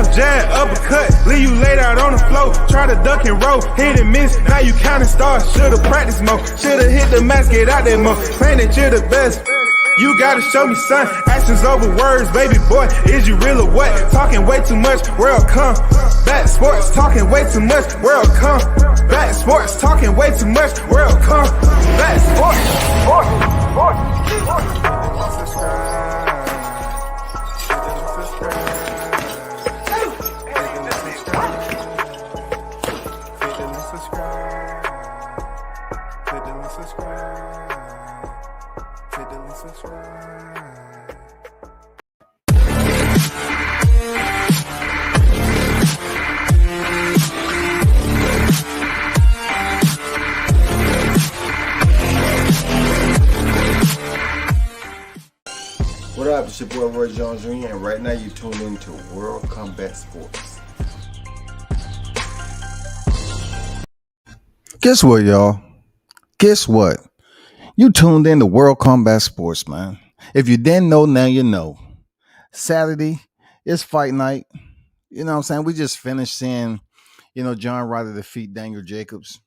left jab, uppercut, leave you laid out on the floor. Try to duck and roll, hit and miss, now you counting stars. Should've practiced more, should've hit the mask, get out there more. Claim that you're the best. You gotta show me, son. Actions over words, baby boy. Is you real or what? Talking way too much, world come. Back sports, talking way too much, world come. Back sports, talking way too much, world come. Back What up, it's your boy Roy Jones Jr. and right now you tuned into World Combat Sports. Guess what, y'all? Guess what? You tuned in to World Combat Sports, man. If you didn't know, now you know. Saturday is fight night. You know what I'm saying? We just finished seeing, John Ryder defeat Daniel Jacobs.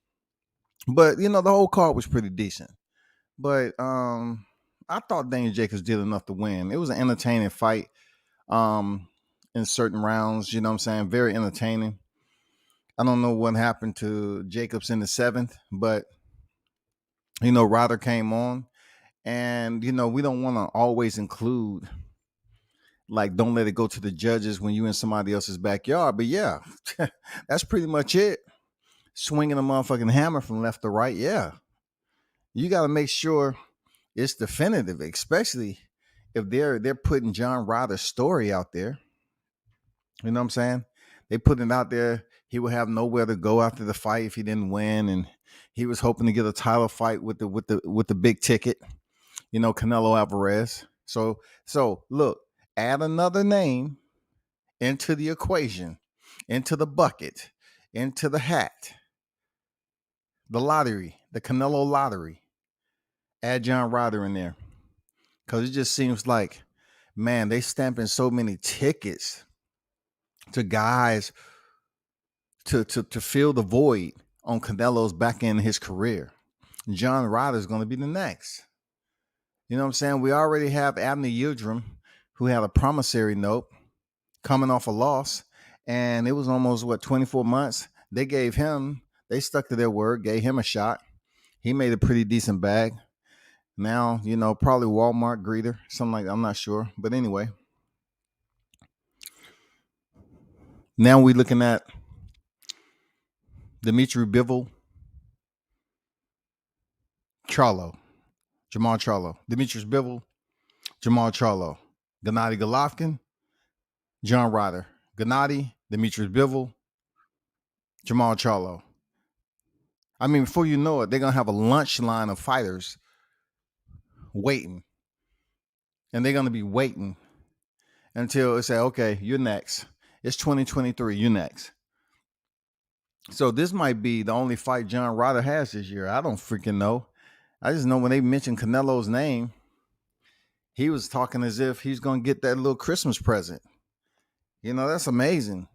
But, the whole card was pretty decent. But I thought Daniel Jacobs did enough to win. It was an entertaining fight in certain rounds, you know what I'm saying? Very entertaining. I don't know what happened to Jacobs in the 7th, but, Ryder came on. And, we don't want to always include, don't let it go to the judges when you're in somebody else's backyard. But, yeah, that's pretty much it. Swinging a motherfucking hammer from left to right, yeah. You got to make sure it's definitive, especially if they're putting John Ryder's story out there. You know what I'm saying? They put it out there. He would have nowhere to go after the fight if he didn't win, and he was hoping to get a title fight with the big ticket, Canelo Alvarez. So look, add another name into the equation, into the bucket, into the hat, the lottery, the Canelo lottery. Add John Ryder in there, because it just seems like, man, they stamping so many tickets to guys to fill the void on Canelo's back end of his career. John Ryder is going to be the next. You know what I'm saying? We already have Abner Yildirim, who had a promissory note coming off a loss, and it was almost 24 months. They stuck to their word, gave him a shot. He made a pretty decent bag. Now, probably Walmart greeter, something like that. I'm not sure. But anyway, now we're looking at Dimitri Bivol, Jamal Charlo. Dimitri Bivol, Jamal Charlo. Gennady Golovkin, John Ryder. Gennady, Dimitri Bivol, Jamal Charlo. I mean, before you know it, they're going to have a lunch line of fighters waiting. And they're going to be waiting until they say, okay, you're next. It's 2023, you're next. So this might be the only fight John Ryder has this year. I don't freaking know. I just know when they mentioned Canelo's name, he was talking as if he's going to get that little Christmas present. That's amazing.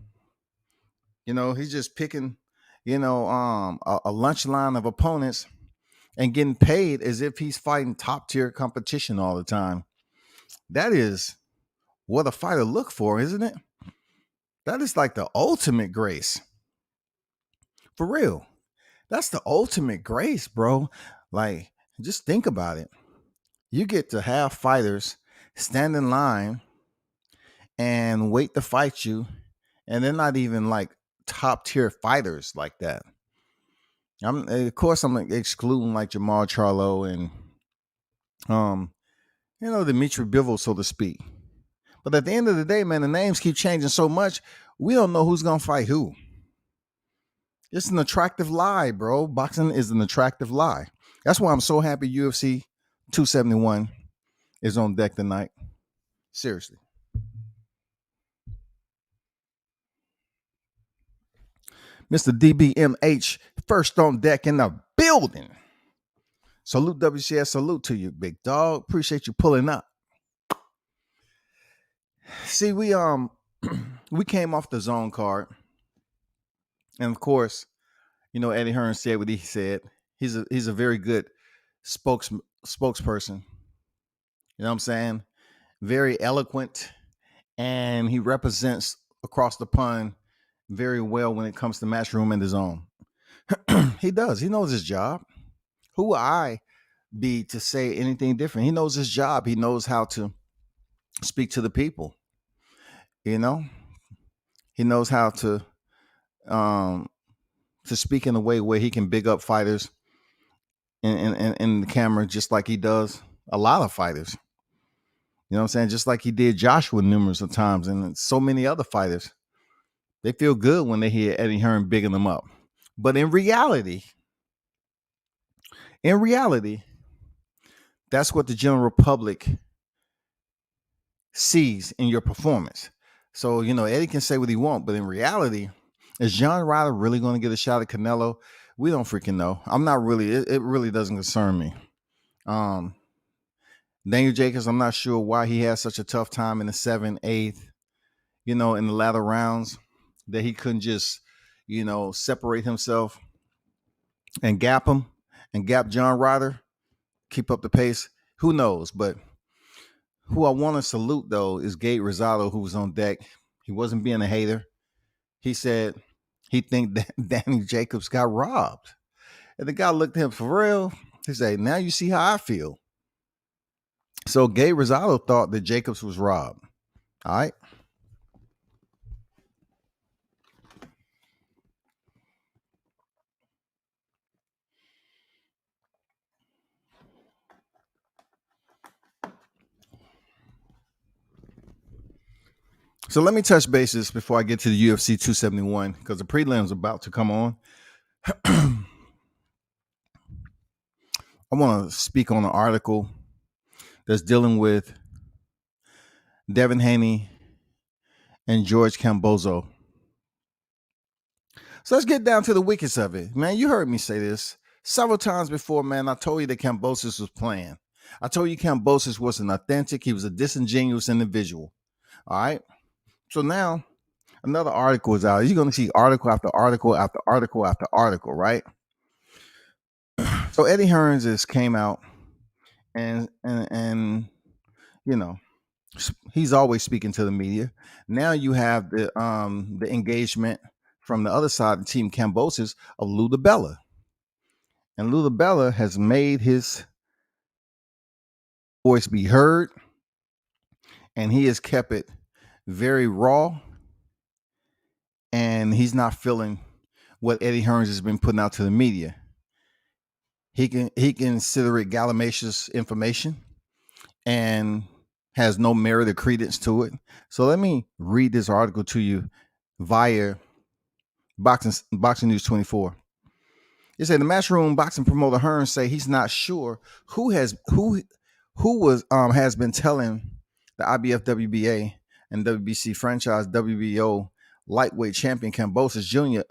He's just picking, a lunch line of opponents and getting paid as if he's fighting top tier competition all the time. That is what a fighter look for, isn't it? That is like the ultimate grace. For real. That's the ultimate grace, bro. Like, just think about it. You get to have fighters stand in line and wait to fight you, and they're not even like top tier fighters like that. I'm excluding like Jamal Charlo and Dimitri Bivol, so to speak. But at the end of the day, man, the names keep changing so much, we don't know who's gonna fight who. It's an attractive lie, bro. Boxing is an attractive lie. That's why I'm so happy UFC 271 is on deck tonight. Seriously. Mr. DBMH, first on deck in the building. Salute WCS, salute to you, big dog. Appreciate you pulling up. See, we we came off the zone card, and of course, Eddie Hearn said what he said. He's a very good spokesperson. You know what I'm saying? Very eloquent, and he represents across the pond very well when it comes to matchroom and the zone. He does. He knows his job. Who will I be to say anything different? He knows his job. He knows how to speak to the people. He knows how to speak in a way where he can big up fighters in the camera, just like he does a lot of fighters. You know what I'm saying? Just like he did Joshua numerous of times, and so many other fighters. They feel good when they hear Eddie Hearn bigging them up. But in reality, that's what the general public sees in your performance. So, Eddie can say what he wants, but in reality, is John Ryder really going to get a shot at Canelo? We don't freaking know. I'm not really, it really doesn't concern me. Daniel Jacobs, I'm not sure why he had such a tough time in the 7th, 8th, in the latter rounds, that he couldn't just, separate himself and gap John Ryder, keep up the pace. Who knows? But who I want to salute, though, is Gabe Rosado, who was on deck. He wasn't being a hater. He said he think that Danny Jacobs got robbed. And the guy looked at him for real. He said, now you see how I feel. So Gabe Rosado thought that Jacobs was robbed. All right. So let me touch bases before I get to the UFC 271, because the prelim's about to come on. I want to speak on an article that's dealing with Devin Haney and George Kambosos. So let's get down to the wickets of it. Man, you heard me say this several times before, man. I told you that Kambosos was playing. I told you Kambosos wasn't authentic. He was a disingenuous individual. All right. So now another article is out. You're going to see article after article after article after article, right? So Eddie Hearn just came out and he's always speaking to the media. Now you have the engagement from the other side of the team, Kambosos, of Lou DiBella. And Lou DiBella has made his voice be heard, and he has kept it very raw, and he's not feeling what Eddie Hearn has been putting out to the media. He can consider it gallimacious information and has no merit or credence to it. So let me read this article to you via Boxing News 24. It said the Matchroom boxing promoter Hearn say he's not sure who has been telling the IBF WBA and WBC franchise WBO lightweight champion Kambosos Jr.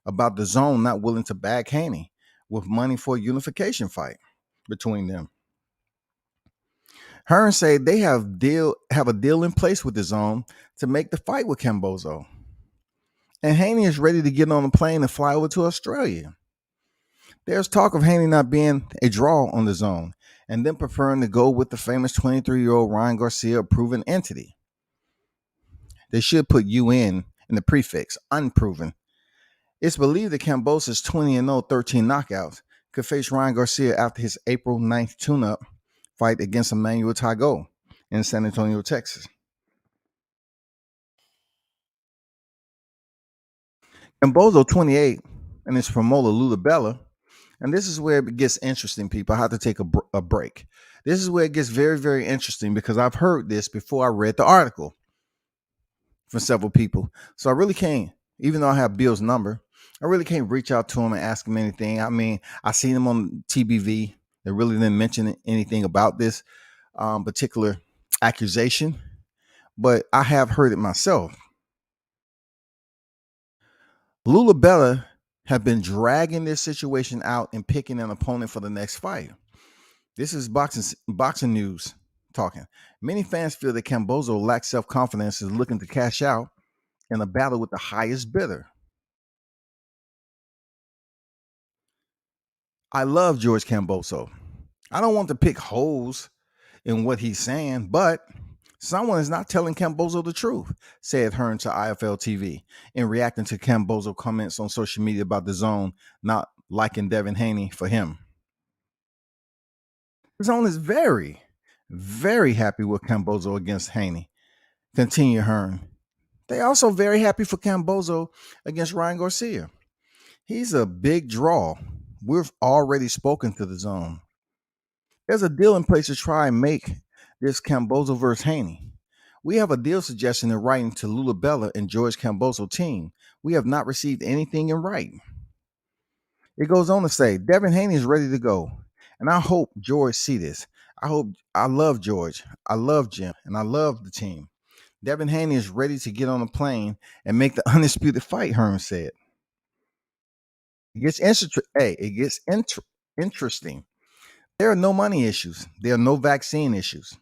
about the zone not willing to bag Haney with money for a unification fight between them. Hearn say they have a deal in place with the zone to make the fight with Kambosos. And Haney is ready to get on a plane and fly over to Australia. There's talk of Haney not being a draw on the zone and then preferring to go with the famous 23-year-old Ryan Garcia, a proven entity. They should put UN in the prefix, unproven. It's believed that Kambosos 20-0, 13 knockouts could face Ryan Garcia after his April 9th tune-up fight against Emmanuel Tago in San Antonio, Texas. Kambosos 28 and his promoter Lou DiBella. And this is where it gets interesting, people. I have to take a break. This is where it gets very, very interesting because I've heard this before I read the article from several people. So I really can't, even though I have Bill's number, I really can't reach out to him and ask him anything. I mean, I seen him on TBV. They really didn't mention anything about this particular accusation, but I have heard it myself. Lou DiBella have been dragging this situation out and picking an opponent for the next fight. This is boxing news talking. Many fans feel that Kambosos lacks self-confidence and is looking to cash out in a battle with the highest bidder. I love George Kambosos. I don't want to pick holes in what he's saying, but someone is not telling Kambosos the truth, said Hearn to IFL TV in reacting to Kambosos' comments on social media about the zone not liking Devin Haney for him. The zone is very, very happy with Kambosos against Haney. Continue Hearn. They also very happy for Kambosos against Ryan Garcia. He's a big draw. We've already spoken to the zone. There's a deal in place to try and make this Kambosos versus Haney. We have a deal suggestion in writing to Lula Bella and George Kambosos' team. We have not received anything in writing. It goes on to say, Devin Haney is ready to go. And I hope George see this. I love George. I love Jim. And I love the team. Devin Haney is ready to get on a plane and make the undisputed fight, Hearn said. It gets interesting. There are no money issues. There are no vaccine issues.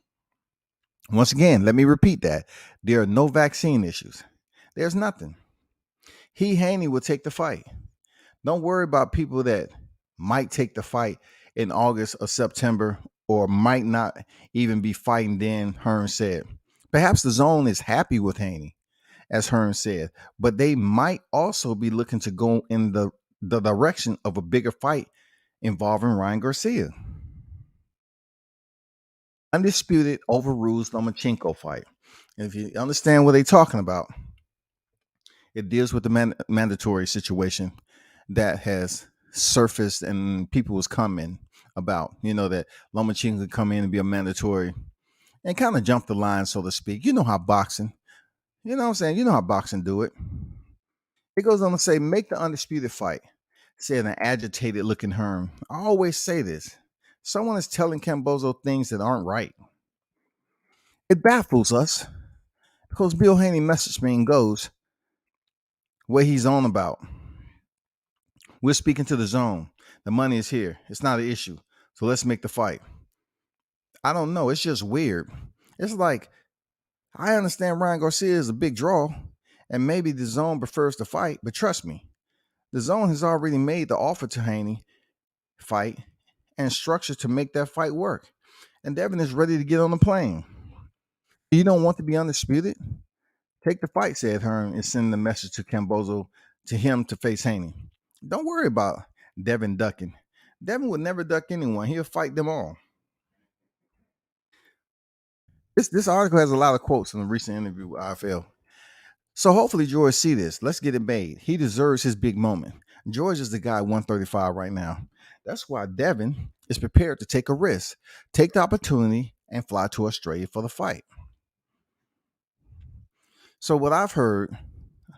Once again, let me repeat that. There are no vaccine issues. There's nothing. Haney will take the fight. Don't worry about people that might take the fight in August or September or might not even be fighting then, Hearn said. Perhaps the zone is happy with Haney, as Hearn said, but they might also be looking to go in the direction of a bigger fight involving Ryan Garcia. Undisputed overrules Lomachenko fight. And if you understand what they're talking about, it deals with the mandatory situation that has surfaced and people was coming about, that Lomachenko could come in and be a mandatory and kind of jump the line, so to speak. You know how boxing, you know what I'm saying? You know how boxing do it. It goes on to say, make the undisputed fight, said an agitated looking Hearn. I always say this. Someone is telling Kambosos things that aren't right. It baffles us because Bill Haney messaged me and goes, what he's on about. We're speaking to the zone. The money is here. It's not an issue. So let's make the fight. I don't know. It's just weird. It's like, I understand Ryan Garcia is a big draw and maybe the zone prefers to fight, but trust me, the zone has already made the offer to Haney fight and structured to make that fight work. And Devin is ready to get on the plane. You don't want to be undisputed? Take the fight, said Hearn, and send the message to Kambosos to him to face Haney. Don't worry about Devin ducking. Devin would never duck anyone. He'll fight them all. This article has a lot of quotes from a recent interview with IFL. So hopefully George see this. Let's get it made. He deserves his big moment. George is the guy 135 right now. That's why Devin is prepared to take a risk, take the opportunity, and fly to Australia for the fight. So what I've heard,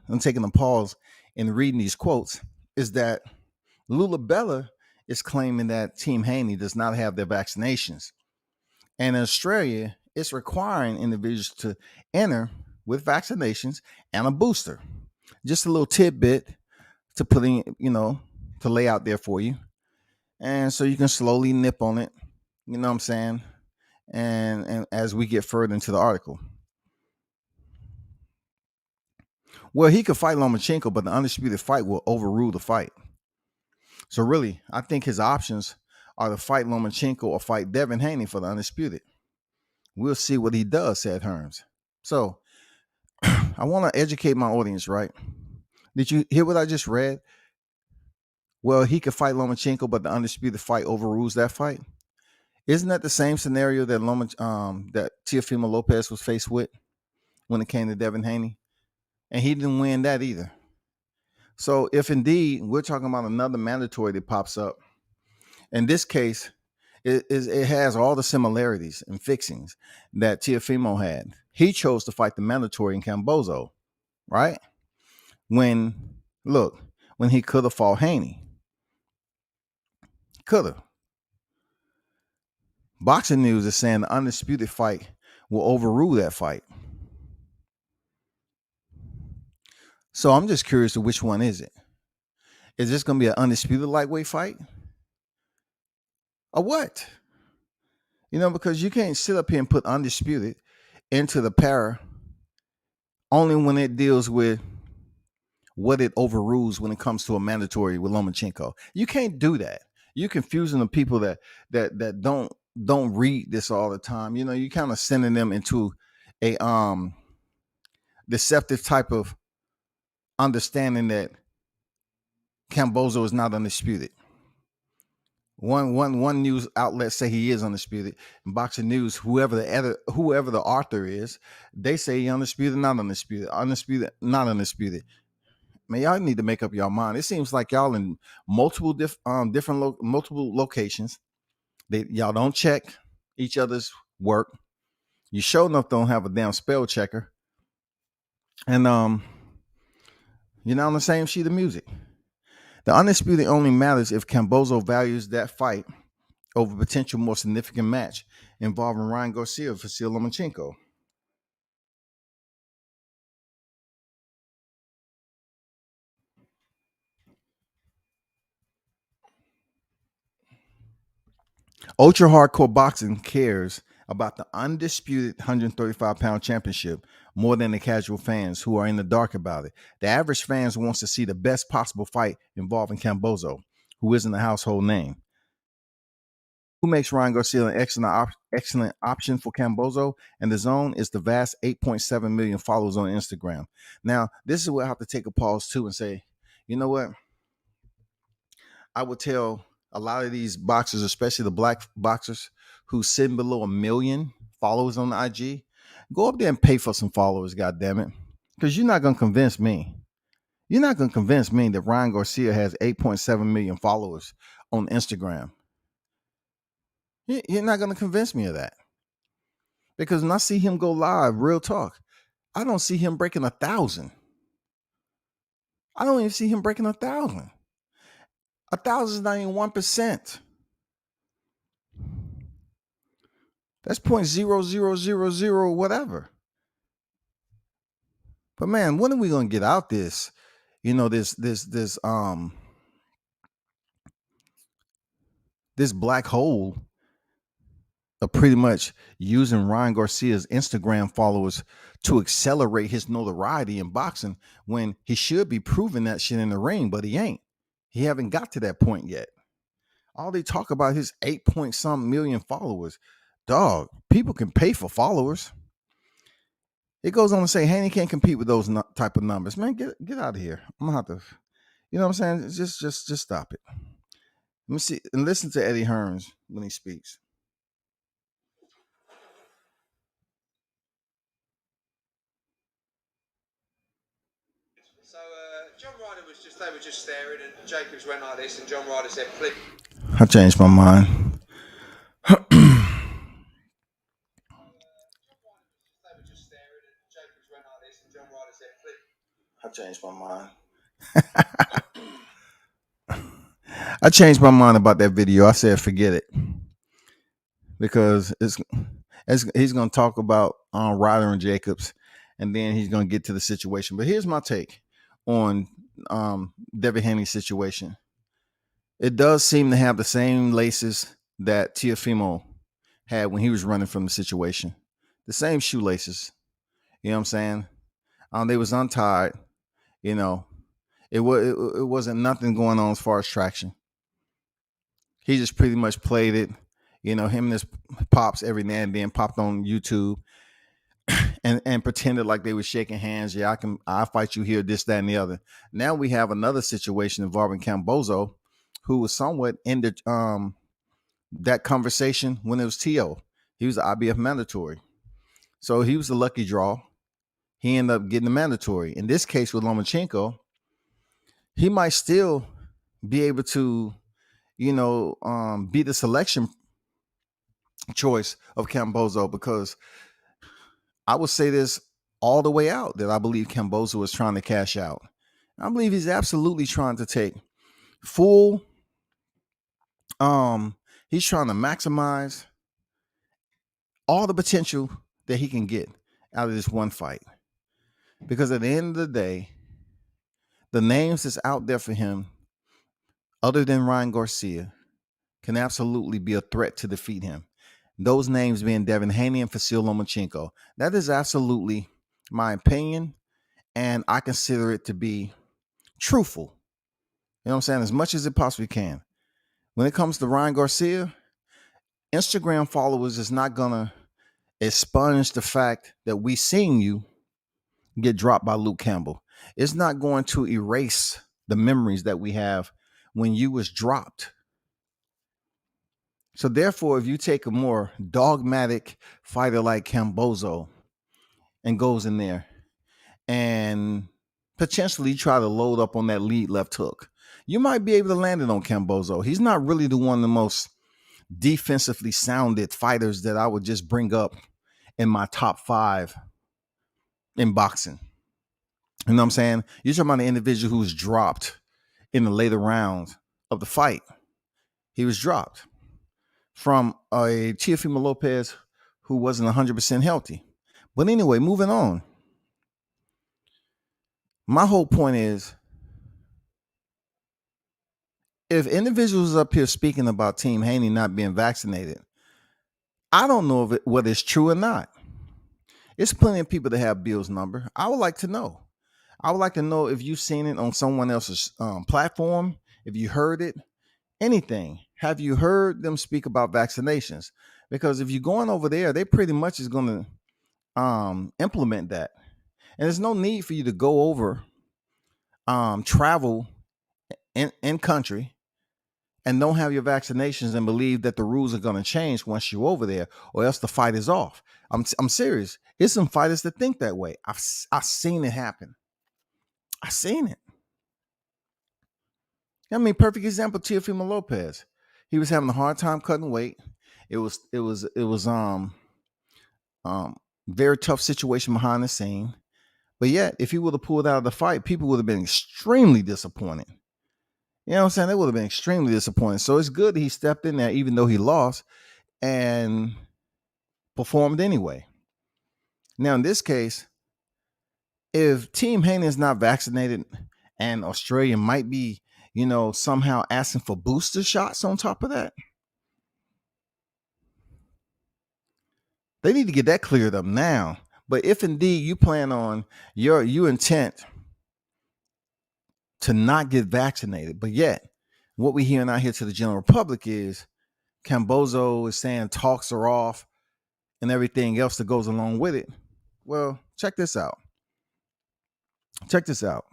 I'm taking a pause and reading these quotes, is that Lula Bella is claiming that Team Haney does not have their vaccinations. And in Australia, it's requiring individuals to enter with vaccinations and a booster. Just a little tidbit to put in, to lay out there for you. And so you can slowly nip on it, you know what I'm saying? And as we get further into the article. Well, he could fight Lomachenko, but the undisputed fight will overrule the fight. So really, I think his options are to fight Lomachenko or fight Devin Haney for the undisputed. We'll see what he does, said Hearns. So I want to educate my audience, right? Did you hear what I just read? Well, he could fight Lomachenko, but the undisputed fight overrules that fight. Isn't that the same scenario that that Teofimo Lopez was faced with when it came to Devin Haney? And he didn't win that either. So if indeed we're talking about another mandatory that pops up, in this case, it has all the similarities and fixings that Teofimo had. He chose to fight the mandatory in Kambosos, right? When he could have fought Haney. Could have. Boxing News is saying the undisputed fight will overrule that fight. So I'm just curious to which one is it? Is this going to be an undisputed lightweight fight? Or what? Because you can't sit up here and put undisputed into the para only when it deals with what it overrules when it comes to a mandatory with Lomachenko. You can't do that. You're confusing the people that don't read this all the time. You know, you kind of sending them into a deceptive type of understanding that Kambosos is not undisputed. One news outlet say he is undisputed. In Boxing News, whoever the author is, they say he undisputed, not undisputed, undisputed, not undisputed. Man, y'all need to make up your mind. It seems like y'all in multiple multiple locations. Y'all don't check each other's work. You sure enough don't have a damn spell checker, and you're not on the same sheet of music. The undisputed only matters if Kambosos values that fight over a potential more significant match involving Ryan Garcia for Vasyl Lomachenko. Ultra hardcore boxing cares about the undisputed 135-pound championship more than the casual fans who are in the dark about it. The average fans wants to see the best possible fight involving Kambosos, who isn't a household name. Who makes Ryan Garcia an excellent option for Kambosos and the zone is the vast 8.7 million followers on Instagram. Now, this is where I have to take a pause too and say, you know what? I would tell a lot of these boxers, especially the black boxers who sit below 1 million followers on IG, go up there and pay for some followers, goddammit. Because you're not going to convince me. You're not going to convince me that Ryan Garcia has 8.7 million followers on Instagram. You're not going to convince me of that. Because when I see him go live, real talk, I don't see him breaking 1,000. I don't even see him breaking 1,000. 1,000 is not even 1%. That's 0.0000 whatever. But man, when are we gonna get out this? You know, this black hole of pretty much using Ryan Garcia's Instagram followers to accelerate his notoriety in boxing when he should be proving that shit in the ring, but he ain't. He haven't got to that point yet. All they talk about his 8-point-some million followers. Dog, people can pay for followers. It goes on to say Haney can't compete with those type of numbers. Man, get out of here. I'm gonna have to, you know what I'm saying? Just stop it. Let me see and listen to Eddie Hearns when he speaks. So John Ryder they were just staring, and Jacobs went like this, and John Ryder said, "Please." I changed my mind. I changed my mind. I changed my mind about that video. I said, forget it. Because he's going to talk about Ryder and Jacobs, and then he's going to get to the situation. But here's my take on Devin Haney's situation. It does seem to have the same laces that Teofimo had when he was running from the situation. The same shoelaces. You know what I'm saying? They was untied. You know, it wasn't nothing going on as far as traction. He just pretty much played it. You know, him and his pops every now and then popped on YouTube and pretended like they were shaking hands. Yeah, I'll fight you here, this, that, and the other. Now we have another situation involving Kambosos, who was somewhat in that conversation when it was T.O. He was the IBF mandatory. So he was the lucky draw. He ended up getting the mandatory. In this case with Lomachenko, he might still be able to, you know, be the selection choice of Kambosos, because I would say this all the way out that I believe Kambosos was trying to cash out. I believe he's absolutely trying to take full, he's trying to maximize all the potential that he can get out of this one fight. Because at the end of the day, the names that's out there for him, other than Ryan Garcia, can absolutely be a threat to defeat him. Those names being Devin Haney and Vasyl Lomachenko. That is absolutely my opinion. and I consider it to be truthful. You know what I'm saying? As much as it possibly can. When it comes to Ryan Garcia, Instagram followers is not gonna expunge the fact that we seen you get dropped by Luke Campbell. It's not going to erase the memories that we have when you was dropped. So therefore, if you take a more dogmatic fighter like Kambosos and goes in there and potentially try to load up on that lead left hook, you might be able to land it on Kambosos. He's not really the one of the most defensively sounded fighters that I would just bring up in my top 5 in boxing. You know what I'm saying? You're talking about an individual who's dropped in the later rounds of the fight. He was dropped from a Teofimo Lopez who wasn't 100% healthy. But anyway, moving on. My whole point is, if individuals up here speaking about Team Haney not being vaccinated, I don't know whether it's true or not. It's plenty of people that have Bill's number. I would like to know. I would like to know if you've seen it on someone else's platform, if you heard it, anything. Have you heard them speak about vaccinations? Because if you're going over there, they pretty much is going to implement that. And there's no need for you to go over, travel in country and don't have your vaccinations and believe that the rules are going to change once you're over there, or else the fight is off. I'm serious. There's some fighters that think that way. I've seen it happen. I've seen it. I mean, perfect example, Teofimo Lopez. He was having a hard time cutting weight. It was very tough situation behind the scene. But yet, if he would have pulled out of the fight, people would have been extremely disappointed. You know what I'm saying? They would have been extremely disappointed. So it's good that he stepped in there, even though he lost, and performed anyway. Now, in this case, if Team Haney is not vaccinated and Australia might be, somehow asking for booster shots on top of that, they need to get that cleared up now. But if indeed you plan on your intent to not get vaccinated, but yet what we hearing out here to the general public is Kambosos is saying talks are off and everything else that goes along with it. Well, check this out. Check this out.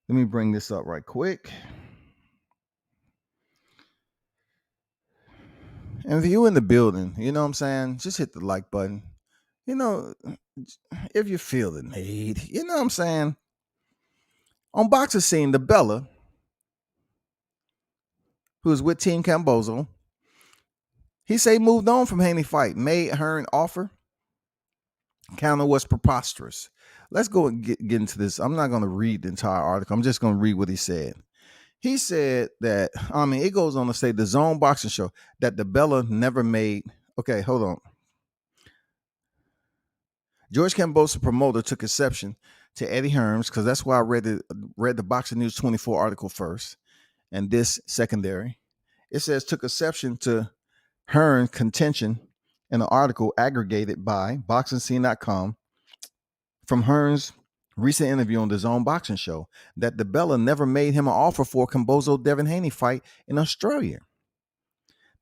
Let me bring this up right quick. And if you're in the building, you know what I'm saying? Just hit the like button. If you feel the need, you know what I'm saying? On Boxer Scene, the Bella, who is with Team Kambosos, he say moved on from Haney fight, made Hearn offer. Counter was preposterous. Let's go and get into this. I'm not going to read the entire article. I'm just going to read what he said. He said that, it goes on to say the Zone Boxing Show that the Bella never made. Okay, hold on. George Kambosos, promoter, took exception to Eddie Hearns, because that's why I read the Boxing News 24 article first, and this secondary. It says took exception to Hearn contention in an article aggregated by BoxingScene.com from Hearns' recent interview on the Zone Boxing Show that the Bella never made him an offer for a Kambosos-Devin Haney fight in Australia.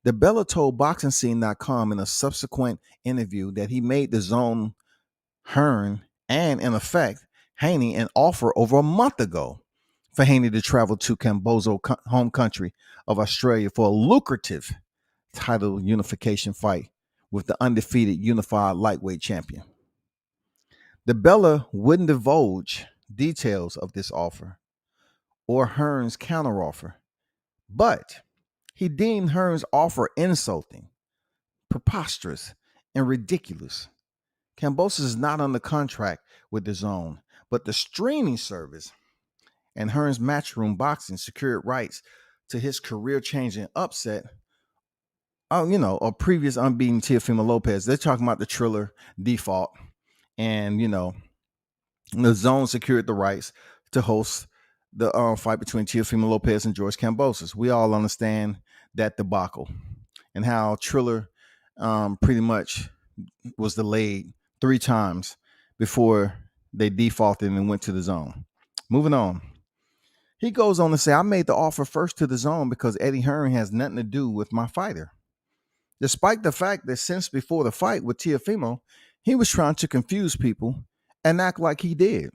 The Bella told BoxingScene.com in a subsequent interview that he made the Zone Hearn and, in effect, Haney an offer over a month ago for Haney to travel to Kambosos' home country of Australia for a lucrative title unification fight with the undefeated unified lightweight champion. The Bella wouldn't divulge details of this offer or Hearns' counteroffer, but he deemed Hearns' offer insulting, preposterous, and ridiculous. Kambosos is not under contract with the Zone, but the streaming service and Hearns' Matchroom Boxing secured rights to his career-changing upset a previous unbeaten Teofimo Lopez. They're talking about the Triller default. And, the Zone secured the rights to host the fight between Teofimo Lopez and George Kambosos. We all understand that debacle. and how Triller pretty much was delayed 3 times before they defaulted and went to the zone. Moving on. He goes on to say, I made the offer first to the zone because Eddie Hearn has nothing to do with my fighter. Despite the fact that since before the fight with Teofimo, he was trying to confuse people and act like he did.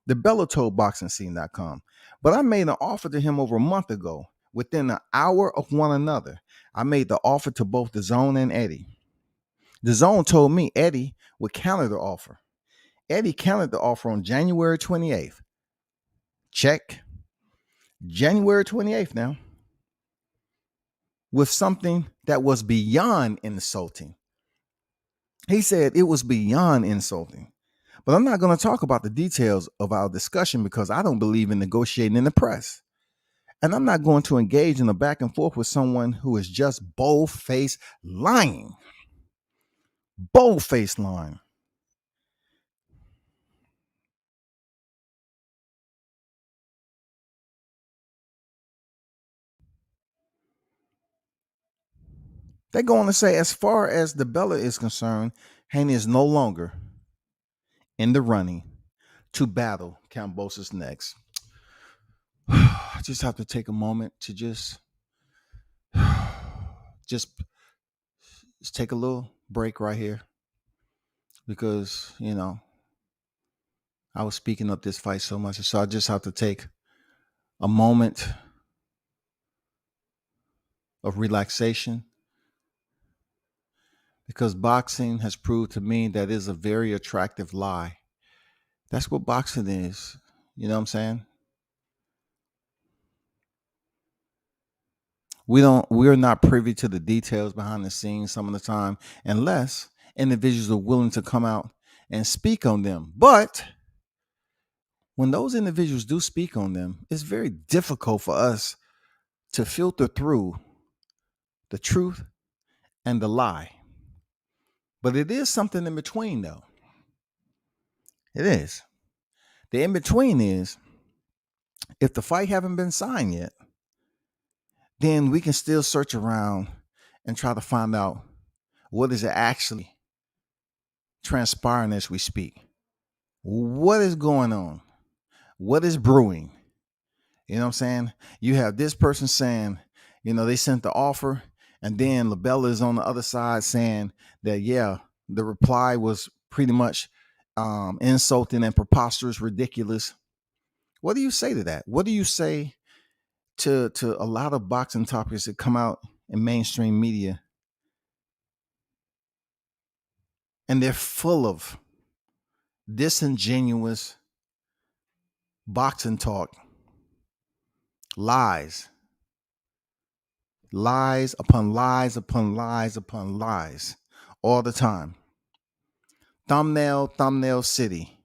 The BellatorBoxingScene.com. But I made an offer to him over a month ago. Within an hour of one another, I made the offer to both the zone and Eddie. The zone told me Eddie would counter the offer. Eddie countered the offer on January 28th. Check. January 28th now. With something that was beyond insulting. He said it was beyond insulting. But I'm not going to talk about the details of our discussion because I don't believe in negotiating in the press. And I'm not going to engage in a back and forth with someone who is just bold-faced lying. Bold-faced lying. They go on to say, as far as the Bella is concerned, Haney is no longer in the running to battle Kambosos next. I just have to take a moment to just take a little break right here because, I was speaking up this fight so much. So I just have to take a moment of relaxation because boxing has proved to me that is a very attractive lie. That's what boxing is. You know what I'm saying? We're not privy to the details behind the scenes some of the time unless individuals are willing to come out and speak on them. But when those individuals do speak on them, it's very difficult for us to filter through the truth and the lie. But it is something in between, though. It is. The in between is if the fight haven't been signed yet, then we can still search around and try to find out what is actually transpiring as we speak. What is going on? What is brewing? You know what I'm saying? You have this person saying, they sent the offer, and then LaBella is on the other side saying that, yeah, the reply was pretty much insulting and preposterous, ridiculous. What do you say to that? What do you say to a lot of boxing topics that come out in mainstream media? And they're full of disingenuous boxing talk, lies upon lies upon lies upon lies all the time. Thumbnail city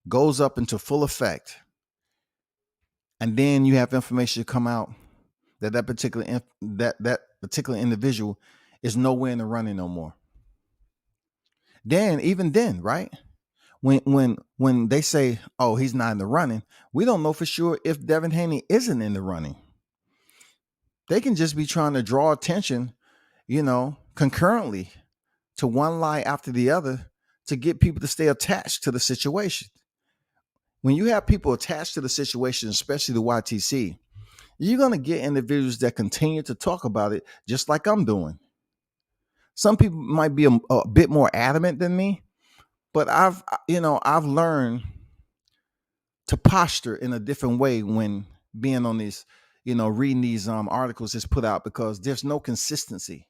goes up into full effect. And then you have information come out that particular individual is nowhere in the running no more. Even then, right? When they say, oh, he's not in the running, we don't know for sure if Devin Haney isn't in the running. They can just be trying to draw attention, concurrently to one lie after the other to get people to stay attached to the situation. When you have people attached to the situation, especially the YTC, you're going to get individuals that continue to talk about it just like I'm doing. Some people might be a bit more adamant than me, but I've learned to posture in a different way when being on these, reading these articles that's put out because there's no consistency.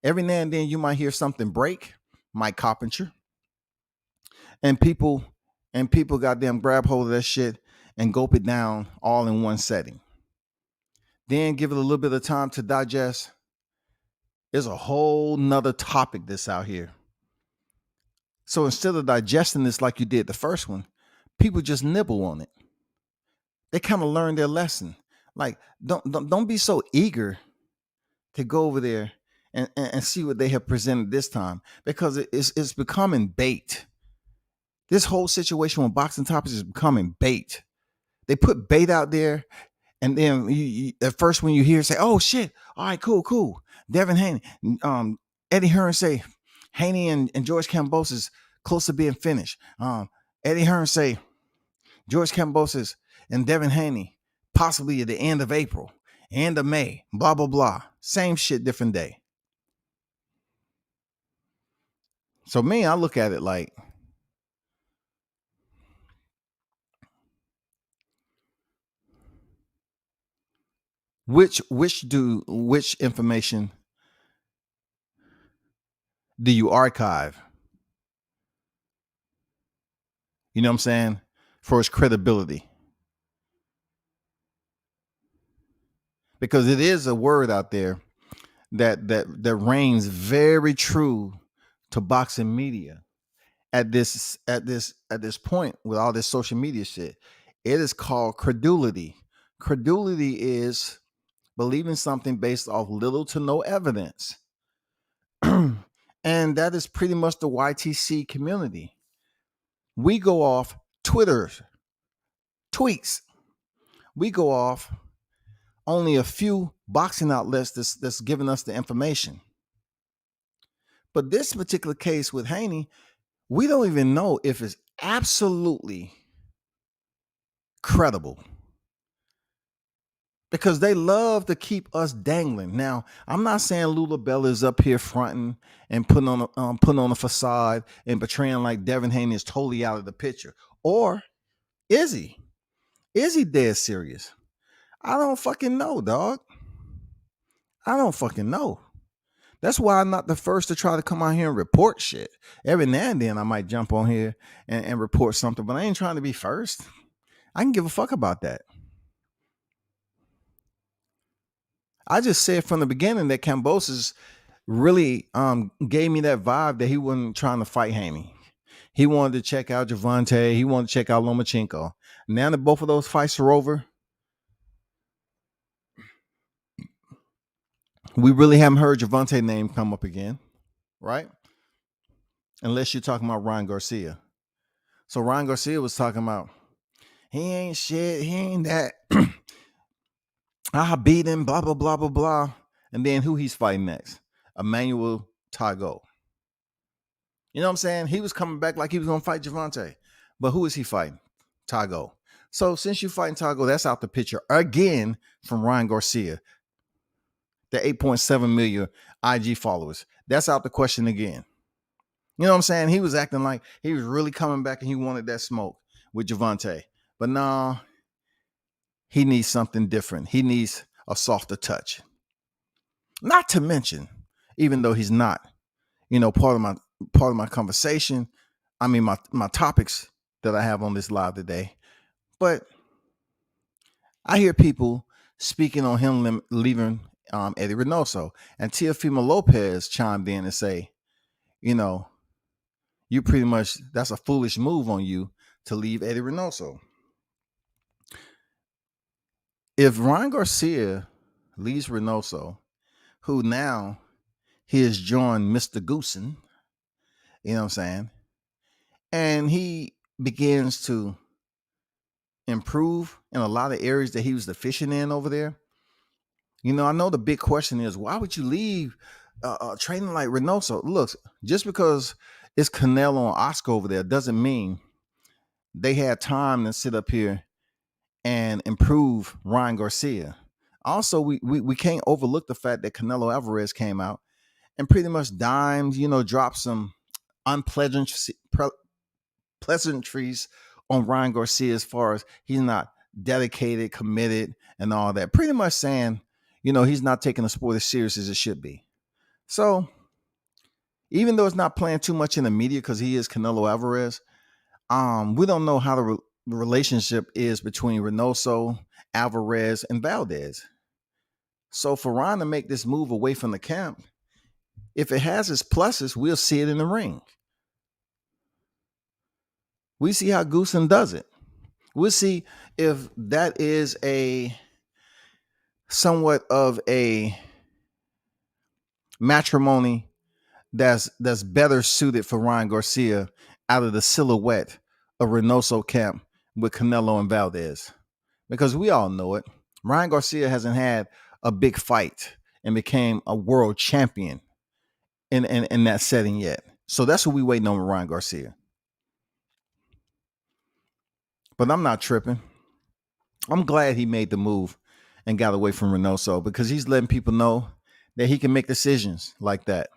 Every now and then you might hear something break, Mike Coppinger, and people goddamn grab hold of that shit and gulp it down all in one setting. Then give it a little bit of time to digest. There's a whole nother topic that's out here. So instead of digesting this like you did the first one, people just nibble on it. They kind of learn their lesson. Like, don't be so eager to go over there and see what they have presented this time because it's becoming bait. This whole situation with boxing topics is becoming bait. They put bait out there, and then you, at first when you hear say, "Oh shit, all right, cool," Devin Haney, Eddie Hearn say Haney and George Kambosos close to being finished. Eddie Hearn say George Kambosos and Devin Haney possibly at the end of April, end of May, blah, blah, blah. Same shit, different day. So me, I look at it like, which information do you archive? You know what I'm saying? For its credibility. Because it is a word out there that reigns very true to boxing media at this point with all this social media shit. It is called credulity. Credulity is believing something based off little to no evidence. And that is pretty much the YTC community. We go off Twitter tweets. We go off only a few boxing outlets that's giving us the information. But this particular case with Haney, we don't even know if it's absolutely credible, because they love to keep us dangling. Now, I'm not saying Lula Bella is up here fronting and putting on a facade and portraying like Devin Haney is totally out of the picture. Or is he? Is he dead serious? I don't fucking know, dog. I don't fucking know. That's why I'm not the first to try to come out here and report shit. Every now and then I might jump on here and report something, but I ain't trying to be first. I can give a fuck about that. I just said from the beginning that Kambosos really gave me that vibe that he wasn't trying to fight Haney. He wanted to check out Gervonta. He wanted to check out Lomachenko. Now that both of those fights are over, we really haven't heard Gervonta's name come up again, right? Unless you're talking about Ryan Garcia. So Ryan Garcia was talking about, he ain't shit, he ain't that. I beat him, blah, blah, blah, blah, blah. And then who he's fighting next? Emmanuel Tago. You know what I'm saying? He was coming back like he was going to fight Gervonta. But who is he fighting? Tago. So since you're fighting Tago, that's out the picture again from Ryan Garcia. The 8.7 million IG followers. That's out the question again. You know what I'm saying? He was acting like he was really coming back and he wanted that smoke with Gervonta. But no, he needs something different. He needs a softer touch. Not to mention, even though he's not, part of my conversation, I mean my topics that I have on this live today, but I hear people speaking on him leaving Eddie Reynoso, and Teofimo Lopez chimed in and say, you pretty much, that's a foolish move on you to leave Eddie Reynoso. If Ryan Garcia leaves Reynoso, who now he has joined Mr. Goosen, you know what I'm saying, and he begins to improve in a lot of areas that he was deficient in over there. I know the big question is, why would you leave training like Reynoso? Look, just because it's Canelo and Oscar over there doesn't mean they had time to sit up here and improve Ryan Garcia. Also, we can't overlook the fact that Canelo Alvarez came out and pretty much dropped some pleasantries on Ryan Garcia as far as he's not dedicated, committed, and all that. Pretty much saying, he's not taking the sport as serious as it should be. So, even though it's not playing too much in the media because he is Canelo Alvarez, we don't know how the relationship is between Reynoso, Alvarez, and Valdez. So for Ryan to make this move away from the camp, if it has its pluses, we'll see it in the ring. We see how Goosen does it. We'll see if that is somewhat of a matrimony that's better suited for Ryan Garcia out of the silhouette of Reynoso camp with Canelo and Valdez. Because we all know it. Ryan Garcia hasn't had a big fight and became a world champion in that setting yet. So that's what we waiting on with Ryan Garcia. But I'm not tripping. I'm glad he made the move and got away from Renato because he's letting people know that he can make decisions like that.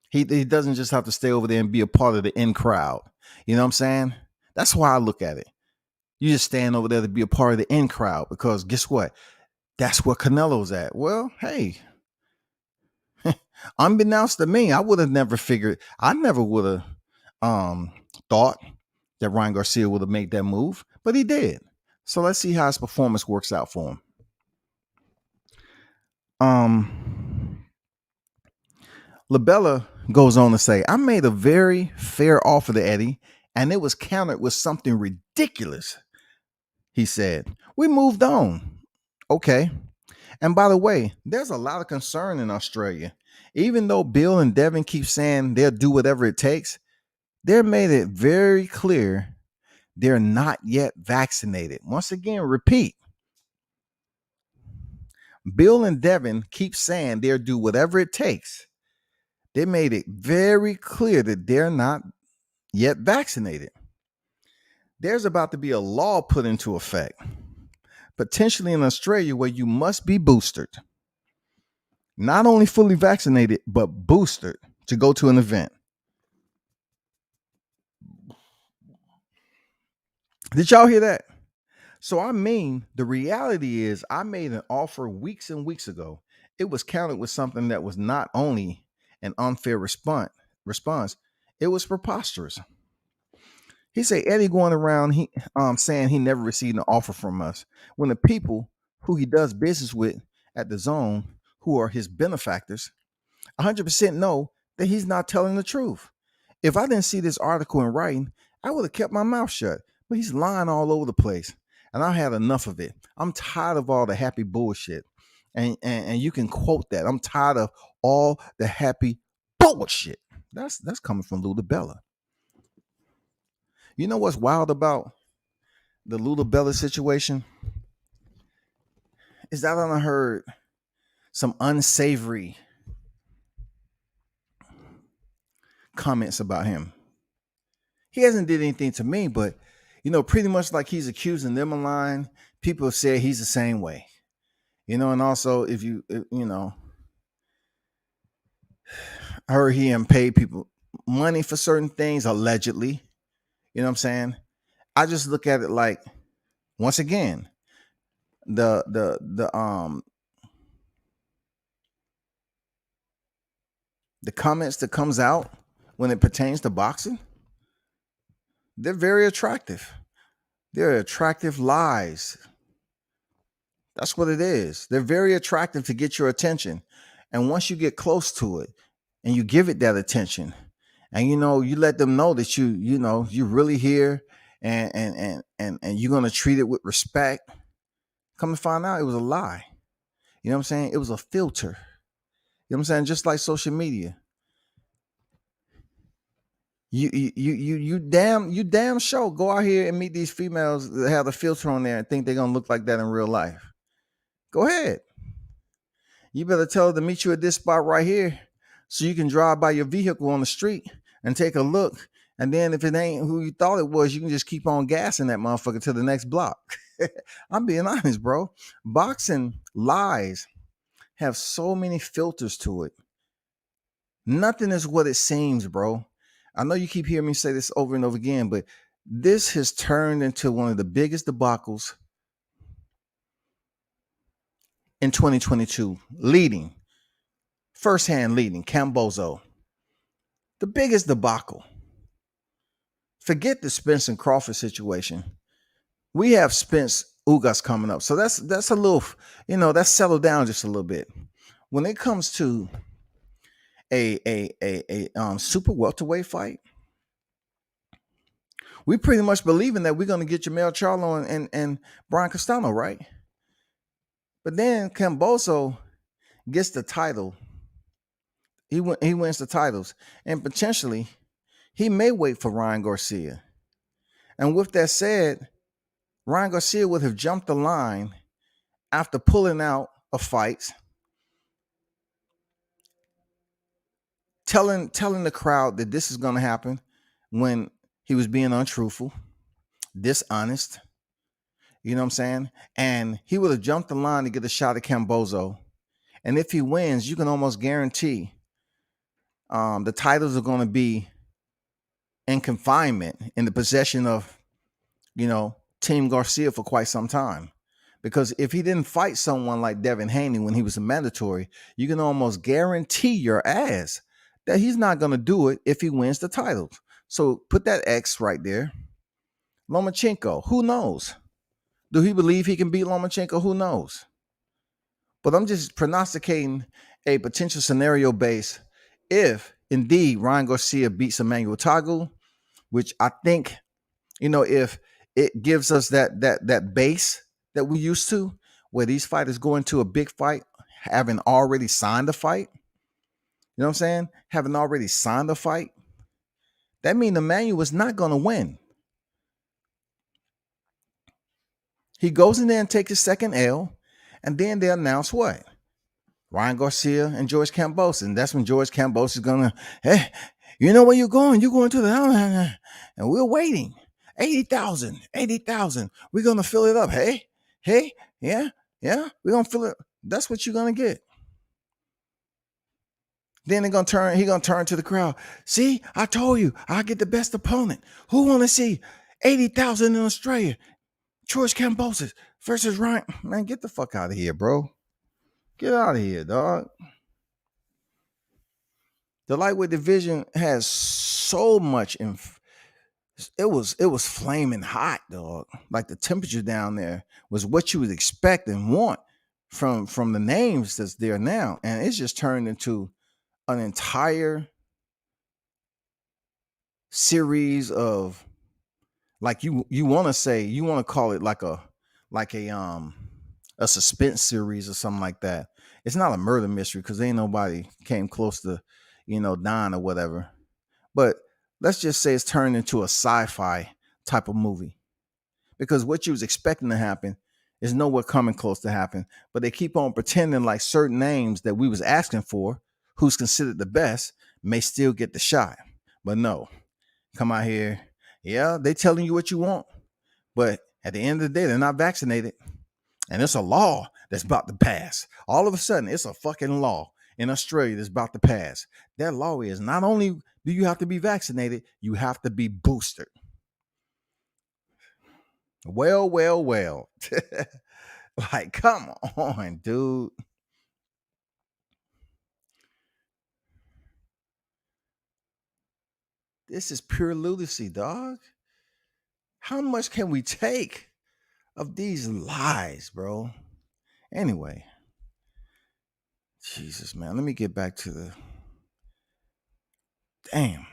He doesn't just have to stay over there and be a part of the in crowd. You know what I'm saying? That's why I look at it. You just stand over there to be a part of the in crowd because guess what? That's where Canelo's at. Well, hey, unbeknownst to me, I would have never figured. I never would have thought that Ryan Garcia would have made that move, but he did. So let's see how his performance works out for him. Labella goes on to say, I made a very fair offer to Eddie, and it was countered with something ridiculous. He said, we moved on. Okay. And by the way, there's a lot of concern in Australia. Even though Bill and Devin keep saying they'll do whatever it takes, they made it very clear they're not yet vaccinated. Once again, repeat. Bill and Devin keep saying they'll do whatever it takes. They made it very clear that they're not yet vaccinated. There's about to be a law put into effect, potentially in Australia, where you must be boosted. Not only fully vaccinated, but boosted to go to an event. Did y'all hear that? So I mean, the reality is I made an offer weeks and weeks ago. It was countered with something that was not only an unfair response, it was preposterous. He said Eddie going around saying he never received an offer from us when the people who he does business with at the zone, who are his benefactors, 100% know that he's not telling the truth. If I didn't see this article in writing, I would have kept my mouth shut. But he's lying all over the place. And I had enough of it. I'm tired of all the happy bullshit. And you can quote that. I'm tired of all the happy bullshit. That's coming from Ludabella. You know what's wild about the Ludabella situation? Is that I heard some unsavory comments about him. He hasn't did anything to me, but pretty much like he's accusing them of lying. People say he's the same way. And also if you heard he paid people money for certain things allegedly. You know what I'm saying? I just look at it like, once again, the comments that comes out when it pertains to boxing, they're very attractive. They're attractive lies. That's what it is. They're very attractive to get your attention. And once you get close to it and you give it that attention and, you let them know that you're really here and you're going to treat it with respect, come to find out it was a lie. You know what I'm saying? It was a filter. You know what I'm saying? Just like social media. You damn sure go out here and meet these females that have the filter on there and think they're going to look like that in real life. Go ahead. You better tell her to meet you at this spot right here so you can drive by your vehicle on the street and take a look. And then if it ain't who you thought it was, you can just keep on gassing that motherfucker to the next block. I'm being honest, bro. Boxing lies have so many filters to it. Nothing is what it seems, bro. I know you keep hearing me say this over and over again, but this has turned into one of the biggest debacles in 2022, firsthand leading, Kambosos. The biggest debacle. Forget the Spence and Crawford situation. We have Spence Ugas coming up. So that's a little, that's settled down just a little bit. When it comes to a super welterweight fight, we pretty much believing that we're going to get Jamel Charlo and Brian Castano, right? But then Kambosos gets the title. He wins the titles. And potentially, he may wait for Ryan Garcia. And with that said, Ryan Garcia would have jumped the line after pulling out of fights telling the crowd that this is going to happen when he was being untruthful, dishonest. You know what I'm saying? And he would have jumped the line to get a shot at Kambosos. And if he wins, you can almost guarantee the titles are going to be in confinement, in the possession of, Team Garcia for quite some time. Because if he didn't fight someone like Devin Haney when he was a mandatory, you can almost guarantee your ass that he's not going to do it if he wins the titles. So put that X right there. Lomachenko, who knows? Do he believe he can beat Lomachenko? Who knows? But I'm just prognosticating a potential scenario base if indeed Ryan Garcia beats Emmanuel Tagu, which I think, if it gives us that base that we used to, where these fighters go into a big fight having already signed a fight. You know what I'm saying? Having already signed a fight. That means Emmanuel is not going to win. He goes in there and takes his second L, and then they announce what? Ryan Garcia and George Kambosos. And that's when George Kambosos is going to, hey, you know where you're going? You're going to the, and we're waiting. 80,000. We're going to fill it up. Hey, yeah, we're going to fill it. That's what you're going to get. Then he's going to turn to the crowd. See, I told you, I get the best opponent. Who want to see 80,000 in Australia? George Kambosos versus Ryan. Man, get the fuck out of here, bro. Get out of here, dog. The lightweight division has so much it was flaming hot, dog. Like the temperature down there was what you would expect and want from the names that's there now. And it's just turned into an entire series of, like, you want to call it like a suspense series or something like that. It's not a murder mystery because ain't nobody came close to, dying or whatever. But let's just say it's turned into a sci-fi type of movie, because what you was expecting to happen is nowhere coming close to happen. But they keep on pretending like certain names that we was asking for, who's considered the best, may still get the shot. But no, come out here. Yeah, they telling you what you want. But at the end of the day, they're not vaccinated. And it's a law that's about to pass. All of a sudden, it's a fucking law in Australia that's about to pass. That law is not only do you have to be vaccinated, you have to be boosted. Well. Like, come on, dude. This is pure lunacy, dog. How much can we take of these lies, bro? Anyway. Jesus, man. Let me get back to the... Damn.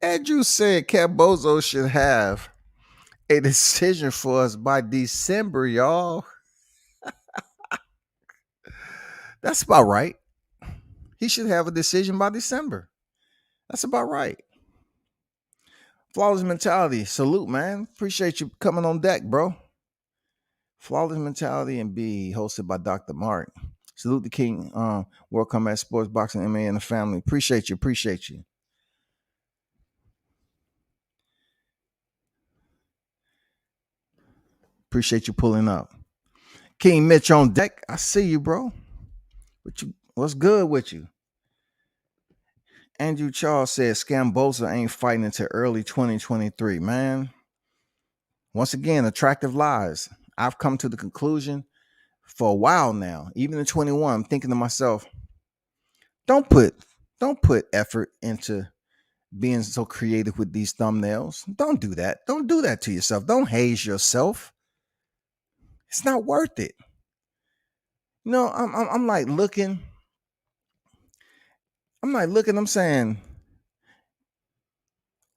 Andrew said Kambosos should have a decision for us by December, y'all. That's about right. He should have a decision by December. That's about right. Flawless Mentality. Salute, man. Appreciate you coming on deck, bro. Flawless Mentality and B, hosted by Dr. Mark. Salute the King, World Combat Sports, Boxing, MMA, and the family. Appreciate you. Appreciate you pulling up. King Mitch on deck. I see you, bro. What's good with you? Andrew Charles says Kambosos ain't fighting until early 2023, man. Once again, attractive lies. I've come to the conclusion for a while now, even in 21, I'm thinking to myself, don't put effort into being so creative with these thumbnails. Don't do that. Don't do that to yourself. Don't haze yourself. It's not worth it. I'm like looking. I'm saying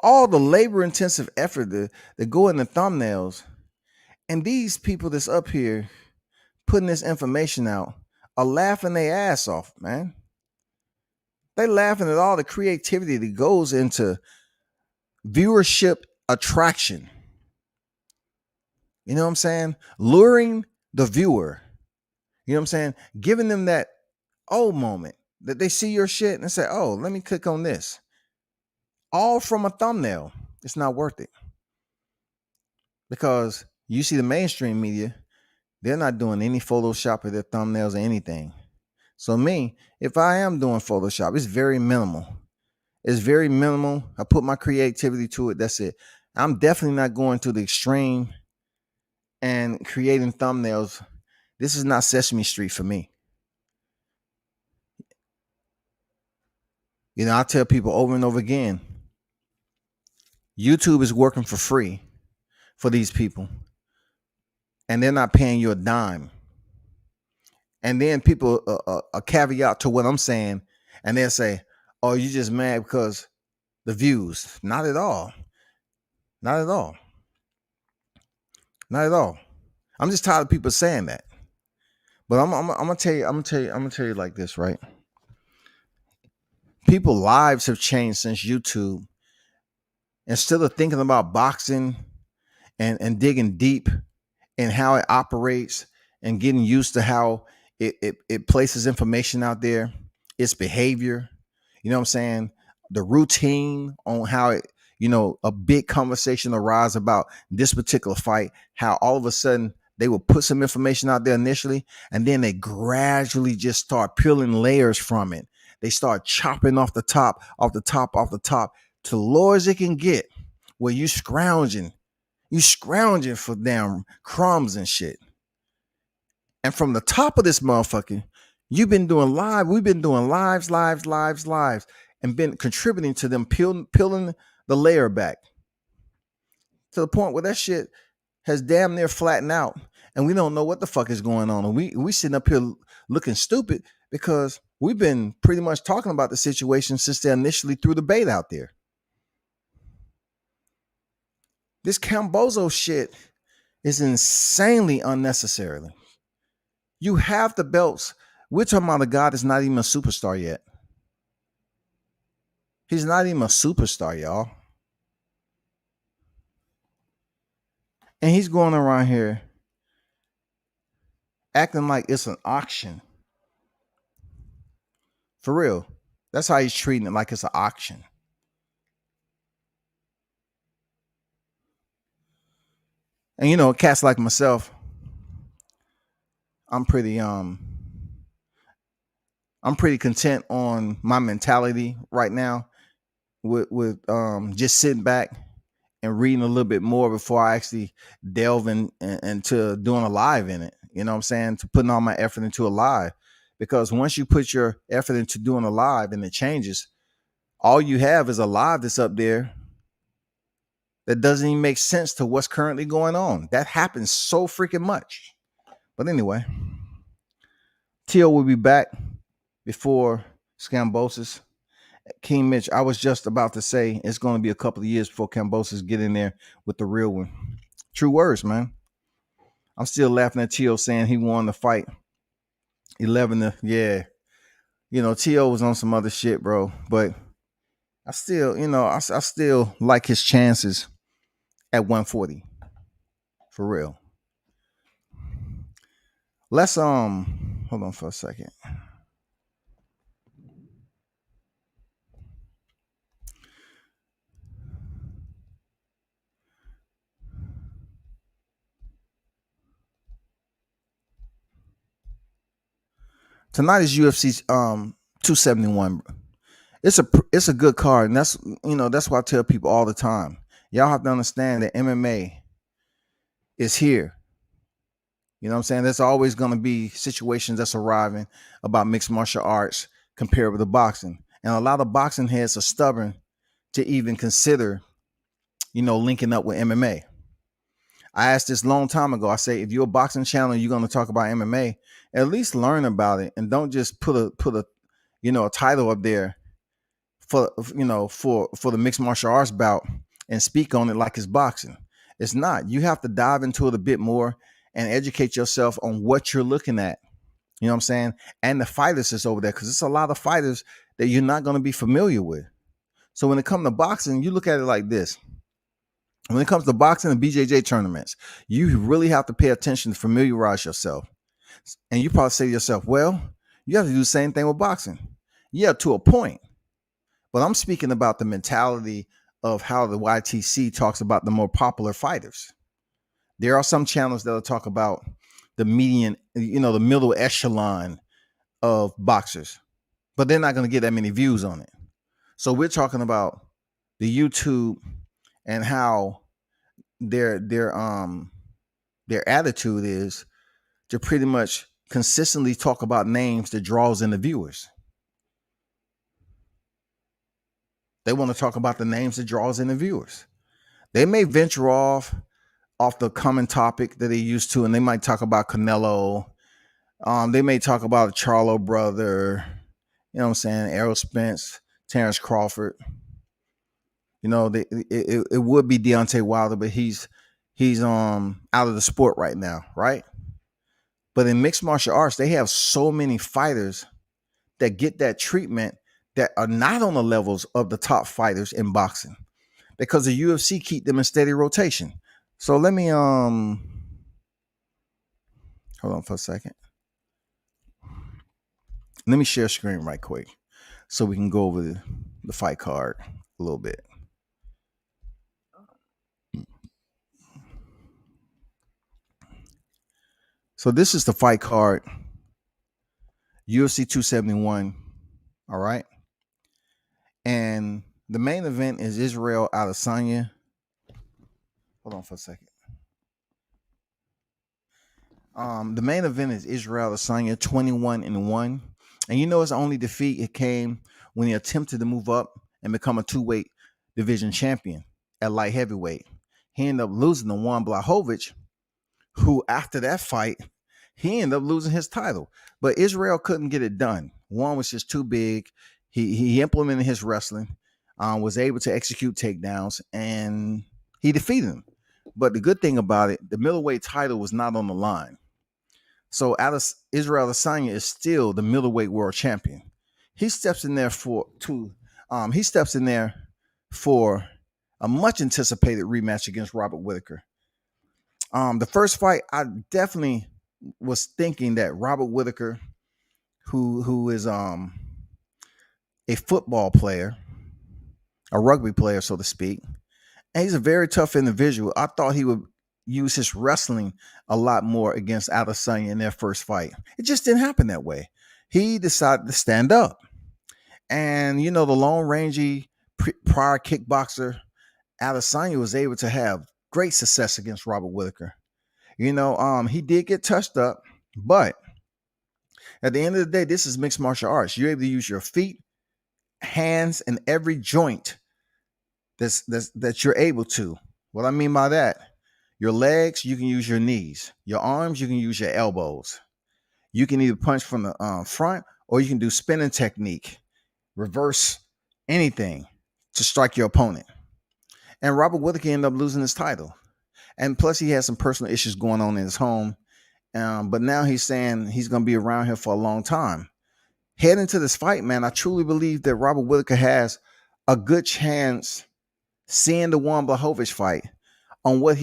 all the labor-intensive effort that go into thumbnails, and these people that's up here putting this information out are laughing their ass off, man. They laughing at all the creativity that goes into viewership attraction. You know what I'm saying? Luring the viewer. You know what I'm saying? Giving them that moment that they see your shit and say, oh, let me click on this. All from a thumbnail. It's not worth it. Because you see the mainstream media, they're not doing any Photoshop of their thumbnails or anything. So me, if I am doing Photoshop, it's very minimal. It's very minimal. I put my creativity to it. That's it. I'm definitely not going to the extreme and creating thumbnails. This is not Sesame Street for me. You know, I tell people over and over again, YouTube is working for free for these people. And they're not paying you a dime. And then people, a caveat to what I'm saying, and they'll say, oh, you just mad because the views. Not at all. Not at all. Not at all. I'm just tired of people saying that. But I'm gonna tell you like this, right? People's lives have changed since YouTube. Instead of thinking about boxing and digging deep in how it operates and getting used to how it places information out there, its behavior, you know what I'm saying? The routine on how it, you know, a big conversation arises about this particular fight, how all of a sudden they will put some information out there initially, and then they gradually just start peeling layers from it. They start chopping off the top to the lower as it can get, where you scrounging for damn crumbs and shit. And from the top of this motherfucker, we've been doing lives, and been contributing to them peeling the layer back to the point where that shit has damn near flattened out, and we don't know what the fuck is going on. And we sitting up here looking stupid because we've been pretty much talking about the situation since they initially threw the bait out there. This Kambosos shit is insanely unnecessary. You have the belts. We're talking about a guy that's not even a superstar yet. He's not even a superstar, y'all. And he's going around here acting like it's an auction. For real. That's how he's treating it, like it's an auction. And you know, cats like myself, I'm pretty content on my mentality right now with just sitting back and reading a little bit more before I actually delve into doing a live in it. You know what I'm saying? To putting all my effort into a live. Because once you put your effort into doing a live and it changes, all you have is a live that's up there that doesn't even make sense to what's currently going on. That happens so freaking much. But anyway, Tio will be back before Kambosos. King Mitch, I was just about to say it's going to be a couple of years before Kambosos get in there with the real one. True words, man. I'm still laughing at Tio saying he won the fight. 11 yeah. You know, Tio was on some other shit, bro. But I still, you know, I still like his chances at 140. For real. Let's hold on for a second. Tonight is UFC 271. It's a good card, and that's why I tell people all the time. Y'all have to understand that MMA is here. You know what I'm saying? There's always going to be situations that's arriving about mixed martial arts compared with the boxing. And a lot of boxing heads are stubborn to even consider, you know, linking up with MMA. I asked this long time ago. I say, if you're a boxing channel and you're going to talk about MMA, at least learn about it and don't just put a title up there for the mixed martial arts bout and speak on it like it's boxing. It's not. You have to dive into it a bit more and educate yourself on what you're looking at. You know what I'm saying? And the fighters that's over there, because it's a lot of fighters that you're not going to be familiar with. So when it comes to boxing, you look at it like this. When it comes to boxing and BJJ tournaments, you really have to pay attention to familiarize yourself. And you probably say to yourself, well, you have to do the same thing with boxing. Yeah, to a point. But I'm speaking about the mentality of how the YTC talks about the more popular fighters. There are some channels that'll talk about the median, the middle echelon of boxers, but they're not going to get that many views on it. So we're talking about the YouTube and how their attitude is to pretty much consistently talk about names that draws in the viewers. They want to talk about the names that draws in the viewers. They may venture off the common topic that they used to, and they might talk about Canelo. They may talk about the Charlo brother, you know what I'm saying, Errol Spence, Terrence Crawford. It would be Deontay Wilder, but he's out of the sport right now, right? But in mixed martial arts, they have so many fighters that get that treatment that are not on the levels of the top fighters in boxing, because the UFC keep them in steady rotation. So let me hold on for a second. Let me share screen right quick so we can go over the fight card a little bit. So this is the fight card, UFC 271. All right. And the main event is Israel Adesanya. Hold on for a second. The main event is Israel Adesanya, 21-1. And his only defeat, it came when he attempted to move up and become a 2-weight division champion at light heavyweight. He ended up losing to Juan Blachowicz, who after that fight, he ended up losing his title. But Israel couldn't get it done. Juan was just too big. He implemented his wrestling, was able to execute takedowns, and he defeated him. But the good thing about it, the middleweight title was not on the line. So Israel Adesanya is still the middleweight world champion. He steps in there for a much anticipated rematch against Robert Whittaker. The first fight, I definitely was thinking that Robert Whittaker, who is a football player, a rugby player, so to speak, and he's a very tough individual. I thought he would use his wrestling a lot more against Adesanya in their first fight. It just didn't happen that way. He decided to stand up. And, the long-rangey prior kickboxer, Adesanya was able to have great success against Robert Whittaker. He did get touched up, but at the end of the day, this is mixed martial arts. You're able to use your feet, hands, and every joint that you're able to. What I mean by that, your legs, you can use your knees. Your arms, you can use your elbows. You can either punch from the front, or you can do spinning technique, reverse anything to strike your opponent. And Robert Whittaker ended up losing his title. And plus, he has some personal issues going on in his home. But now he's saying he's going to be around here for a long time. Heading into this fight, man, I truly believe that Robert Whittaker has a good chance seeing the Juan Blachowicz fight on what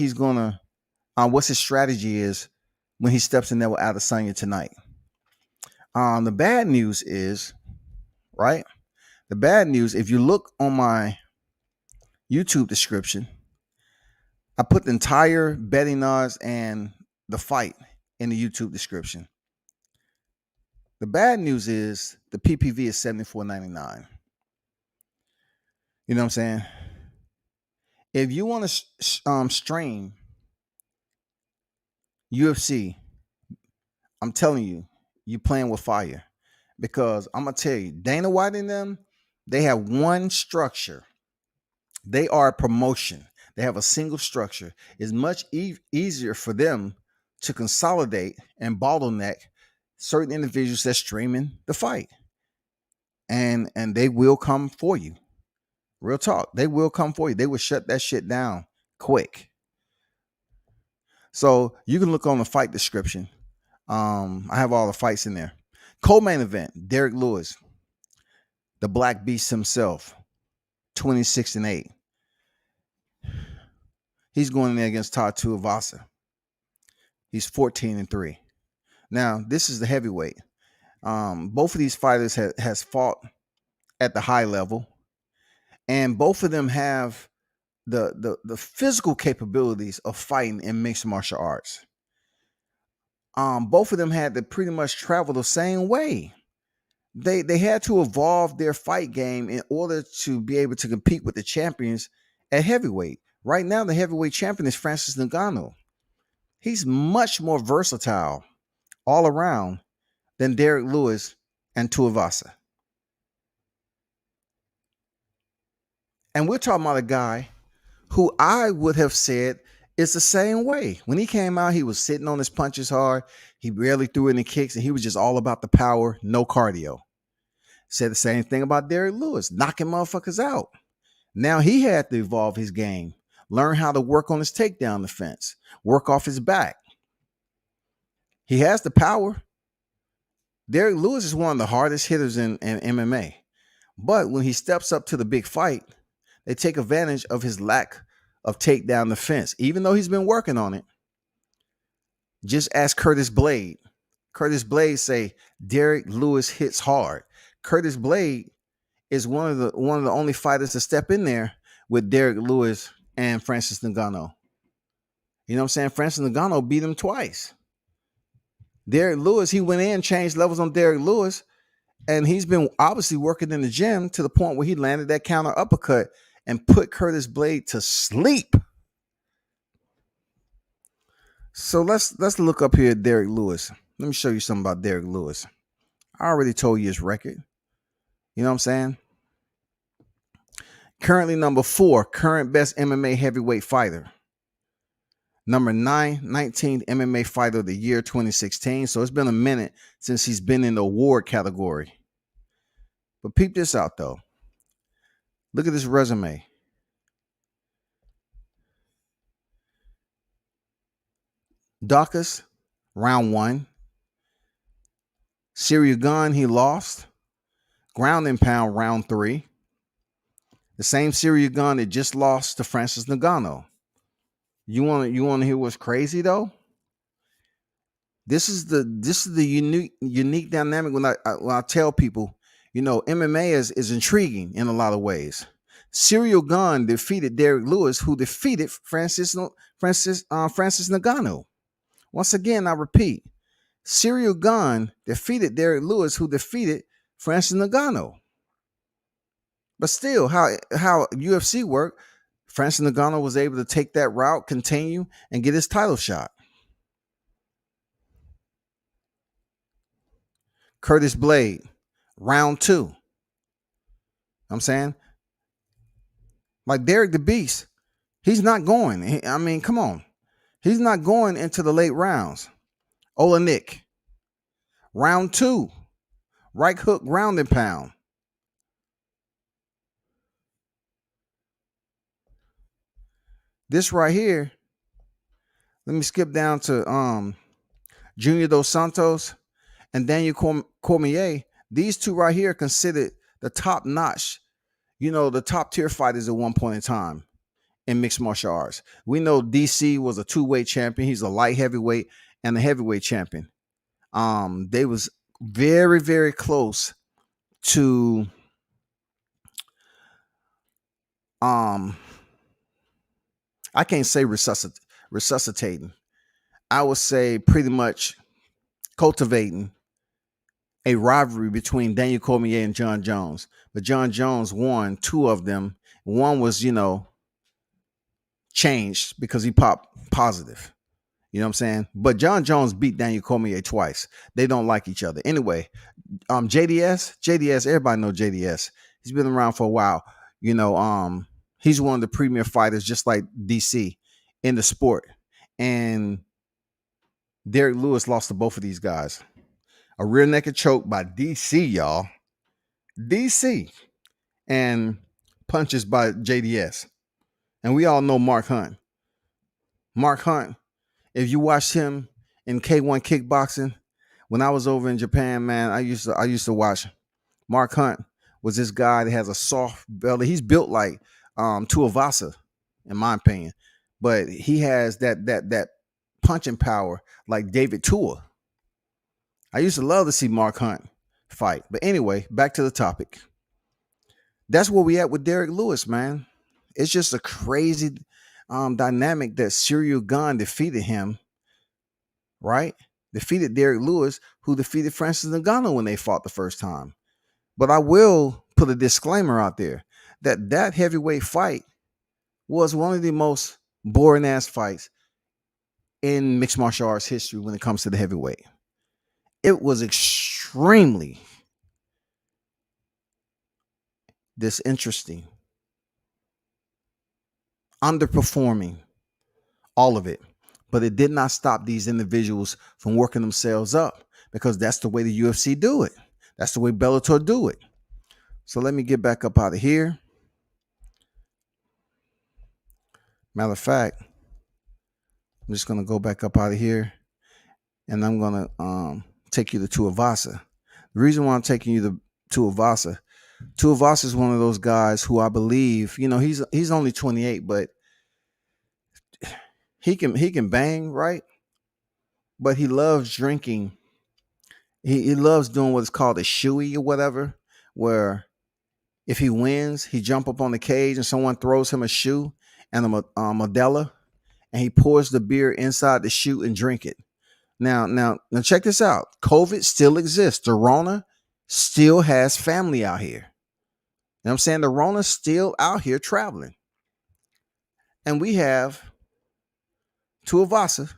what's his strategy is when he steps in there with Adesanya tonight. The bad news is, right? The bad news, if you look on my YouTube description, I put the entire betting odds and the fight in the YouTube description. The bad news is the PPV is $74.99. You know what I'm saying? If you want to stream UFC, I'm telling you, you're playing with fire. Because I'm going to tell you, Dana White and them, they have one structure. They are a promotion. They have a single structure. It's much easier for them to consolidate and bottleneck certain individuals that's streaming the fight. And they will come for you. Real talk. They will come for you. They will shut that shit down quick. So you can look on the fight description. I have all the fights in there. Co-main event, Derrick Lewis, the Black Beast himself, 26-8. He's going in there against Tai Tuivasa. He's 14-3. Now, this is the heavyweight. Both of these fighters has fought at the high level, and both of them have the physical capabilities of fighting in mixed martial arts. Both of them had to pretty much travel the same way. They had to evolve their fight game in order to be able to compete with the champions at heavyweight. Right now, the heavyweight champion is Francis Ngannou. He's much more versatile all around than Derrick Lewis and Tuivasa. And we're talking about a guy who I would have said is the same way. When he came out, he was sitting on his punches hard. He barely threw any kicks, and he was just all about the power, no cardio. Said the same thing about Derrick Lewis, knocking motherfuckers out. Now he had to evolve his game, learn how to work on his takedown defense, work off his back. He has the power. Derrick Lewis is one of the hardest hitters in MMA. But when he steps up to the big fight, they take advantage of his lack of takedown defense, even though he's been working on it. Just ask Curtis Blade. Curtis Blade say Derrick Lewis hits hard. Curtis Blade is one of the only fighters to step in there with Derrick Lewis and Francis Ngannou. You know what I'm saying? Francis Ngannou beat him twice. Derrick Lewis, he went in, changed levels on Derrick Lewis, and he's been obviously working in the gym to the point where he landed that counter uppercut and put Curtis Blade to sleep. So let's look up here at Derrick Lewis. Let me show you something about Derrick Lewis. I already told you his record. You know what I'm saying? Currently number 4, current best MMA heavyweight fighter. Number 9, 19th MMA fighter of the year 2016. So it's been a minute since he's been in the award category. But peep this out though. Look at this resume. Daukaus, round 1. Ciryl Gane, he lost. Ground and pound, round 3. The same Ciryl Gane that just lost to Francis Ngannou. You want to hear what's crazy though? This is the unique dynamic when I tell people, you know, MMA is intriguing in a lot of ways. Ciryl Gane defeated Derrick Lewis, who defeated Francis Ngannou. Once again, I repeat, Ciryl Gane defeated Derrick Lewis, who defeated Francis Ngannou. But still, how UFC worked, Francis Ngannou was able to take that route, continue, and get his title shot. Curtis Blade, round 2. I'm saying, like Derek the Beast, he's not going. I mean, come on. He's not going into the late rounds. Olenek, round 2. Right hook, ground and pound. This right here, let me skip down to Junior Dos Santos and Daniel Cormier. These two right here are considered the top notch, you know, the top tier fighters at one point in time in mixed martial arts. We know DC was a 2-weight champion. He's a light heavyweight and a heavyweight champion. They was very, very close to I can't say resuscitating. I would say pretty much cultivating a rivalry between Daniel Cormier and Jon Jones. But Jon Jones won 2 of them. One was, you know, changed because he popped positive. You know what I'm saying? But Jon Jones beat Daniel Cormier twice. They don't like each other. Anyway, JDS, everybody know JDS. He's been around for a while. You know, he's one of the premier fighters, just like DC, in the sport. And Derrick Lewis lost to both of these guys. A rear naked choke by DC, y'all. DC. And punches by JDS. And we all know Mark Hunt. Mark Hunt, if you watched him in K1 kickboxing, when I was over in Japan, man, I used to watch. Mark Hunt was this guy that has a soft belly. He's built like Tuivasa, in my opinion. but he has that punching power like David Tua. I used to love to see Mark Hunt fight. But anyway, back to the topic. That's where we at with Derrick Lewis, man. It's just a crazy dynamic that Cyril Gane defeated him, right? Defeated Derrick Lewis, who defeated Francis Ngannou when they fought the first time. But I will put a disclaimer out there that heavyweight fight was one of the most boring ass fights in mixed martial arts history when it comes to the heavyweight. It was extremely disinteresting, underperforming, all of it. But it did not stop these individuals from working themselves up, because that's the way the UFC do it. That's the way Bellator do it. So let me get back up out of here. Matter of fact, I'm just going to go back up out of here, and I'm going to take you to Tuivasa. The reason why I'm taking you to Tuivasa is one of those guys who I believe, he's only 28, but he can bang, right? But he loves drinking. He loves doing what's called a shoey or whatever, where if he wins, he jump up on the cage and someone throws him a shoe and a Modelo, and he pours the beer inside the shoe and drink it. Now check this out. COVID still exists. The Rona still has family out here. You know what I'm saying? The Rona's still out here traveling. And we have Tuivasa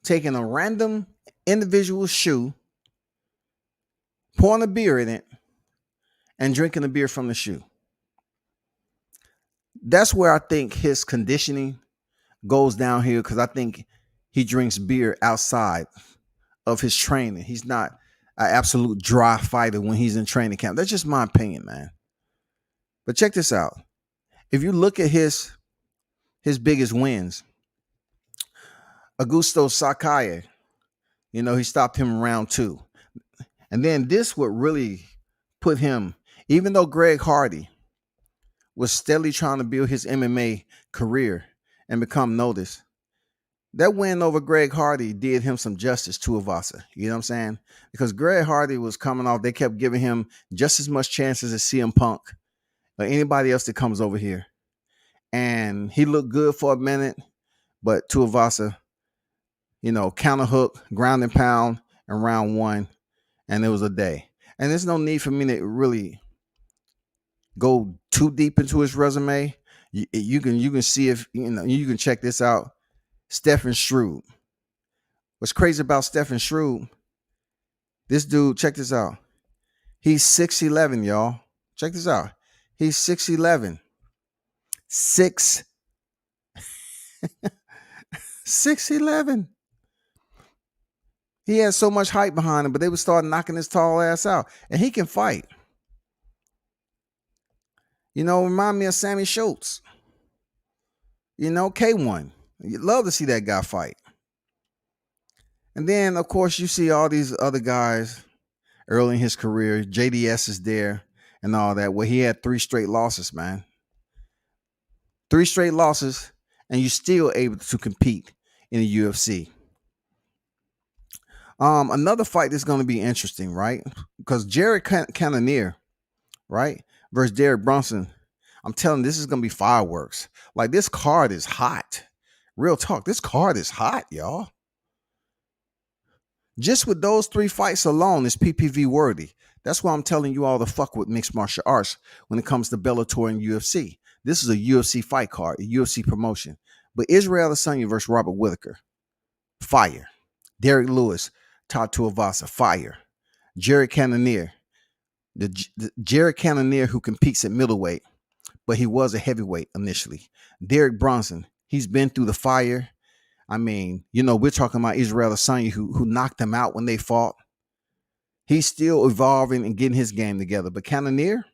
taking a random individual shoe, pouring a beer in it, and drinking the beer from the shoe. That's where I think his conditioning goes down here, because I think he drinks beer outside of his training. He's not an absolute dry fighter when he's in training camp. That's just my opinion, man. But check this out. If you look at his biggest wins, Augusto Sakai, he stopped him in round 2. And then this would really put him, even though Greg Hardy was steadily trying to build his MMA career and become noticed, that win over Greg Hardy did him some justice, Tuivasa. You know what I'm saying? Because Greg Hardy was coming off, they kept giving him just as much chances as CM Punk or anybody else that comes over here. And he looked good for a minute, but Tuivasa, counter hook, ground and pound in round 1, and it was a day. And there's no need for me to really go too deep into his resume. You can see if you can check this out. Stephen Struve. What's crazy about Stephen Struve? This dude, check this out. He's 6'11", y'all. Check this out. He's 6'11". 6'11". He has so much hype behind him, but they would start knocking his tall ass out. And he can fight. Remind me of Sammy Schultz. K1. You'd love to see that guy fight. And then, of course, you see all these other guys early in his career. JDS is there and all that. Well, he had 3 straight losses, man. 3 straight losses, and you're still able to compete in the UFC. Another fight that's going to be interesting, right? Because Jared Cannonier, right, versus Derek Brunson. I'm telling you, this is going to be fireworks. Like, this card is hot. Real talk. This card is hot, y'all. Just with those 3 fights alone is PPV worthy. That's why I'm telling you all to fuck with mixed martial arts when it comes to Bellator and UFC. This is a UFC fight card, a UFC promotion. But Israel Adesanya versus Robert Whittaker, fire. Derrick Lewis, Tai Tuivasa, fire. Jared Cannonier, the Jared Cannonier who competes at middleweight, but he was a heavyweight initially. Derrick Brunson, he's been through the fire. I mean, we're talking about Israel Adesanya who knocked him out when they fought. He's still evolving and getting his game together. But Cannonier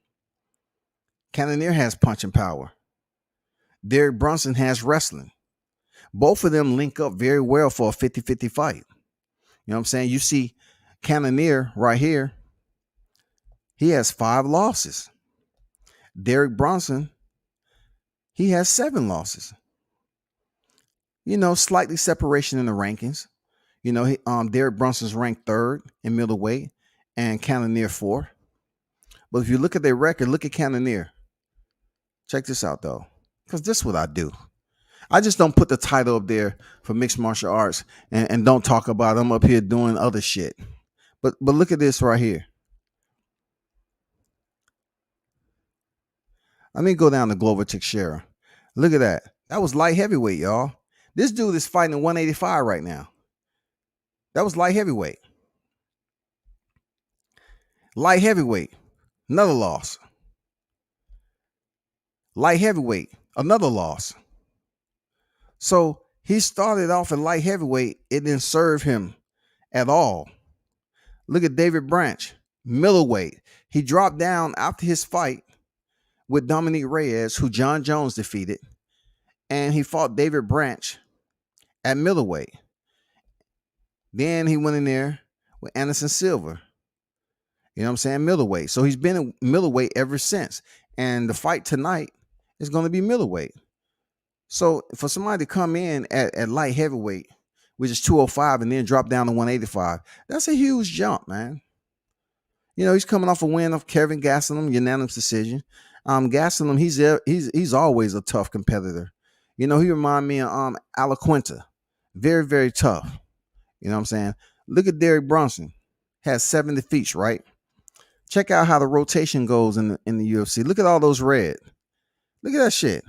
has punching power. Derrick Brunson has wrestling. Both of them link up very well for a 50-50 fight. You know what I'm saying? You see Cannonier right here. He has 5 losses. Derrick Brunson, he has 7 losses. Slightly separation in the rankings. Derrick Brunson's ranked third in middleweight and Cannonier fourth. But if you look at their record, look at Cannonier. Check this out, though, because this is what I do. I just don't put the title up there for mixed martial arts and don't talk about I'm up here doing other shit. But look at this right here. Let me go down to Glover Teixeira. Look at that. That was light heavyweight, y'all. This dude is fighting at 185 right now. That was light heavyweight. Light heavyweight, another loss. Light heavyweight, another loss. So he started off at light heavyweight. It didn't serve him at all. Look at David Branch, middleweight. He dropped down after his fight with Dominique Reyes, who Jon Jones defeated. And he fought David Branch at middleweight. Then he went in there with Anderson Silva. You know what I'm saying? Middleweight. So he's been a middleweight ever since. And the fight tonight is going to be middleweight. So for somebody to come in at light heavyweight, which is 205, and then drop down to 185, that's a huge jump, man. He's coming off a win of Kevin Gastelum, unanimous decision. Gastelum, he's always a tough competitor. He reminds me of Alaquinta. Very, very tough. You know what I'm saying? Look at Derrick Brunson. Has 7 defeats, right? Check out how the rotation goes in the UFC. Look at all those red. Look at that shit.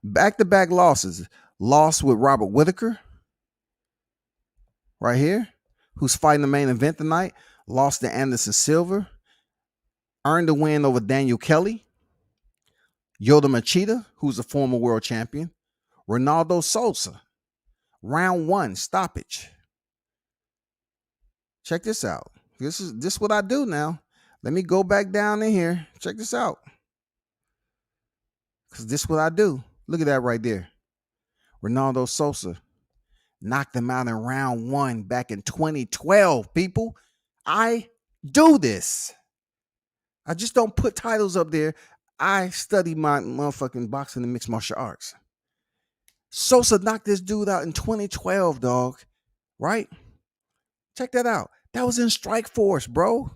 Back-to-back losses. Lost with Robert Whittaker. Right here. Who's fighting the main event tonight. Lost to Anderson Silva. Earned a win over Daniel Kelly. Yoda Machida, who's a former world champion. Ronaldo Sosa. Round 1, stoppage. Check this out. This is what I do now. Let me go back down in here. Check this out. Because this is what I do. Look at that right there. Ronaldo Sosa knocked him out in round 1 back in 2012, people. I do this. I just don't put titles up there. I study my motherfucking boxing and mixed martial arts. Sosa knocked this dude out in 2012, dog. Right? Check that out. That was in Strike Force, bro.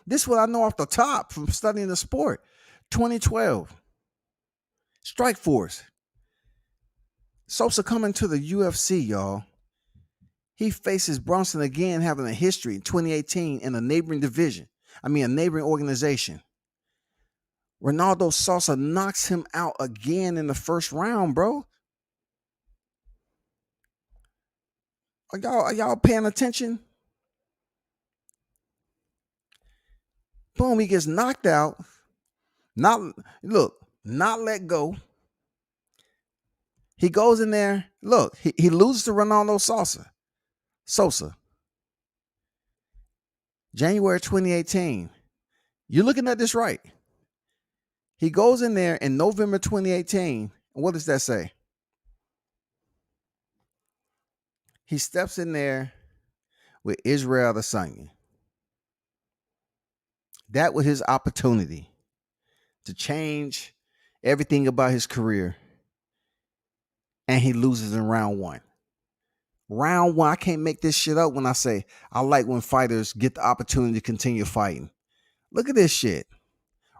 This is what I know off the top from studying the sport. 2012. Strike Force. Sosa coming to the UFC, y'all. He faces Brunson again, having a history in 2018 in a neighboring division. A neighboring organization. Ronaldo Sosa knocks him out again in the first round, bro. Are y'all paying attention? Boom, he gets knocked out. Not let go. He goes in there. Look, he loses to Ronaldo Sosa. January 2018. You're looking at this right. He goes in there in November 2018. And what does that say? He steps in there with Israel Adesanya. That was his opportunity to change everything about his career. And he loses in round 1. Round 1, I can't make this shit up when I say I like when fighters get the opportunity to continue fighting. Look at this shit.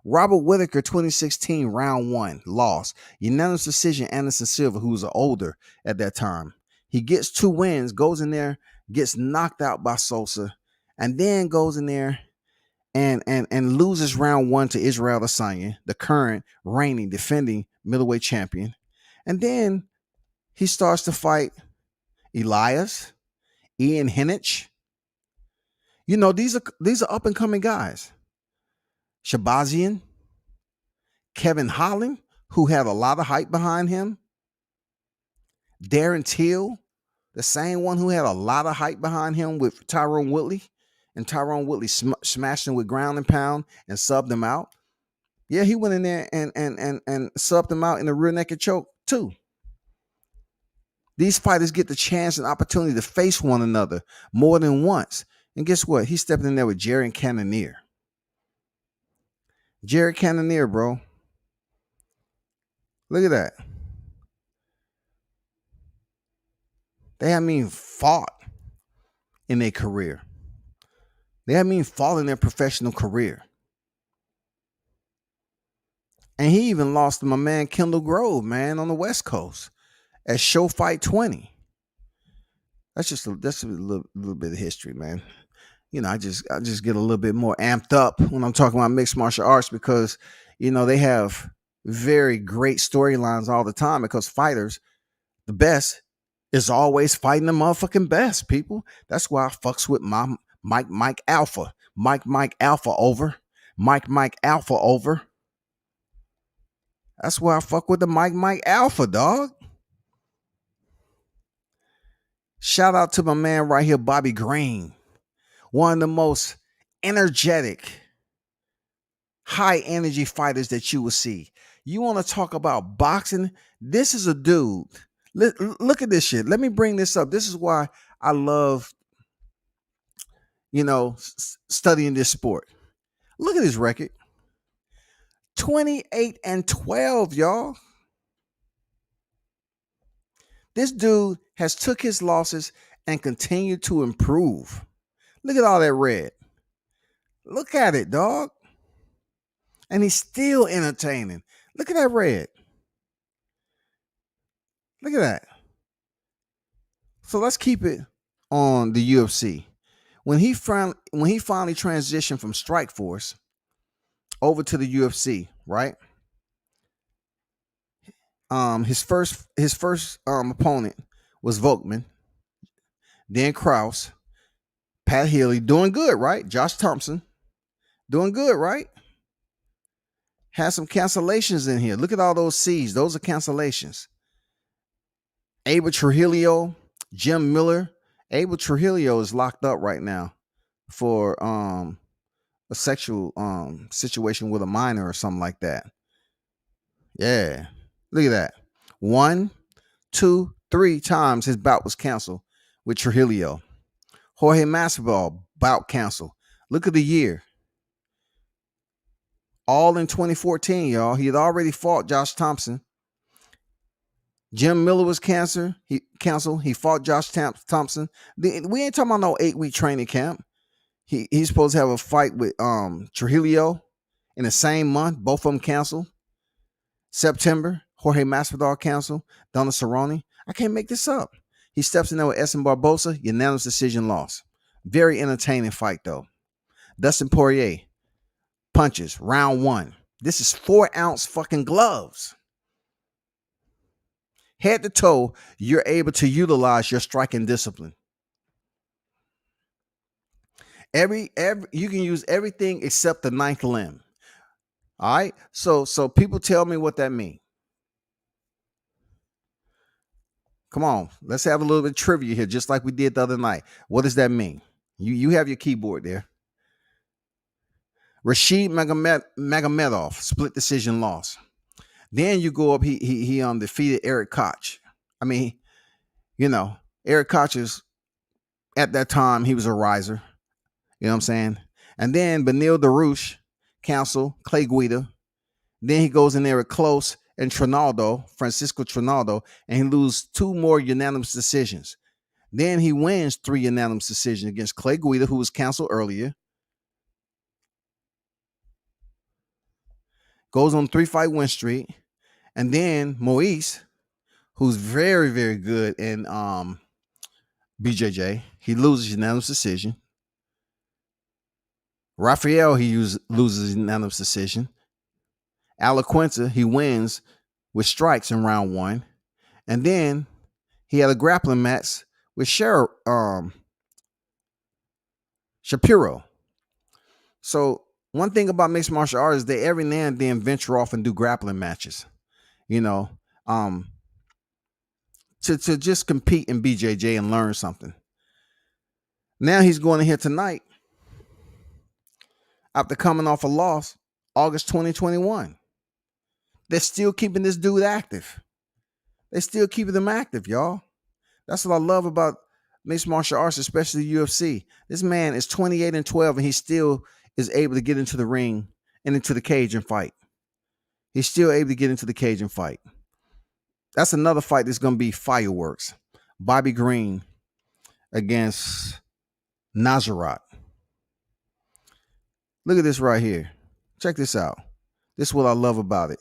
Robert Whittaker, 2016, round 1, loss. Unanimous decision, Anderson Silva, who was older at that time. He gets 2 wins, goes in there, gets knocked out by Sosa, and then goes in there and loses round 1 to Israel Adesanya, the current reigning, defending middleweight champion. And then he starts to fight Elias, Ian Heinisch. These are up and coming guys. Shabazian, Kevin Holland, who had a lot of hype behind him. Darren Till, the same one who had a lot of hype behind him with Tyrone Woodley. And Tyrone Woodley smashed him with ground and pound and subbed him out. Yeah, he went in there and subbed him out in a rear naked choke too. These fighters get the chance and opportunity to face one another more than once. And guess what? He stepped in there with Jared Cannonier. Jared Cannonier, bro. Look at that. They haven't even fought in their career. They haven't even fought in their professional career. And he even lost to my man Kendall Grove, man, on the West Coast at Show Fight 20. That's a little bit of history, man. You know, I just get a little bit more amped up when I'm talking about mixed martial arts because, you know, they have very great storylines all the time because fighters, the best is always fighting the motherfucking best, people. That's why I fucks with my Mike Alpha. Mike Alpha over. Mike Alpha over. That's why I fuck with the Mike Alpha, dog. Shout out to my man right here, Bobby Green. One of the most energetic, high energy fighters that you will see. You want to talk about boxing? This is a dude. Look at this shit. Let me bring this up. This is why I love, you know, studying this sport. Look at his record. 28-12, y'all. This dude has took his losses and continued to improve. Look at all that red. Look at it, dog. And he's still entertaining. Look at that red. Look at that. So let's keep it on the UFC. When he finally transitioned from Strikeforce over to the UFC, right? His first opponent was Volkman, then Krause, Pat Healy, doing good, right? Josh Thompson, doing good, right? Has some cancellations in here. Look at all those C's. Those are cancellations. Abel Trujillo, Jim Miller. Abel Trujillo is locked up right now for a sexual situation with a minor or something like that. Yeah. Look at that. 1, 2, 3 times his bout was canceled with Trujillo. Jorge Masvidal, bout canceled. Look at the year. All in 2014, y'all. He had already fought Josh Thompson. Jim Miller was canceled. He fought Josh Thompson. We ain't talking about no 8-week training camp. He's supposed to have a fight with Trujillo in the same month. Both of them canceled. September, Jorge Masvidal canceled. Donna Cerrone. I can't make this up. He steps in there with Edson Barbosa. Unanimous decision loss. Very entertaining fight, though. Dustin Poirier. Punches. Round 1. This is 4-ounce fucking gloves. Head to toe, you're able to utilize your striking discipline. You can use everything except the 9th limb. All right. So people tell me what that means. Come on, let's have a little bit of trivia here, just like we did the other night. What does that mean? You have your keyboard there. Rashid Magomedov, split decision loss. Then you go up. He defeated Eric Koch. I mean, you know, Eric Koch is at that time he was a riser. You know what I'm saying? And then Benil Dariush cancel Clay Guida. Then he goes in there with Close and Francisco Trinaldo, and he loses 2 more unanimous decisions. Then he wins 3 unanimous decisions against Clay Guida, who was canceled earlier. Goes on 3-fight win streak. And then Moise, who's very, very good in BJJ, he loses unanimous decision. Rafael, loses unanimous decision. Alaquinta, he wins with strikes in round 1. And then he had a grappling match with Shapiro. So one thing about mixed martial arts is they every now and then venture off and do grappling matches, you know, to just compete in BJJ and learn something. Now he's going in here tonight after coming off a loss, August 2021. They're still keeping this dude active. They're still keeping him active, y'all. That's what I love about mixed martial arts, especially the UFC. This man is 28-12, and he still is able to get into the ring and into the cage and fight. He's still able to get into the cage and fight. That's another fight that's going to be fireworks. Bobby Green against Nasrat. Look at this right here. Check this out. This is what I love about it.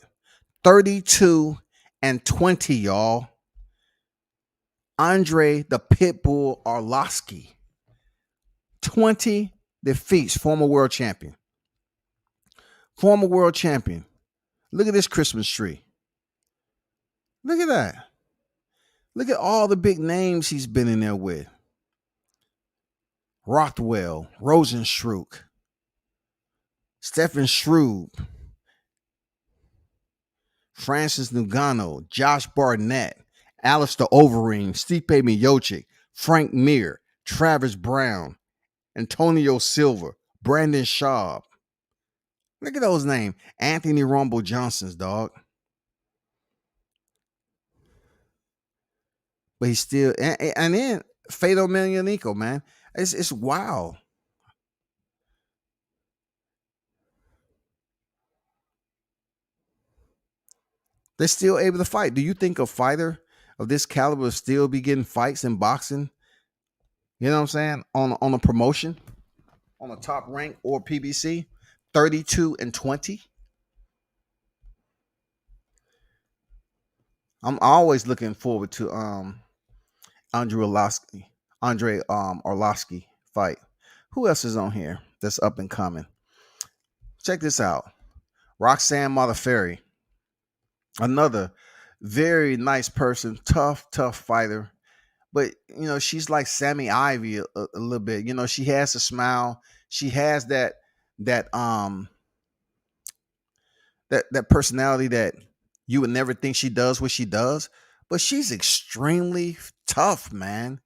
32-20, y'all. Andrei the Pitbull Arlovski. 20 defeats, former world champion. Former world champion. Look at this Christmas tree. Look at that. Look at all the big names he's been in there with. Rothwell, Rosenstruck, Stefan Struve, Francis Ngannou, Josh Barnett, Alistair Overeem, Stipe Miocic, Frank Mir, Travis Brown, Antonio Silva, Brandon Schaub. Look at those names. Anthony Rumble Johnson's, dog. But he's still, and then Fado Emelianenko, man. It's wild. They're still able to fight. Do you think a fighter of this caliber will still be getting fights in boxing? You know what I'm saying? On a promotion, on a top rank or PBC, 32-20. I'm always looking forward to Andrei Arlovski fight. Who else is on here that's up and coming? Check this out. Roxanne Modafferi. Another very nice person, tough fighter. But, you know, she's like Sammy Ivy a little bit. You know, she has a smile. She has that personality that you would never think she does what she does. But she's extremely tough, man.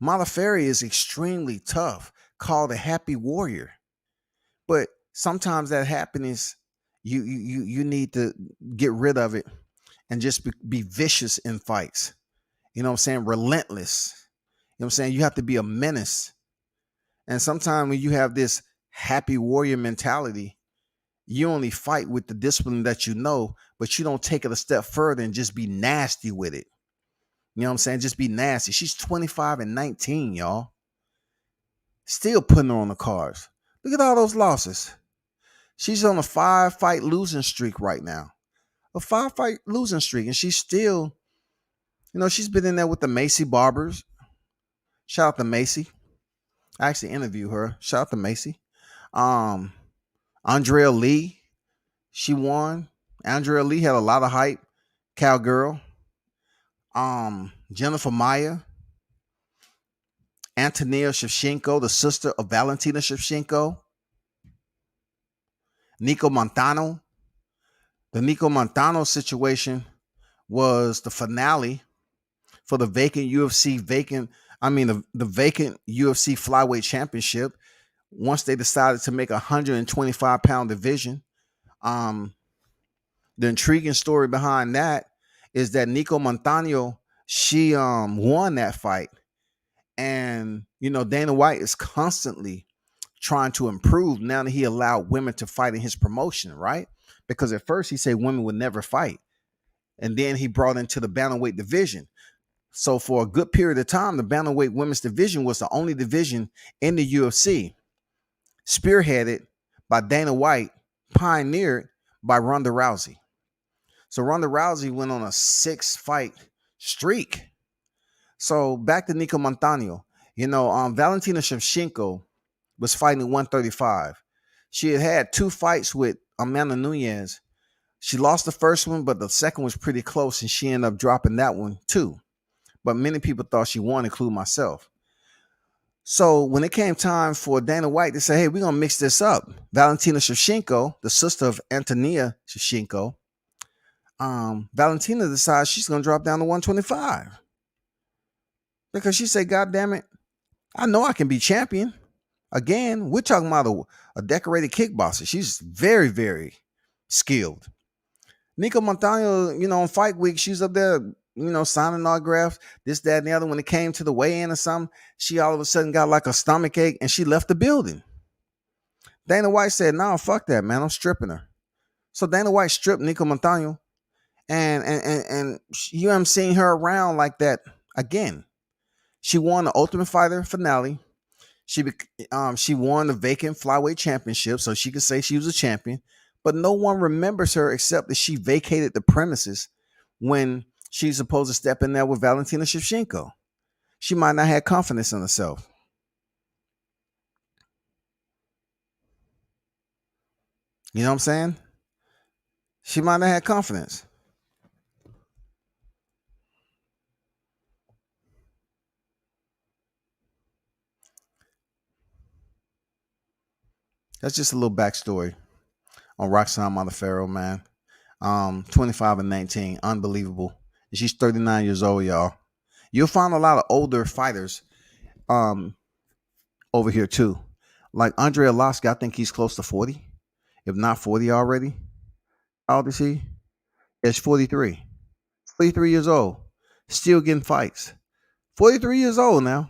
Modafferi is extremely tough, called a happy warrior. But sometimes that happiness, you need to get rid of it and just be vicious in fights. You know what I'm saying? Relentless. You know what I'm saying? You have to be a menace. And sometimes when you have this happy warrior mentality, you only fight with the discipline that you know, but you don't take it a step further and just be nasty with it. You know what I'm saying? Just be nasty. She's 25-19, y'all. Still putting her on the cards. Look at all those losses. She's on a 5-fight losing streak right now. A 5-fight losing streak. And she's still, you know, she's been in there with the Macy Barbers. Shout out to Macy. I actually interviewed her. Shout out to Macy. Andrea Lee. She won. Andrea Lee had a lot of hype. Cowgirl. Jennifer Maia. Antonia Shevchenko, the sister of Valentina Shevchenko. Nico Montano. The Nico Montano situation was the finale for the vacant UFC flyweight championship. Once they decided to make a 125-pound division. The intriguing story behind that is that Nico Montano, she won that fight. And, you know, Dana White is constantly trying to improve now that he allowed women to fight in his promotion, right? Because at first he said women would never fight. And then he brought into the bantamweight division. So for a good period of time, the bantamweight women's division was the only division in the UFC, spearheaded by Dana White, pioneered by Ronda Rousey. So Ronda Rousey went on a 6-fight streak. So back to Nico Montano. You know, Valentina Shevchenko was fighting at 135. She had 2 fights with Amanda Nunes. She lost the first one, but the second was pretty close, and she ended up dropping that one too. But many people thought she won, including myself. So when it came time for Dana White to say, hey, we're going to mix this up. Valentina Shevchenko, the sister of Antonia Shevchenko, Valentina decides she's going to drop down to 125. Because she said, God damn it, I know I can be champion. Again, we're talking about a decorated kickboxer. She's very, very skilled. Nico Montano, you know, on fight week, she's up there, you know, signing autographs, this, that, and the other. When it came to the weigh-in or something, she all of a sudden got like a stomach ache and she left the building. Dana White said, no, fuck that, man. I'm stripping her. So Dana White stripped Nico Montano And you haven't seen her around like that again. She won the Ultimate Fighter finale. She won the vacant flyweight championship, so she could say she was a champion. But no one remembers her except that she vacated the premises when she's supposed to step in there with Valentina Shevchenko. She might not have confidence in herself. You know what I'm saying? She might not have confidence. That's just a little backstory on Roxanne Modafferi, man. 25 and 19, unbelievable. And she's 39 years old, y'all. You'll find a lot of older fighters over here too. Like Andrei Arlovski, I think he's close to 40, if not 40 already. How old is he? It's 43. 43 years old. Still getting fights. 43 years old now.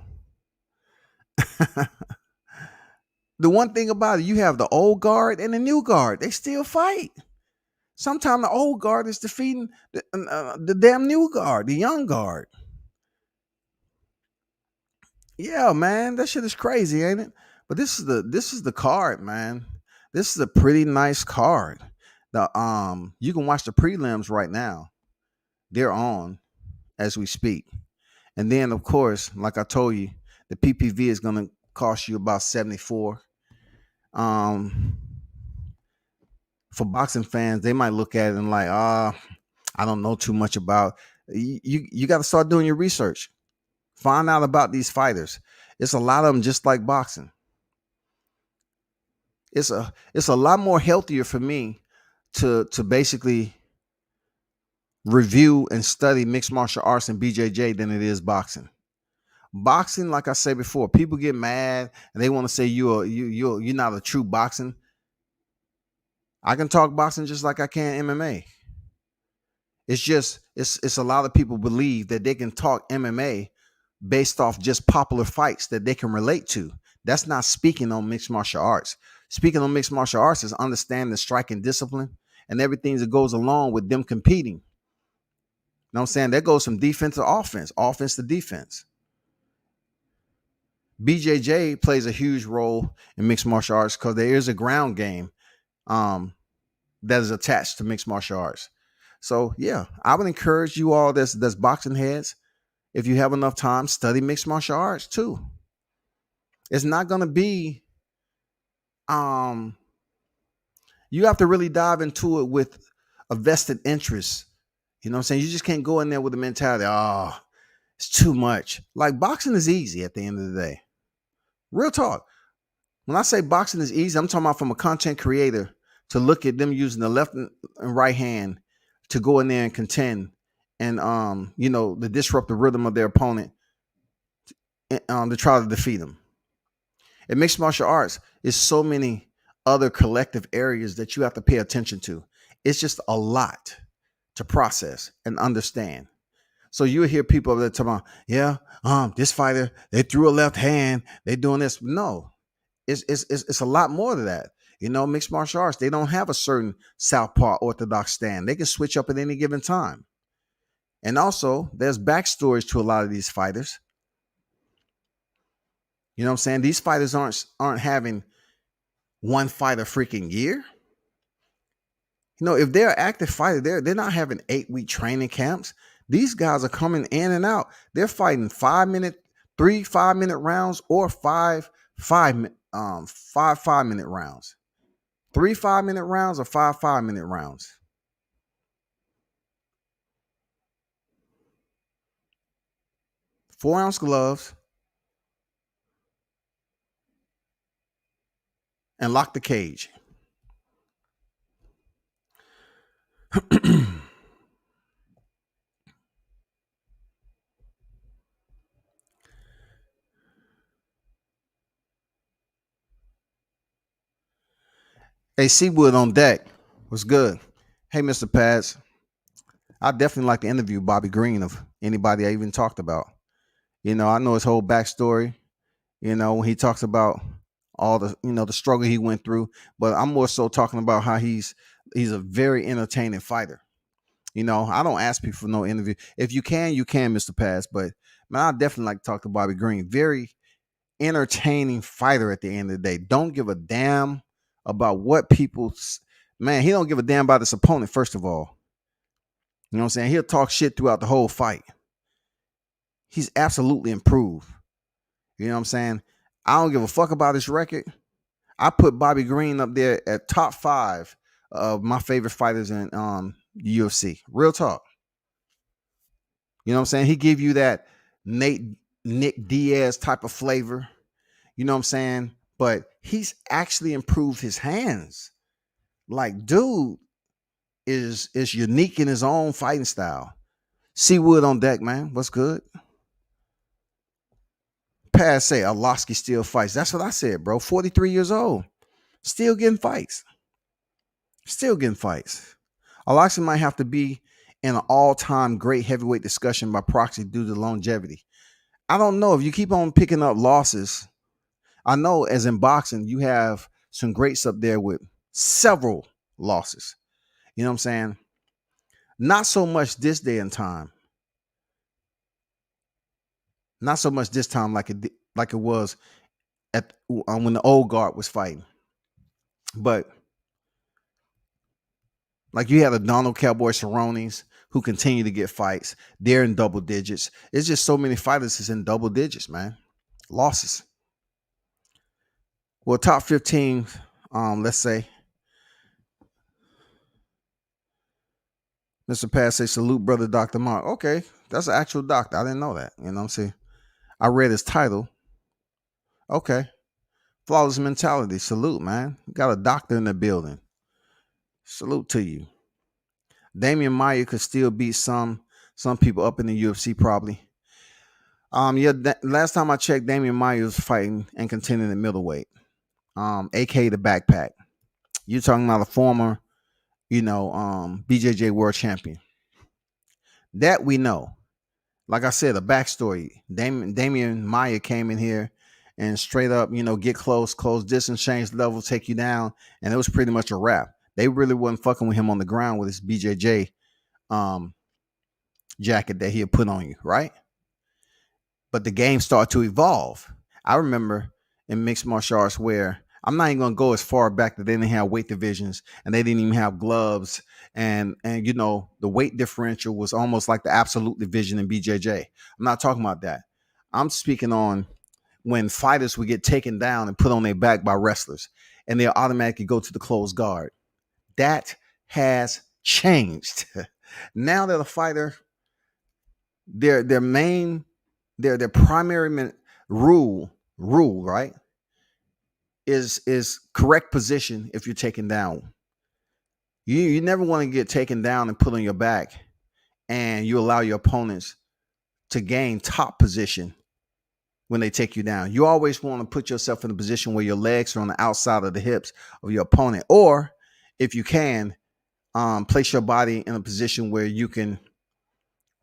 The one thing about it, you have the old guard and the new guard. They still fight. Sometimes the old guard is defeating the damn new guard, the young guard. Yeah, man, that shit is crazy, ain't it? But this is the card, man. This is a pretty nice card. You can watch the prelims right now. They're on as we speak. And then of course, like I told you, the PPV is going to cost you about 74. For boxing fans, they might look at it and like, I don't know too much about. You got to start doing your research. Find out about these fighters. It's a lot of them just like boxing. It's a lot more healthier for me to basically review and study mixed martial arts and BJJ than it is boxing. Boxing, like I said before, people get mad and they want to say you're not a true boxing. I can talk boxing just like I can MMA. It's just it's a lot of people believe that they can talk MMA based off just popular fights that they can relate to. That's not speaking on mixed martial arts. Speaking on mixed martial arts is understanding the striking discipline and everything that goes along with them competing. You know what I'm saying? That goes from defense to offense, offense to defense. BJJ plays a huge role in mixed martial arts because there is a ground game that is attached to mixed martial arts. So yeah, I would encourage you all that's boxing heads, if you have enough time, study mixed martial arts too. It's not going to be, you have to really dive into it with a vested interest. You know what I'm saying? You just can't go in there with the mentality, it's too much. Like boxing is easy at the end of the day. Real talk. When I say boxing is easy, I'm talking about from a content creator to look at them using the left and right hand to go in there and contend and, to disrupt the rhythm of their opponent to try to defeat them. In mixed martial arts, is so many other collective areas that you have to pay attention to. It's just a lot to process and understand. So you hear people that talk about, this fighter, they threw a left hand, they doing this. No, it's a lot more to that. Mixed martial arts, they don't have a certain southpaw orthodox stand. They can switch up at any given time. And also, there's backstories to a lot of these fighters. You know what I'm saying? These fighters aren't having one fight a freaking year. If they're an active fighter, they're not having 8-week training camps. These guys are coming in and out. They're fighting 5-minute rounds or five 5-minute rounds. 3 5-minute rounds or 5 5-minute rounds. Four-ounce gloves. And lock the cage. Hey, Seawood on deck. What's good? Hey, Mr. Pads. I definitely like to interview Bobby Green of anybody I even talked about. I know his whole backstory. When he talks about all the, the struggle he went through. But I'm more so talking about how he's a very entertaining fighter. You know, I don't ask people for no interview. If you can, Mr. Pass. But man, I definitely like to talk to Bobby Green. Very entertaining fighter at the end of the day. Don't give a damn about what man, he don't give a damn about his opponent, first of all. You know what I'm saying? He'll talk shit throughout the whole fight. He's absolutely improved. You know what I'm saying? I don't give a fuck about his record. I put Bobby Green up there at top 5 of my favorite fighters in the UFC. Real talk. You know what I'm saying? He give you that Nick Diaz type of flavor. You know what I'm saying? But he's actually improved his hands. Like, dude is unique in his own fighting style. Seawood on deck, man. What's good? Pass say Arlovski still fights. That's what I said, bro. 43 years old. Still getting fights. Still getting fights. Arlovski might have to be in an all-time great heavyweight discussion by proxy due to longevity. I don't know. If you keep on picking up losses, I know as in boxing, you have some greats up there with several losses. You know what I'm saying? Not so much this day and time. Not so much this time like it was when the old guard was fighting. But like you had a Donald Cowboy Cerrone's who continue to get fights. They're in double digits. It's just so many fighters is in double digits, man. Losses. Well, top 15, let's say. Mr. Pass say, salute brother Dr. Mark. Okay, that's an actual doctor. I didn't know that. You know what I'm saying? I read his title. Okay. Flawless mentality. Salute, man. Got a doctor in the building. Salute to you. Damian Maia could still beat some people up in the UFC probably. Last time I checked, Damian Maia was fighting and contending at middleweight. aka the backpack. You're talking about a former, BJJ world champion. That we know. Like I said, a backstory. Damian Maia came in here and straight up, get close distance, change level, take you down, and it was pretty much a wrap. They really wasn't fucking with him on the ground with his BJJ jacket that he had put on you, right? But the game started to evolve. I remember in mixed martial arts where I'm not even going to go as far back that they didn't have weight divisions and they didn't even have gloves. And the weight differential was almost like the absolute division in BJJ. I'm not talking about that. I'm speaking on when fighters would get taken down and put on their back by wrestlers and they'll automatically go to the closed guard. That has changed. Now that a fighter, their primary rule, right, is correct position if you're taken down. You never want to get taken down and put on your back and you allow your opponents to gain top position when they take you down. You always want to put yourself in a position where your legs are on the outside of the hips of your opponent, or if you can, place your body in a position where you can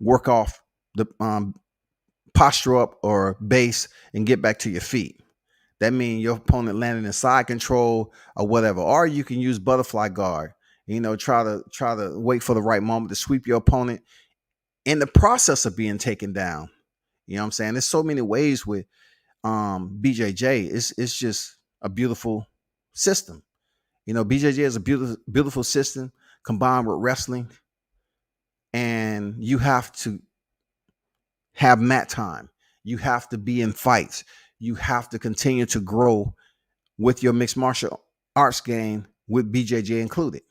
work off the posture up or base and get back to your feet. That means your opponent landing in side control or whatever. Or you can use butterfly guard. Try to wait for the right moment to sweep your opponent in the process of being taken down. You know what I'm saying? There's so many ways with BJJ. It's just a beautiful system. BJJ is a beautiful system combined with wrestling. And you have to have mat time. You have to be in fights. You have to continue to grow with your mixed martial arts game with BJJ included.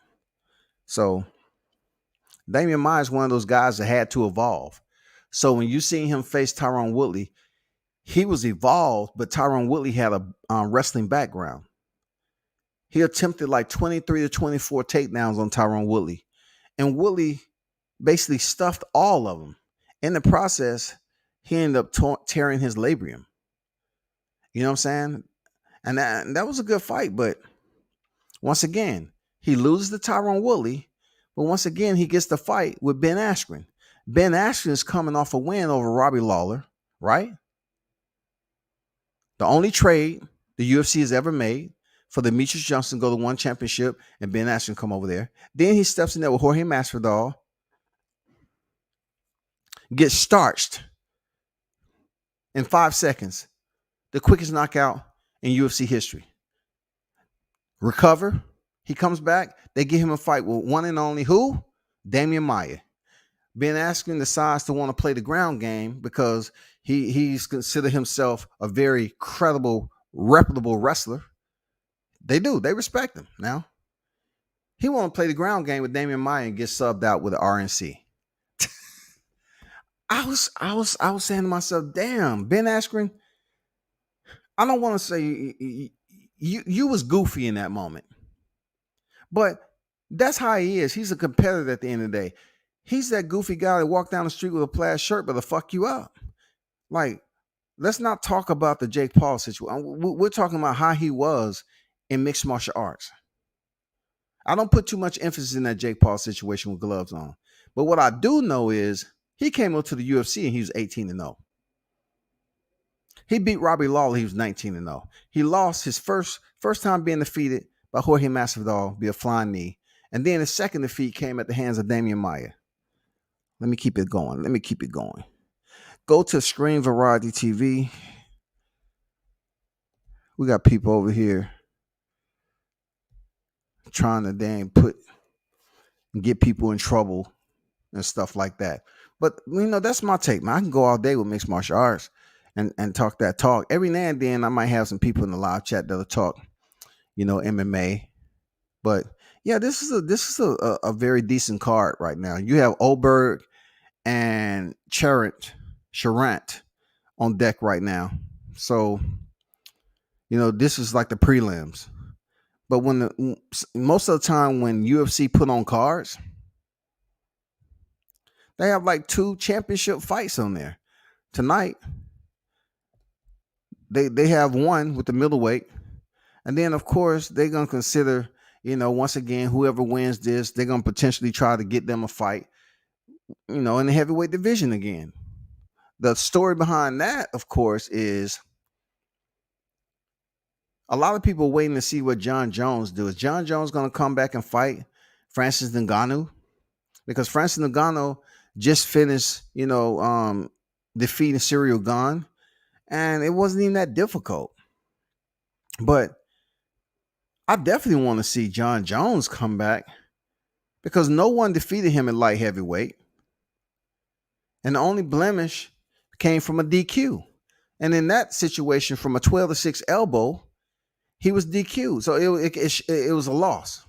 So Damian Maia is one of those guys that had to evolve. So when you see him face Tyron Woodley, he was evolved, but Tyron Woodley had a wrestling background. He attempted like 23 to 24 takedowns on Tyron Woodley. And Woodley basically stuffed all of them. In the process, he ended up tearing his labrum. You know what I'm saying? And that was a good fight. But once again, he loses to Tyron Woodley. But once again, he gets the fight with Ben Askren. Ben Askren is coming off a win over Robbie Lawler, right? The only trade the UFC has ever made for Demetrius Johnson to go to one championship and Ben Askren come over there. Then he steps in there with Jorge Masvidal get starched in 5 seconds. The quickest knockout in UFC history. Recover. He comes back. They give him a fight with one and only who? Damian Maia. Ben Askren decides to want to play the ground game because he's considered himself a very credible, reputable wrestler. They do. They respect him now. He want to play the ground game with Damian Maia and get subbed out with the RNC. I was saying to myself, damn, Ben Askren, I don't want to say you was goofy in that moment. But that's how he is. He's a competitor at the end of the day. He's that goofy guy that walked down the street with a plaid shirt, but to fuck you up. Like, let's not talk about the Jake Paul situation. We're talking about how he was in mixed martial arts. I don't put too much emphasis in that Jake Paul situation with gloves on. But what I do know is he came up to the UFC and he was 18-0. He beat Robbie Lawler. He was 19-0. He lost his first time being defeated by Jorge Masvidal via flying knee. And then his second defeat came at the hands of Damian Maia. Let me keep it going. Go to Screen Variety TV. We got people over here trying to get people in trouble and stuff like that. But, that's my take, man. I can go all day with mixed martial arts and talk that talk. Every now and then I might have some people in the live chat that'll talk, MMA. But yeah, this is a very decent card right now. You have Ulberg and Cherant on deck right now. So, this is like the prelims. But most of the time when UFC put on cards, they have like 2 championship fights on there. Tonight, they have one with the middleweight. And then, of course, they're going to consider, once again, whoever wins this, they're going to potentially try to get them a fight, in the heavyweight division again. The story behind that, of course, is a lot of people waiting to see what Jon Jones do. Is Jon Jones going to come back and fight Francis Ngannou? Because Francis Ngannou just finished, defeating Cyril Gane, and it wasn't even that difficult. But I definitely want to see Jon Jones come back because no one defeated him at light heavyweight. And the only blemish came from a DQ. And in that situation, from a 12-6 elbow, he was DQ'd. So it was a loss.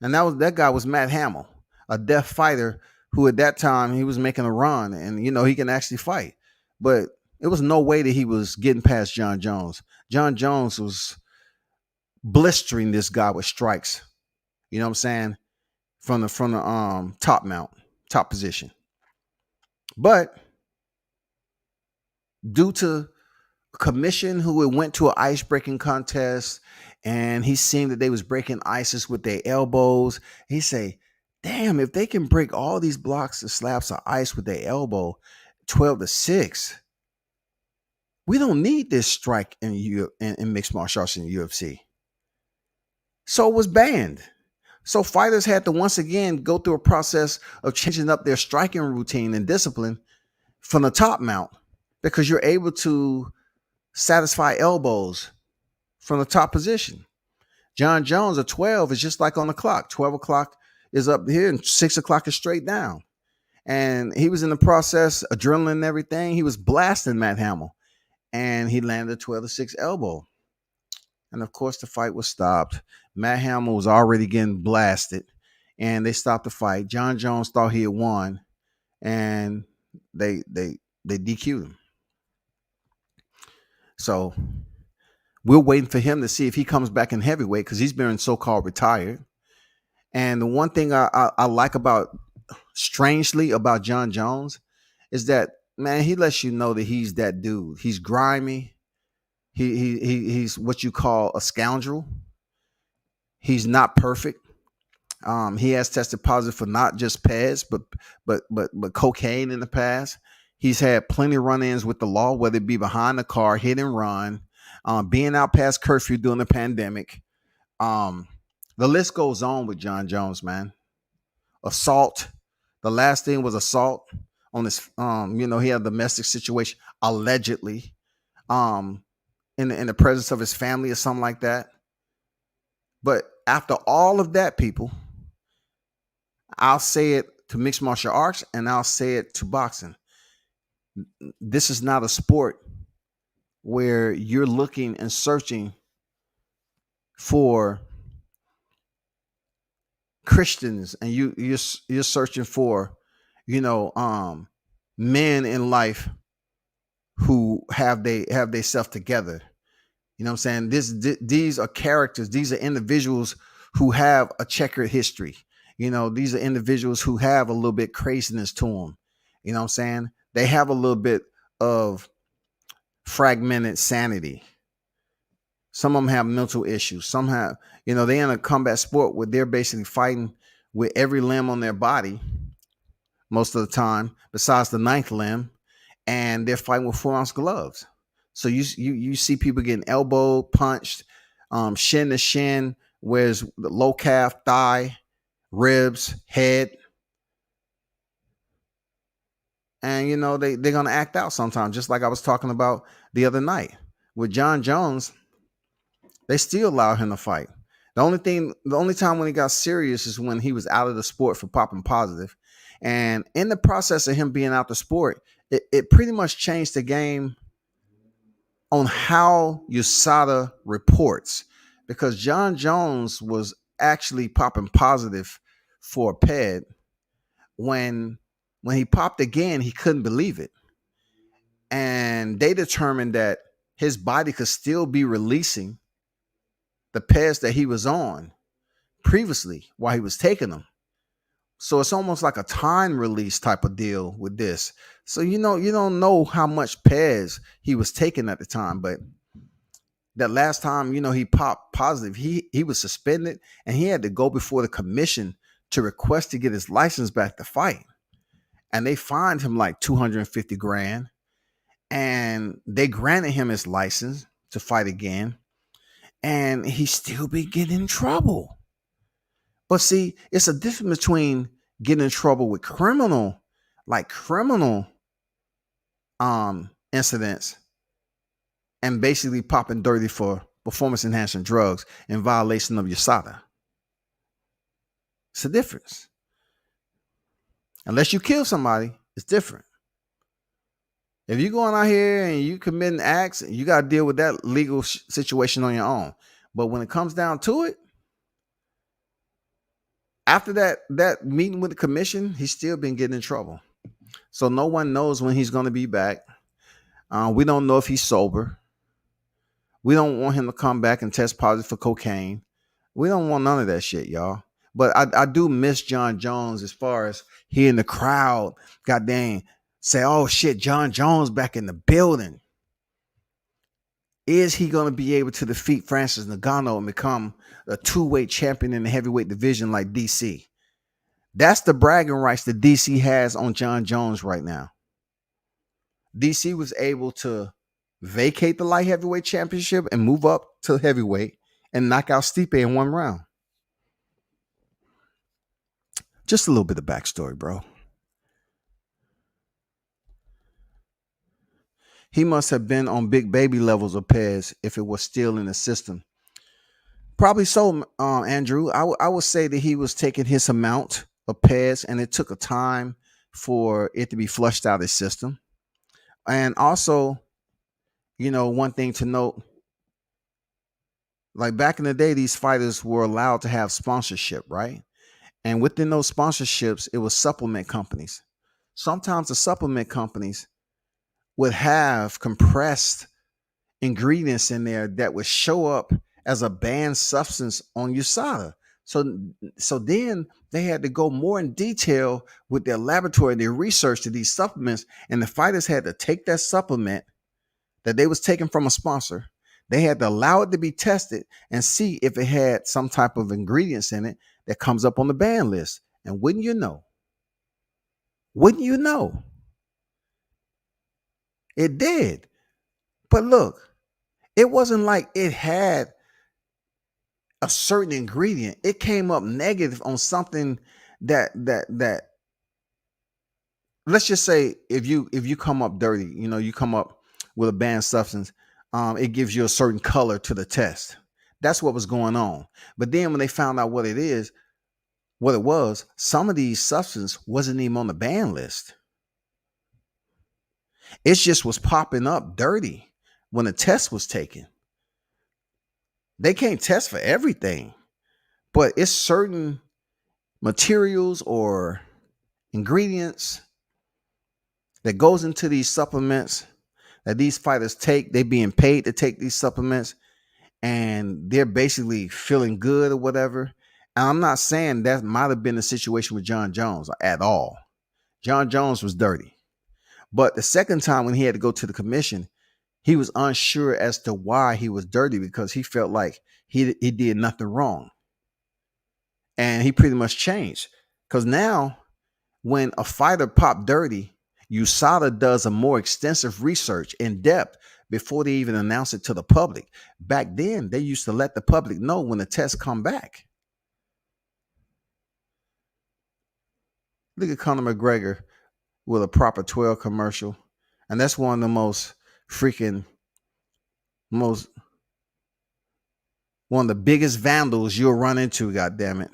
And that guy was Matt Hamill, a deaf fighter who at that time he was making a run and, he can actually fight. But it was no way that he was getting past Jon Jones. Jon Jones was blistering this guy with strikes. You know what I'm saying? From the top position. But due to commission who it went to an ice breaking contest and he seen that they was breaking ices with their elbows, he say, damn, if they can break all these blocks and slabs of ice with their elbow 12-6, we don't need this strike in mixed martial arts in the UFC. So it was banned. So fighters had to once again go through a process of changing up their striking routine and discipline from the top mount because you're able to satisfy elbows from the top position. Jon Jones at 12 is just like on the clock. 12 o'clock is up here and 6 o'clock is straight down. And he was in the process, adrenaline and everything. He was blasting Matt Hamill and he landed a 12-6 elbow. And of course, the fight was stopped. Matt Hamill was already getting blasted, and they stopped the fight. Jon Jones thought he had won, and they DQ'd him. So we're waiting for him to see if he comes back in heavyweight because he's been so-called retired. And the one thing I like strangely about Jon Jones is that, man, he lets you know that he's that dude. He's grimy. He's what you call a scoundrel. He's not perfect. He has tested positive for not just Pez, but cocaine in the past. He's had plenty of run-ins with the law, whether it be behind the car, hit and run, being out past curfew during the pandemic. The list goes on with Jon Jones, man. Assault. The last thing was assault on this. He had a domestic situation allegedly, in the presence of his family or something like that. But after all of that, people, I'll say it to mixed martial arts and I'll say it to boxing. This is not a sport where you're looking and searching for Christians and you're searching for, men in life who have they self together. You know what I'm saying? These are characters. These are individuals who have a checkered history. These are individuals who have a little bit craziness to them. You know what I'm saying? They have a little bit of fragmented sanity. Some of them have mental issues. Some have, they're in a combat sport where they're basically fighting with every limb on their body most of the time, besides the ninth limb, and they're fighting with 4-ounce gloves. So you see people getting elbowed, punched, shin to shin, whereas the low calf, thigh, ribs, head. And, they're going to act out sometimes, just like I was talking about the other night. With Jon Jones, they still allow him to fight. The only time when he got serious is when he was out of the sport for popping positive. And in the process of him being out the sport, it pretty much changed the game on how USADA reports, because Jon Jones was actually popping positive for a PED. When he popped again, he couldn't believe it. And they determined that his body could still be releasing the PEDs that he was on previously while he was taking them. So it's almost like a time release type of deal with this. So you don't know how much PEDs he was taking at the time, but that last time, he popped positive, he was suspended and he had to go before the commission to request to get his license back to fight. And they fined him like $250,000 and they granted him his license to fight again. And he still be getting in trouble. But see, it's a difference between getting in trouble with criminal incidents and basically popping dirty for performance enhancing drugs in violation of USADA. It's a difference. Unless you kill somebody, it's different. If you're going out here and you committing acts, you got to deal with that legal situation on your own. But when it comes down to it, after that meeting with the commission, he's still been getting in trouble. So no one knows when he's going to be back. We don't know if he's sober. We don't want him to come back and test positive for cocaine. We don't want none of that shit, y'all. But I do miss Jon Jones as far as hearing the crowd, goddamn, say, oh shit, Jon Jones back in the building. Is he going to be able to defeat Francis Ngannou and become a two-weight champion in the heavyweight division like DC? That's the bragging rights that DC has on Jon Jones right now. DC was able to vacate the light heavyweight championship and move up to heavyweight and knock out Stipe in one round. Just a little bit of backstory, bro. He must have been on big baby levels of PEDs if it was still in the system. Probably so, Andrew. I would say that he was taking his amount of PEDs and it took a time for it to be flushed out of his system. And also, one thing to note, like back in the day, these fighters were allowed to have sponsorship, right? And within those sponsorships, it was supplement companies. Sometimes the supplement companies would have compressed ingredients in there that would show up as a banned substance on USADA. So then they had to go more in detail with their laboratory, their research to these supplements, and the fighters had to take that supplement that they was taking from a sponsor. They had to allow it to be tested and see if it had some type of ingredients in it that comes up on the ban list. And wouldn't you know, it did. But look, it wasn't like it had a certain ingredient. It came up negative on something that let's just say if you come up dirty, you come up with a banned substance, it gives you a certain color to the test. That's what was going on. But then when they found out what it was, some of these substances wasn't even on the ban list. It just was popping up dirty when the test was taken. They can't test for everything, but it's certain materials or ingredients that goes into these supplements that these fighters take. They being paid to take these supplements, and they're basically feeling good or whatever. And I'm not saying that might have been the situation with Jon Jones at all. Jon Jones was dirty. But the second time when he had to go to the commission, he was unsure as to why he was dirty, because he felt like he did nothing wrong. And he pretty much changed. Because now when a fighter popped dirty, USADA does a more extensive research in depth before they even announce it to the public. Back then, they used to let the public know when the tests come back. Look at Conor McGregor with a proper 12 commercial. And that's one of the one of the biggest vandals you'll run into, goddammit.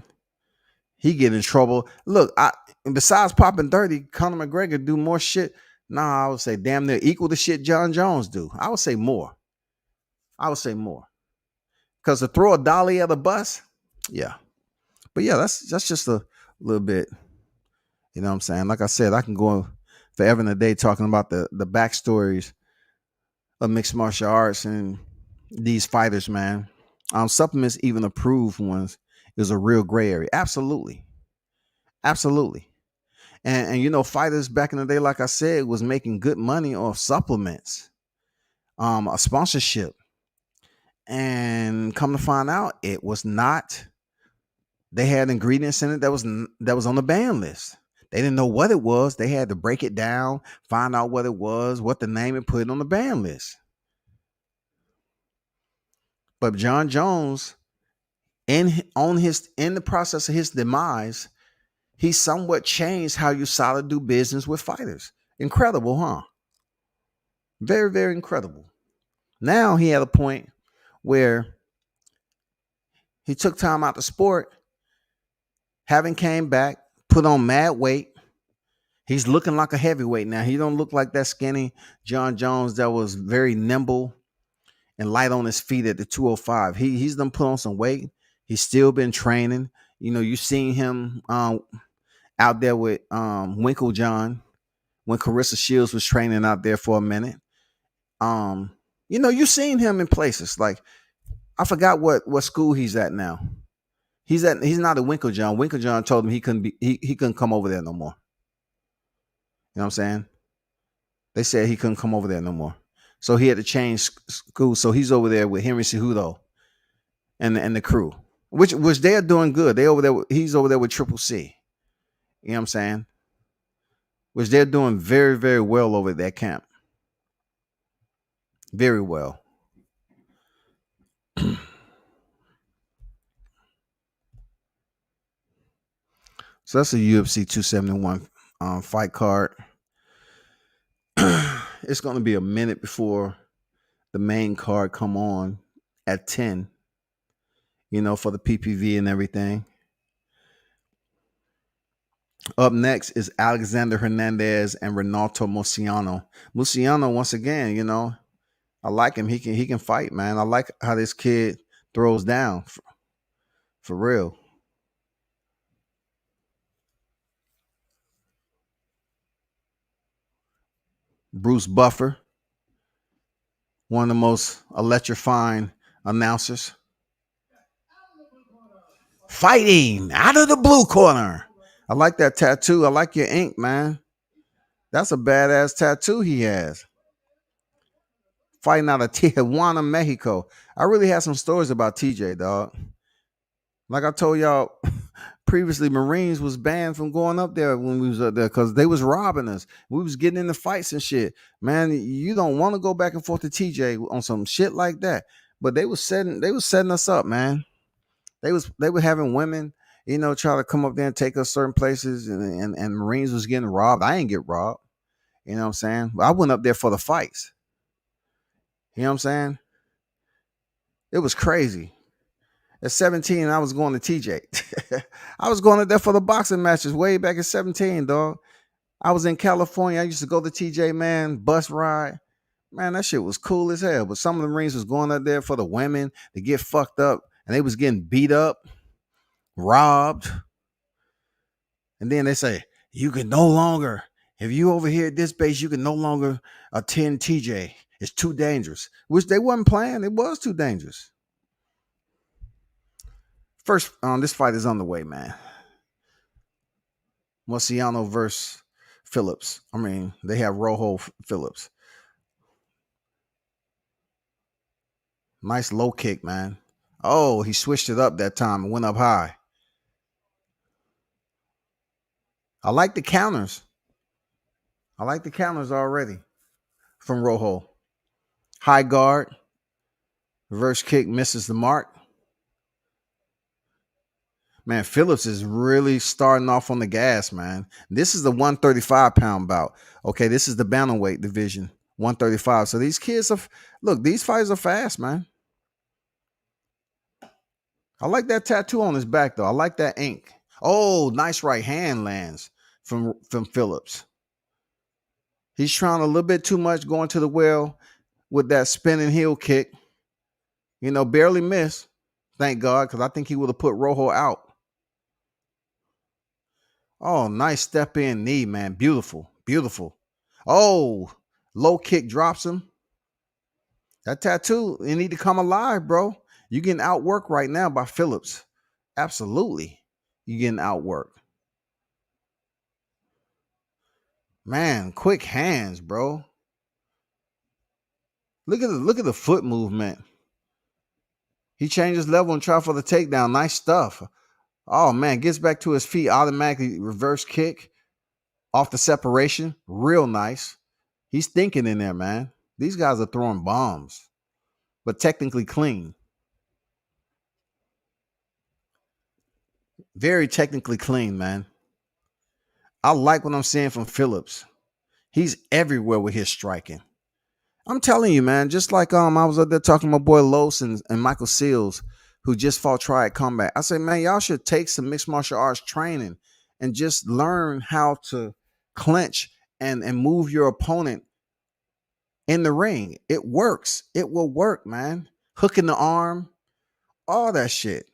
He get in trouble. Look, besides popping 30, Conor McGregor do more shit. Nah, I would say damn near equal to shit Jon Jones do. I would say more. Because to throw a dolly at a bus, yeah. But yeah, that's just a little bit. You know what I'm saying? Like I said, I can go forever and a day talking about the backstories of mixed martial arts and these fighters, man. Supplements, even approved ones, is a real gray area. Absolutely. And fighters back in the day, like I said, was making good money off supplements, a sponsorship. And come to find out, it was not. They had ingredients in it that was on the ban list. They didn't know what it was. They had to break it down, find out what it was, what the name, and put it on the ban list. But Jon Jones, in the process of his demise, he somewhat changed how USADA do business with fighters. Incredible, huh? Very, very incredible. Now he had a point where he took time out the sport, having came back, put on mad weight. He's looking like a heavyweight now. He don't look like that skinny Jon Jones that was very nimble and light on his feet at the 205. He's done put on some weight. He's still been training. You seen him out there with Winklejohn when Carissa Shields was training out there for a minute. You seen him in places like, I forgot what school he's at now. He's not at Winklejohn. Winklejohn told him he couldn't come over there no more. You know what I'm saying? They said he couldn't come over there no more. So he had to change school. So he's over there with Henry Cejudo and the crew, which they're doing good. He's over there with Triple C. You know what I'm saying? Which they're doing very, very well over at that camp. Very well. So that's a UFC 271 fight card. It's going to be a minute before the main card come on at 10, for the PPV and everything. Up next is Alexander Hernandez and Renato Moicano. Moicano, once again, I like him. He can fight, man. I like how this kid throws down for real. Bruce Buffer, one of the most electrifying announcers. Fighting out of the blue corner. I like that tattoo. I like your ink, man. That's a badass tattoo he has. Fighting out of Tijuana, Mexico. I really had some stories about TJ, dog. Like I told y'all previously, Marines was banned from going up there when we was up there because they was robbing us. We was getting into fights and shit. Man, you don't want to go back and forth to TJ on some shit like that. But they was setting us up, man. They were having women try to come up there and take us certain places, and Marines was getting robbed. I ain't get robbed. You know what I'm saying? I went up there for the fights. You know what I'm saying? It was crazy. At 17, I was going to TJ. I was going up there for the boxing matches way back at 17, dog. I was in California. I used to go to TJ, man, bus ride. Man, that shit was cool as hell. But some of the Marines was going up there for the women to get fucked up, and they was getting beat up, robbed. And then they say, you can no longer, if you over here at this base, you can no longer attend TJ. It's too dangerous. Which they wasn't playing. It was too dangerous. First, this fight is underway, man. Moicano versus Phillips. I mean, they have Rojo Phillips. Nice low kick, man. Oh, he switched it up that time and went up high. I like the counters. I like the counters already from Rojo. High guard. Reverse kick misses the mark. Man, Phillips is really starting off on the gas, man. This is the 135-pound bout. Okay, this is the bantamweight division, 135. So these kids these fighters are fast, man. I like that tattoo on his back, though. I like that ink. Oh, nice right hand lands from Phillips. He's trying a little bit too much going to the well with that spinning heel kick. Barely missed. Thank God, because I think he would have put Rojo out. Oh, nice step in knee, man. Beautiful. Beautiful. Oh, low kick drops him. That tattoo, you need to come alive, bro. You're getting outworked right now by Phillips. Absolutely. You're getting outworked. Man, quick hands, bro. Look at the foot movement. He changes level and try for the takedown. Nice stuff. Oh, man, gets back to his feet. Automatically reverse kick off the separation. Real nice. He's thinking in there, man. These guys are throwing bombs, but technically clean. Very technically clean, man. I like what I'm seeing from Phillips. He's everywhere with his striking. I'm telling you, man, just like I was up there talking to my boy Los and Michael Seals, who just fought Triad Combat. I said, man, y'all should take some mixed martial arts training and just learn how to clinch and move your opponent in the ring. It works. It will work, man. Hooking the arm, all that shit.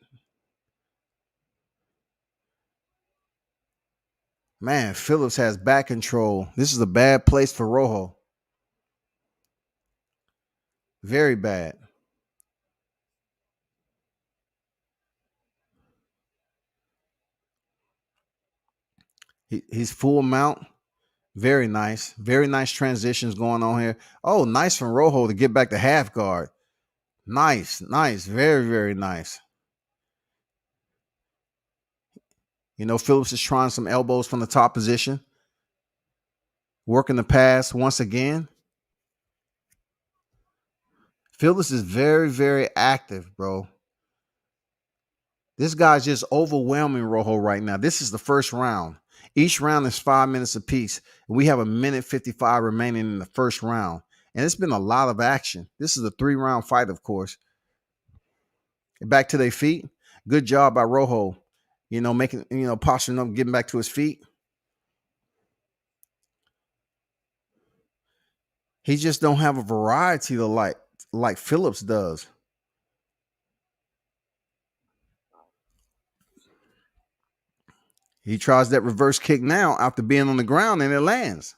Man, Phillips has back control. This is a bad place for Rojo. Very bad. He's full mount. Very nice. Very nice transitions going on here. Oh, nice from Rojo to get back to half guard. Nice. Very, very nice. Phillips is trying some elbows from the top position. Working the pass once again. Phillips is very, very active, bro. This guy's just overwhelming Rojo right now. This is the first round. Each round is 5 minutes apiece. We have 1:55 remaining in the first round. And it's been a lot of action. This is a 3-round fight, of course. Back to their feet. Good job by Rojo. Making, posturing up, getting back to his feet. He just don't have a variety to like Phillips does. He tries that reverse kick now after being on the ground, and it lands.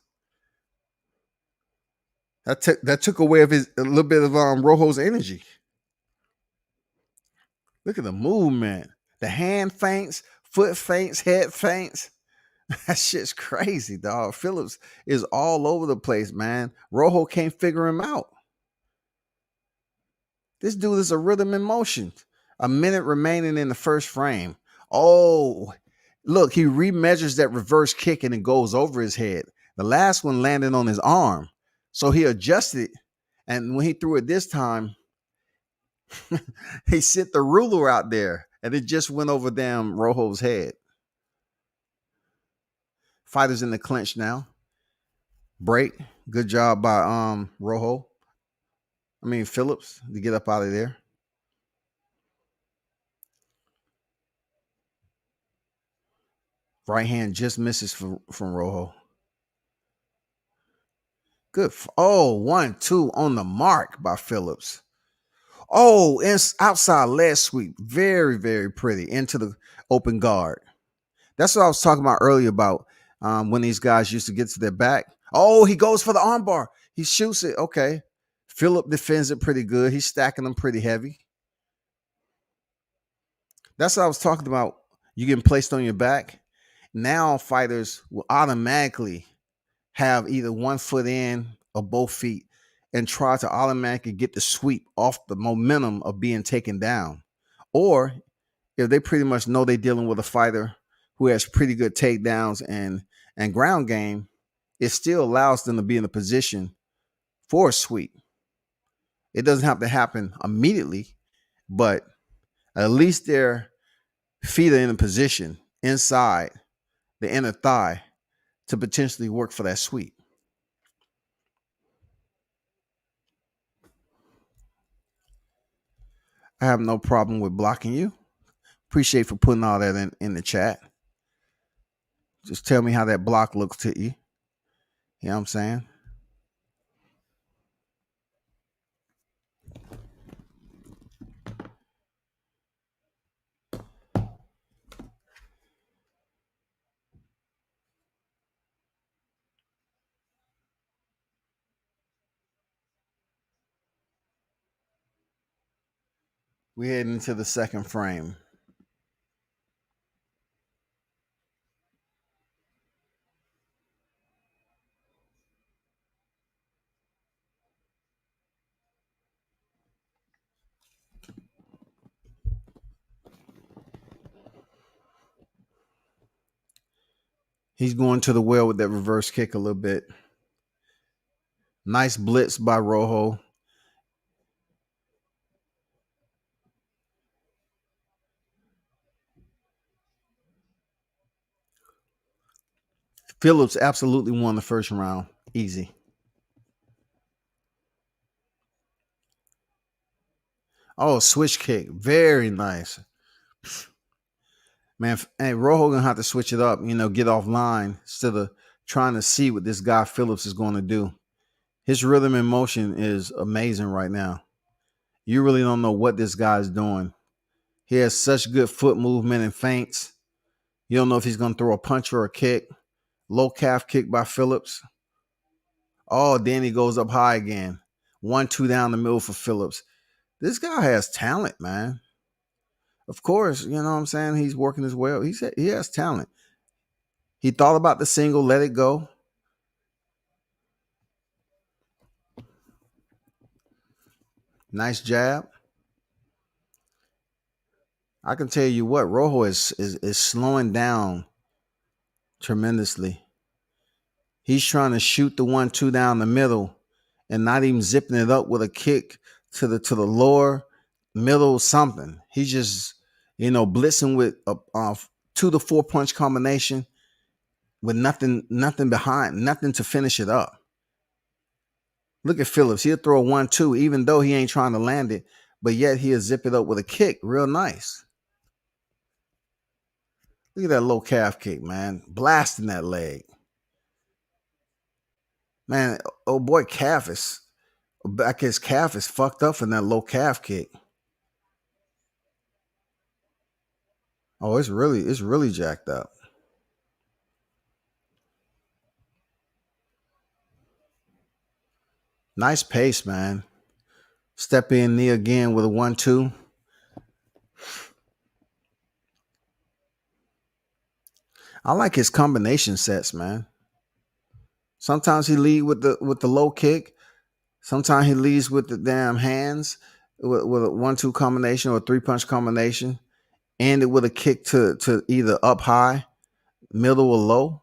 That took away a little bit of Rojo's energy. Look at the movement. The hand feints, foot feints, head feints. That shit's crazy, dog. Phillips is all over the place, man. Rojo can't figure him out. This dude is a rhythm in motion. 1 minute remaining in the first frame. Oh, look, he remeasures that reverse kick and it goes over his head. The last one landed on his arm. So he adjusted. And when he threw it this time, he sent the ruler out there. And it just went over damn Rojo's head. Fighters in the clinch now. Break. Good job by Phillips to get up out of there. Right hand just misses from Rojo. Good. 1-2 on the mark by Phillips. Oh, it's outside leg sweep. Very, very pretty into the open guard. That's what I was talking about earlier about when these guys used to get to their back. Oh, he goes for the armbar. He shoots it. Okay. Phillip defends it pretty good. He's stacking them pretty heavy. That's what I was talking about. You getting placed on your back. Now fighters will automatically have either one foot in or both feet and try to automatically get the sweep off the momentum of being taken down. Or if they pretty much know they're dealing with a fighter who has pretty good takedowns and ground game, it still allows them to be in a position for a sweep. It doesn't have to happen immediately, but at least their feet are in a position inside the inner thigh to potentially work for that sweep. I have no problem with blocking you. Appreciate for putting all that in the chat. Just tell me how that block looks to you. You know what I'm saying? We're heading into the second frame. He's going to the well with that reverse kick a little bit. Nice blitz by Rojo. Phillips absolutely won the first round. Easy. Oh, switch kick. Very nice. Man, hey, Rojo gonna have to switch it up, get offline instead of trying to see what this guy Phillips is going to do. His rhythm and motion is amazing right now. You really don't know what this guy's doing. He has such good foot movement and feints. You don't know if he's going to throw a punch or a kick. Low calf kick by Phillips. Oh, then he goes up high again. 1-2 down the middle for Phillips. This guy has talent, man. Of course, you know what I'm saying? He's working his way up. He has talent. He thought about the single, let it go. Nice jab. I can tell you what, Rojo is slowing down tremendously. He's trying to shoot the 1-2 down the middle and not even zipping it up with a kick to the lower middle something. He's just, blitzing with a 2 to 4 punch combination with nothing behind, nothing to finish it up. Look at Phillips. He'll throw a 1-2 even though he ain't trying to land it, but yet he'll zip it up with a kick. Real nice. Look at that low calf kick, man. Blasting that leg. Man, oh boy, his calf is fucked up from that low calf kick. Oh, it's really jacked up. Nice pace, man. Step in knee again with a 1-2. I like his combination sets, man. Sometimes he lead with the low kick. Sometimes he leads with the damn hands with a 1-2 combination or a 3-punch combination. And it with a kick to either up high, middle, or low.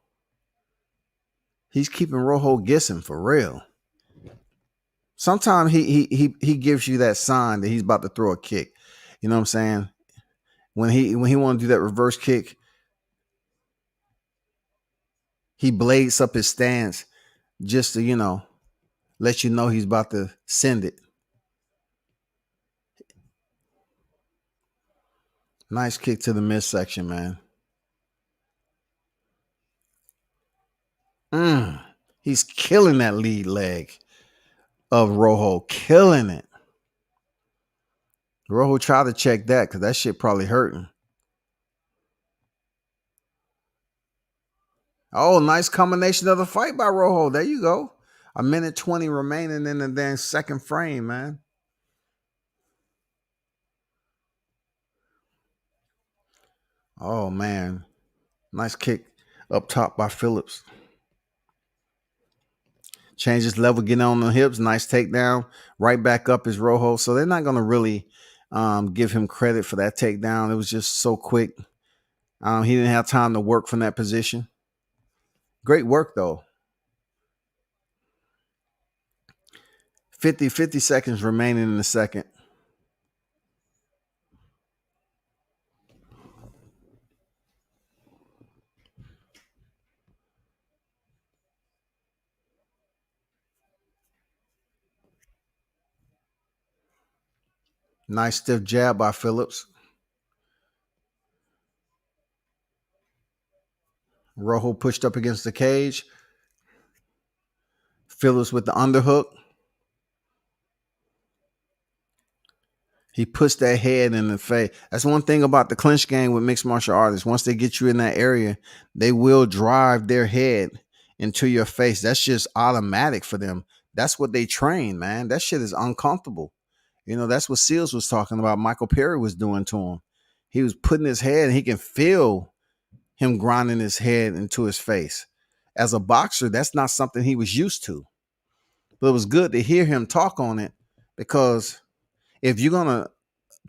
He's keeping Rojo guessing for real. Sometimes he gives you that sign that he's about to throw a kick. You know what I'm saying? when he want to do that reverse kick, he blades up his stance just to, let you know he's about to send it. Nice kick to the midsection, man. He's killing that lead leg of Rojo. Killing it. Rojo tried to check that because that shit probably hurting. Oh, nice combination of the fight by Rojo. There you go. 1:20 remaining in the damn second frame, man. Oh, man. Nice kick up top by Phillips. Changes level, getting on the hips. Nice takedown. Right back up is Rojo. So they're not going to really give him credit for that takedown. It was just so quick. He didn't have time to work from that position. Great work, though. 50 seconds remaining in the second. Nice stiff jab by Phillips. Rojo pushed up against the cage. Phillips with the underhook. He puts that head in the face. That's one thing about the clinch game with mixed martial artists. Once they get you in that area, they will drive their head into your face. That's just automatic for them. That's what they train, man. That shit is uncomfortable. That's what Seals was talking about. Michael Perry was doing to him. He was putting his head, and he can feel him grinding his head into his face. As a boxer, that's not something he was used to. But it was good to hear him talk on it, because if you're going to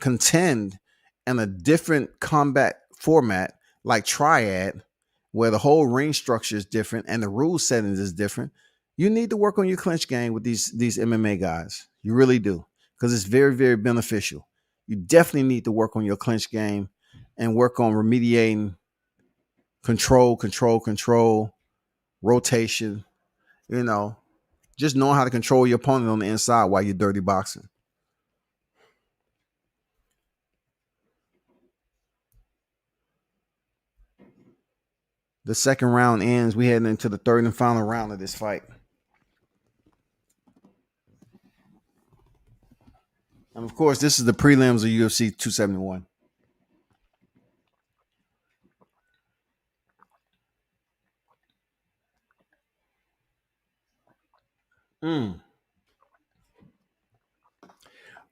contend in a different combat format like Triad, where the whole ring structure is different and the rule settings is different, you need to work on your clinch game with these MMA guys. You really do, because it's very, very beneficial. You definitely need to work on your clinch game and work on remediating control, rotation, just knowing how to control your opponent on the inside while you're dirty boxing. The second round ends. We heading into the third and final round of this fight. And of course, this is the prelims of UFC 271.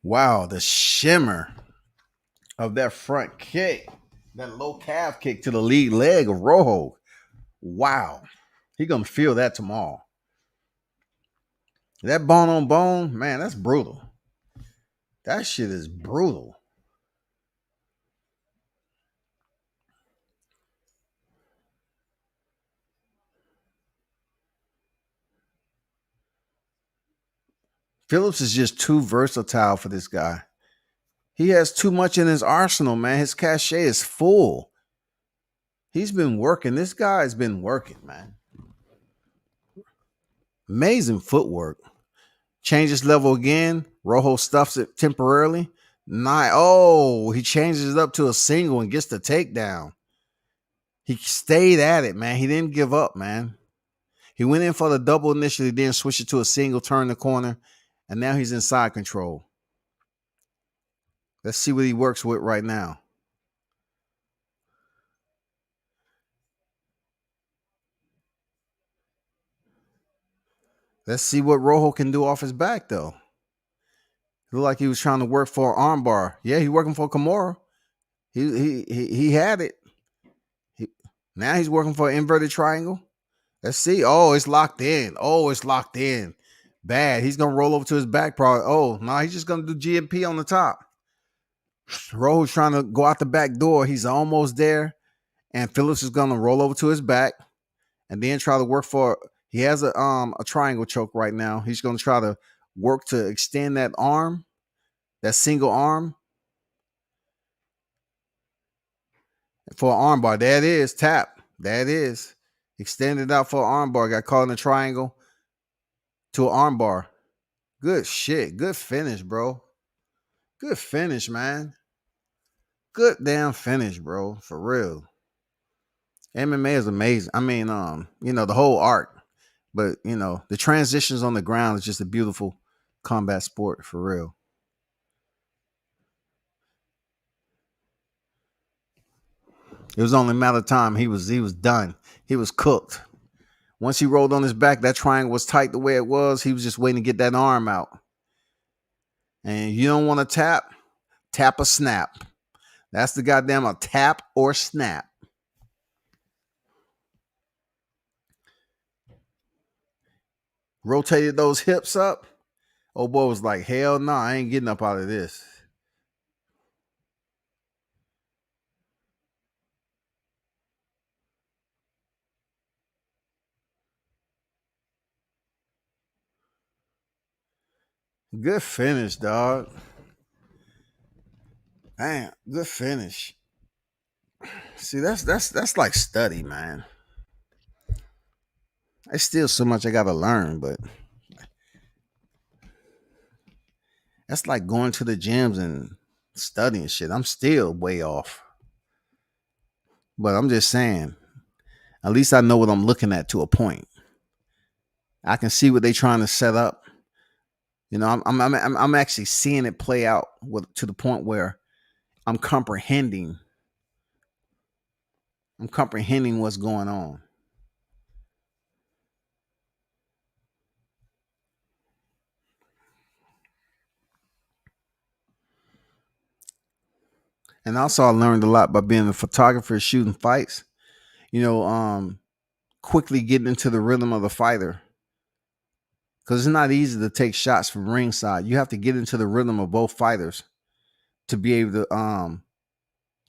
Wow, the shimmer of that front kick, that low calf kick to the lead leg of Rojo. Wow, he gonna feel that tomorrow. That bone on bone, man, that's brutal. That shit is brutal. Phillips is just too versatile for this guy. He has too much in his arsenal, man. His cachet is full. He's been working. This guy has been working, man. Amazing footwork. Changes level again. Rojo stuffs it temporarily. He changes it up to a single and gets the takedown. He stayed at it, man. He didn't give up, man. He went in for the double initially, then switched it to a single, turned the corner, and now he's in side control. Let's see what he works with right now. Let's see what Rojo can do off his back, though. It looked like he was trying to work for an armbar. Yeah, he's working for Kimura. He had it. Now he's working for an inverted triangle. Let's see. Oh, it's locked in. Bad. He's going to roll over to his back probably. Oh, no, he's just going to do GMP on the top. Rojo's trying to go out the back door. He's almost there. And Phillips is going to roll over to his back and then try to work for. He has a triangle choke right now. He's going to try to work to extend that arm, that single arm. For an armbar. There it is. Tap. There it is. Extended out for an armbar. Got caught in a triangle to an armbar. Good shit. Good finish, bro. Good finish, man. Good damn finish, bro. For real. MMA is amazing. I mean, the whole art. But, the transitions on the ground is just a beautiful combat sport, for real. It was only a matter of time. He was done. He was cooked. Once he rolled on his back, that triangle was tight the way it was. He was just waiting to get that arm out. And you don't want to tap or snap. That's the goddamn a tap or snap. Rotated those hips up. Old boy was like, hell no, I ain't getting up out of this. Good finish, dog. Damn, good finish. See, that's like study, man. There's still so much I gotta learn, but that's like going to the gyms and studying shit. I'm still way off. But I'm just saying, at least I know what I'm looking at to a point. I can see what they're trying to set up. I'm actually seeing it play out to the point where I'm comprehending what's going on. And also I learned a lot by being a photographer, shooting fights. Quickly getting into the rhythm of the fighter. Because it's not easy to take shots from ringside. You have to get into the rhythm of both fighters to be able to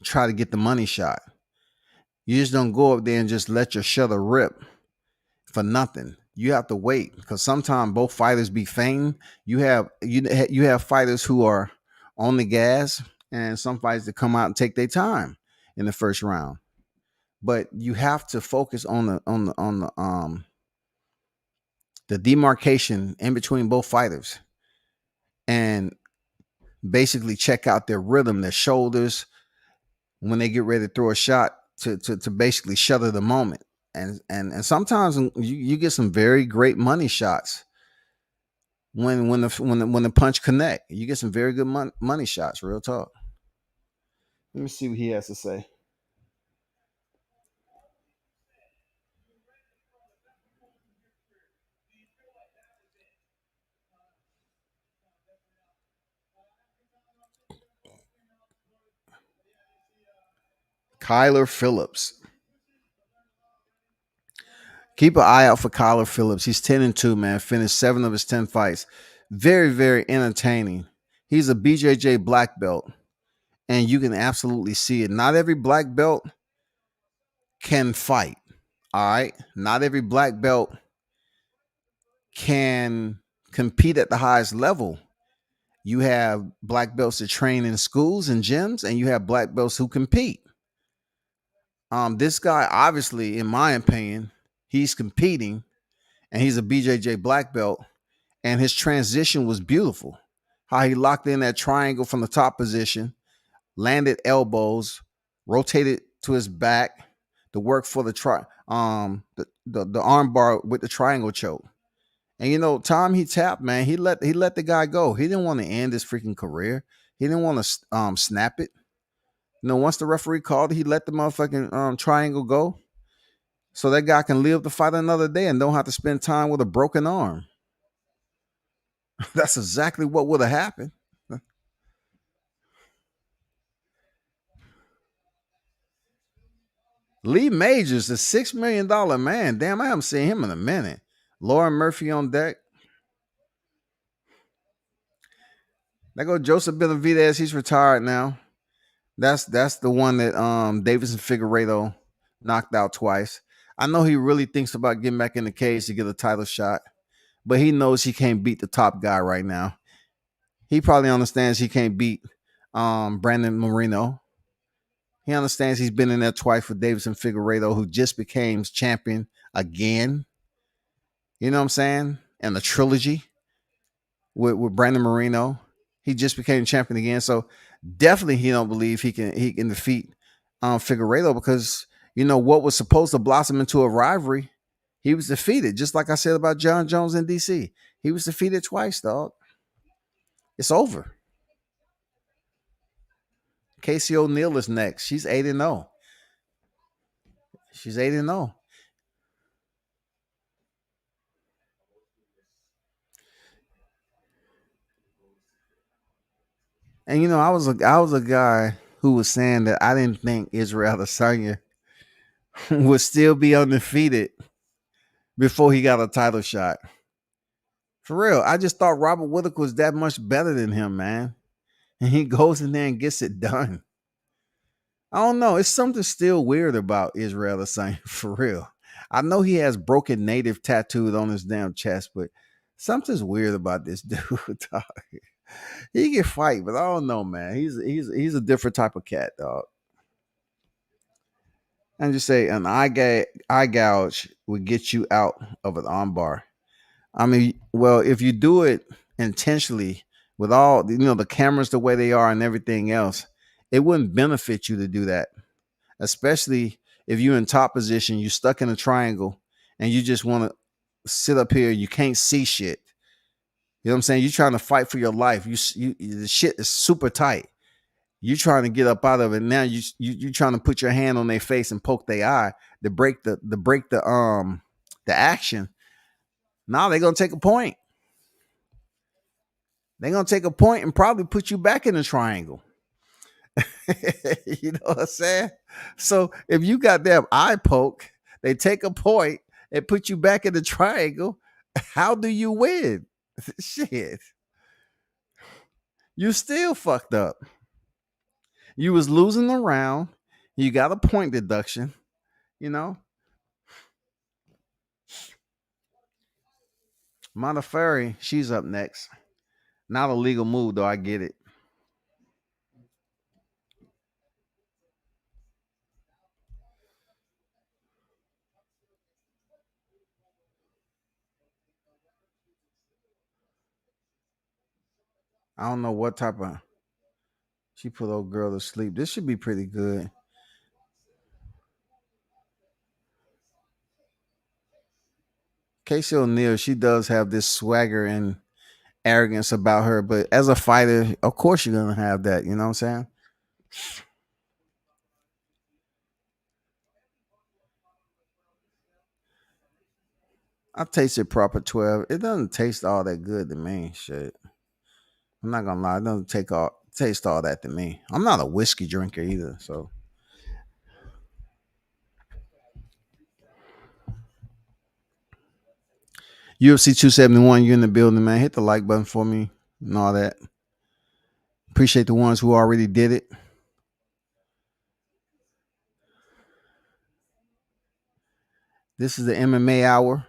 try to get the money shot. You just don't go up there and just let your shutter rip for nothing. You have to wait because sometimes both fighters be fainting. You have fighters who are on the gas and some fighters that come out and take their time in the first round. But you have to focus on the demarcation in between both fighters and basically check out their rhythm, their shoulders when they get ready to throw a shot to basically shutter the moment. And sometimes you get some very great money shots when the punch connect. You get some very good money shots. Real talk. Let me see what he has to say. Kyler Phillips. Keep an eye out for Kyler Phillips. He's 10-2, man. Finished 7 of his 10 fights. Very, very entertaining. He's a BJJ black belt, and you can absolutely see it. Not every black belt can fight. All right. Not every black belt can compete at the highest level. You have black belts that train in schools and gyms, and you have black belts who compete. This guy, obviously, in my opinion, he's competing, and he's a BJJ black belt, and his transition was beautiful. How he locked in that triangle from the top position, landed elbows, rotated to his back to work for the arm bar with the triangle choke. And time he tapped, man, he let the guy go. He didn't want to end his freaking career. He didn't want to snap it. Once the referee called, he let the motherfucking triangle go, so that guy can live to fight another day and don't have to spend time with a broken arm. That's exactly what would have happened. Lee Majors, the $6 million man. Damn, I haven't seen him in a minute. Lauren Murphy on deck. There go Joseph Benavidez. He's retired now. That's the one that Davison Figueiredo knocked out twice. I know he really thinks about getting back in the cage to get a title shot, but he knows he can't beat the top guy right now. He probably understands he can't beat Brandon Moreno. He understands he's been in there twice for Davison Figueiredo, who just became champion again. You know what I'm saying? And the trilogy with Brandon Moreno. He just became champion again. So definitely he don't believe he can defeat Figueiredo, because what was supposed to blossom into a rivalry, he was defeated. Just like I said about Jon Jones in DC. He was defeated twice, dog. It's over. Casey O'Neill is next. She's 8-0. She's 8-0. And I was a guy who was saying that I didn't think Israel Adesanya would still be undefeated before he got a title shot. For real, I just thought Robert Whittaker was that much better than him, man. And he goes in there and gets it done. I don't know. It's something still weird about Israel Adesanya, for real. I know he has broken native tattooed on his damn chest, but something's weird about this dude. Dog. He can fight, but I don't know, man. He's a different type of cat, dog. And just say an eye gouge would get you out of an armbar. I mean, well, if you do it intentionally with all the cameras the way they are and everything else, it wouldn't benefit you to do that. Especially if you're in top position, you're stuck in a triangle, and you just want to sit up here. You can't see shit. You know what I'm saying? You're trying to fight for your life. The shit is super tight. You're trying to get up out of it. Now you trying to put your hand on their face and poke their eye to break the action. Now they're gonna take a point. They're gonna take a point and probably put you back in the triangle. You know what I'm saying? So if you got them eye poke, they take a point and put you back in the triangle. How do you win? Shit. You still fucked up. You was losing the round. You got a point deduction. Modafferi, she's up next. Not a legal move, though. I get it. I don't know what type of. She put old girl to sleep. This should be pretty good. Casey O'Neill, she does have this swagger and arrogance about her, but as a fighter, of course you're gonna have that. You know what I'm saying? I tasted proper 12. It doesn't taste all that good to me. Shit. I'm not gonna lie, it doesn't taste all that to me. I'm not a whiskey drinker either, so. UFC 271, you're in the building, man. Hit the like button for me and all that. Appreciate the ones who already did it. This is the MMA hour.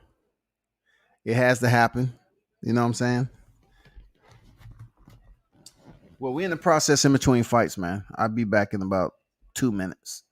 It has to happen. You know what I'm saying? Well, we're in the process in between fights, man. I'll be back in about 2 minutes.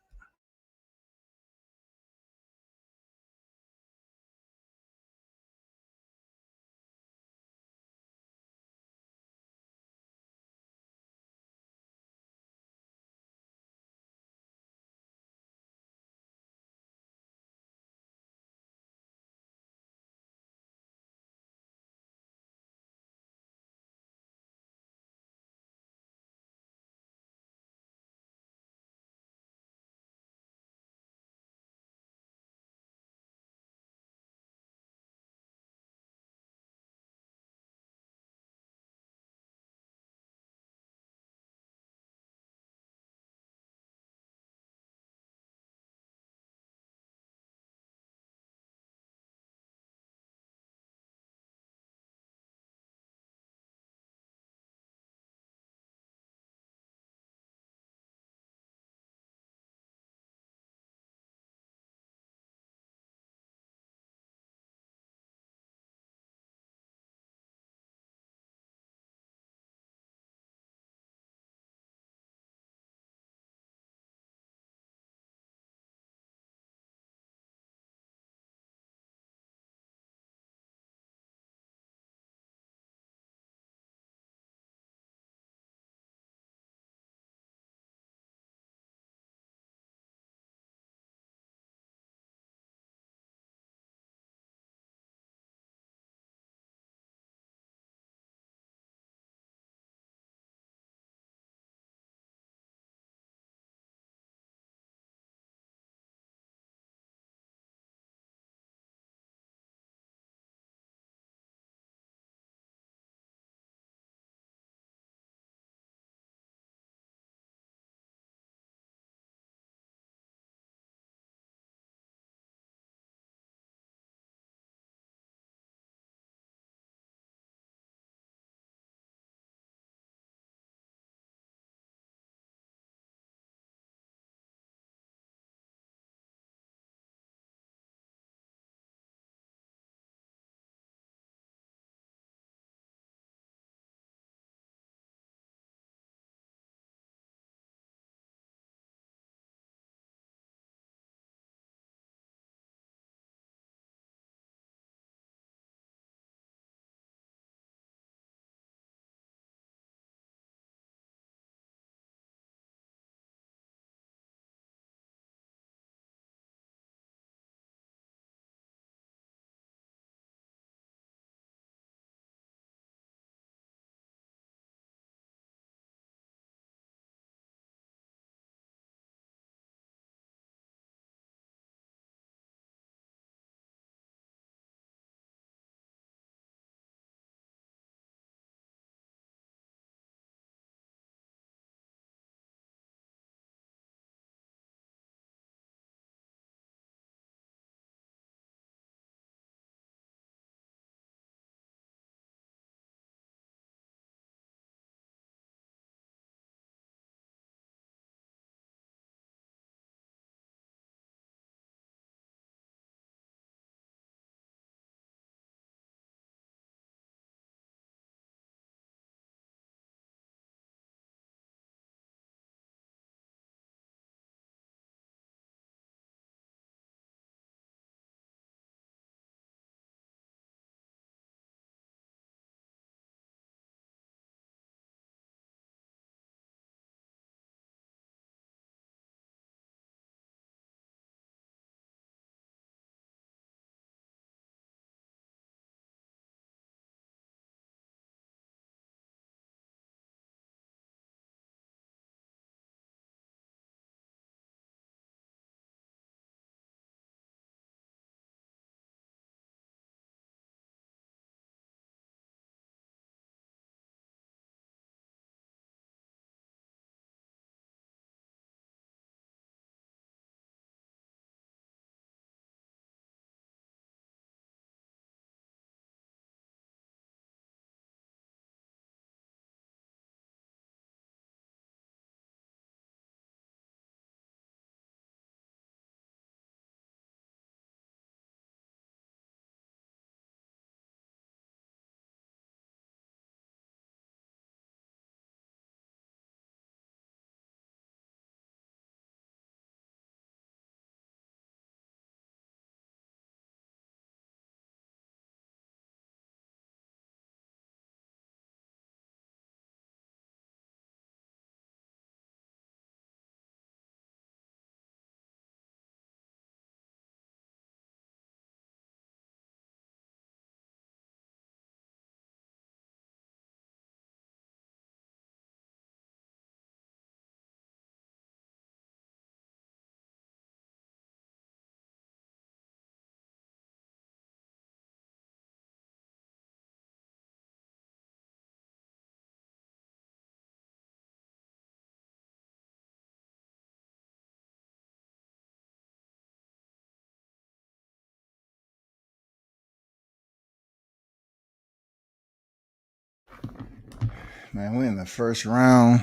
Man, we're in the first round.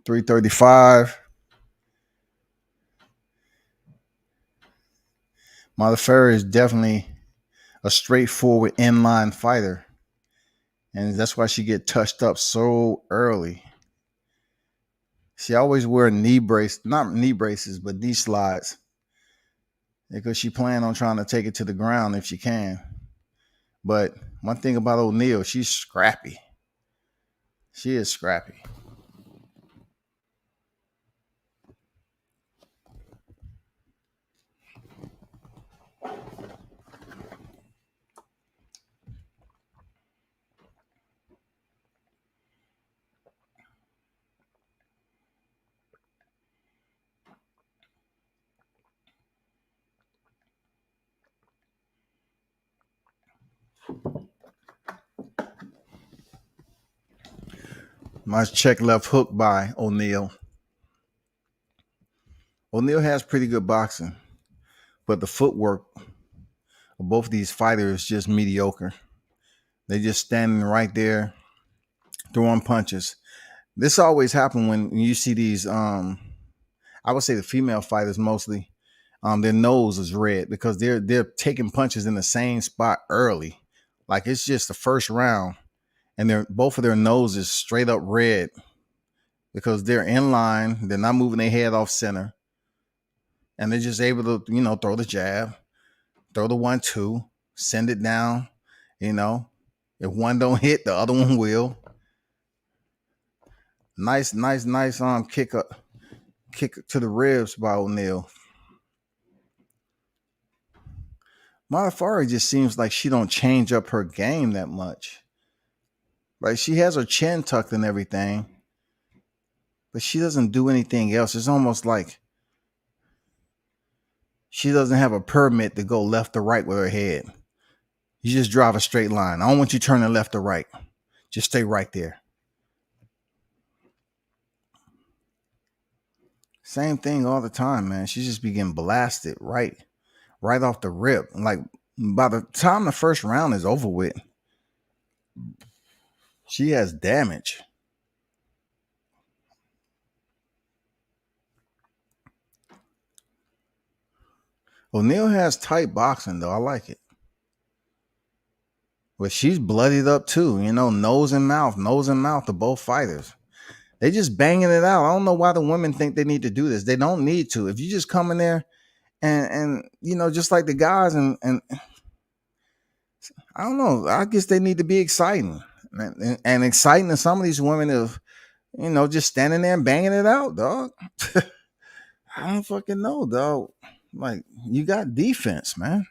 335. Modafferi is definitely a straightforward inline fighter. And that's why she get touched up so early. She always wear not knee braces, but knee slides. Because she plan on trying to take it to the ground if she can. But one thing about O'Neal, she's scrappy. She is scrappy. Nice check left hook by O'Neal. O'Neal has pretty good boxing, but the footwork of both of these fighters is just mediocre. They just standing right there, throwing punches. This always happens when you see these, I would say the female fighters mostly, their nose is red because they're taking punches in the same spot early. Like it's just the first round, and both of their noses straight up red because they're in line. They're not moving their head off center. And they're just able to, throw the jab, throw the 1-2, send it down. If one don't hit, the other one will. Nice kick to the ribs by O'Neal. Modafferi just seems like she don't change up her game that much. Like she has her chin tucked and everything, but she doesn't do anything else. It's almost like she doesn't have a permit to go left or right with her head. You just drive a straight line. I don't want you turning left or right. Just stay right there. Same thing all the time, man. She just be getting blasted right off the rip. Like by the time the first round is over with, she has damage. O'Neal has tight boxing, though. I like it. But she's bloodied up, too. Nose and mouth of both fighters. They just banging it out. I don't know why the women think they need to do this. They don't need to. If you just come in there and just like the guys and I don't know. I guess they need to be exciting. And exciting to some of these women of, just standing there and banging it out, dog. I don't fucking know, dog. Like, you got defense, man.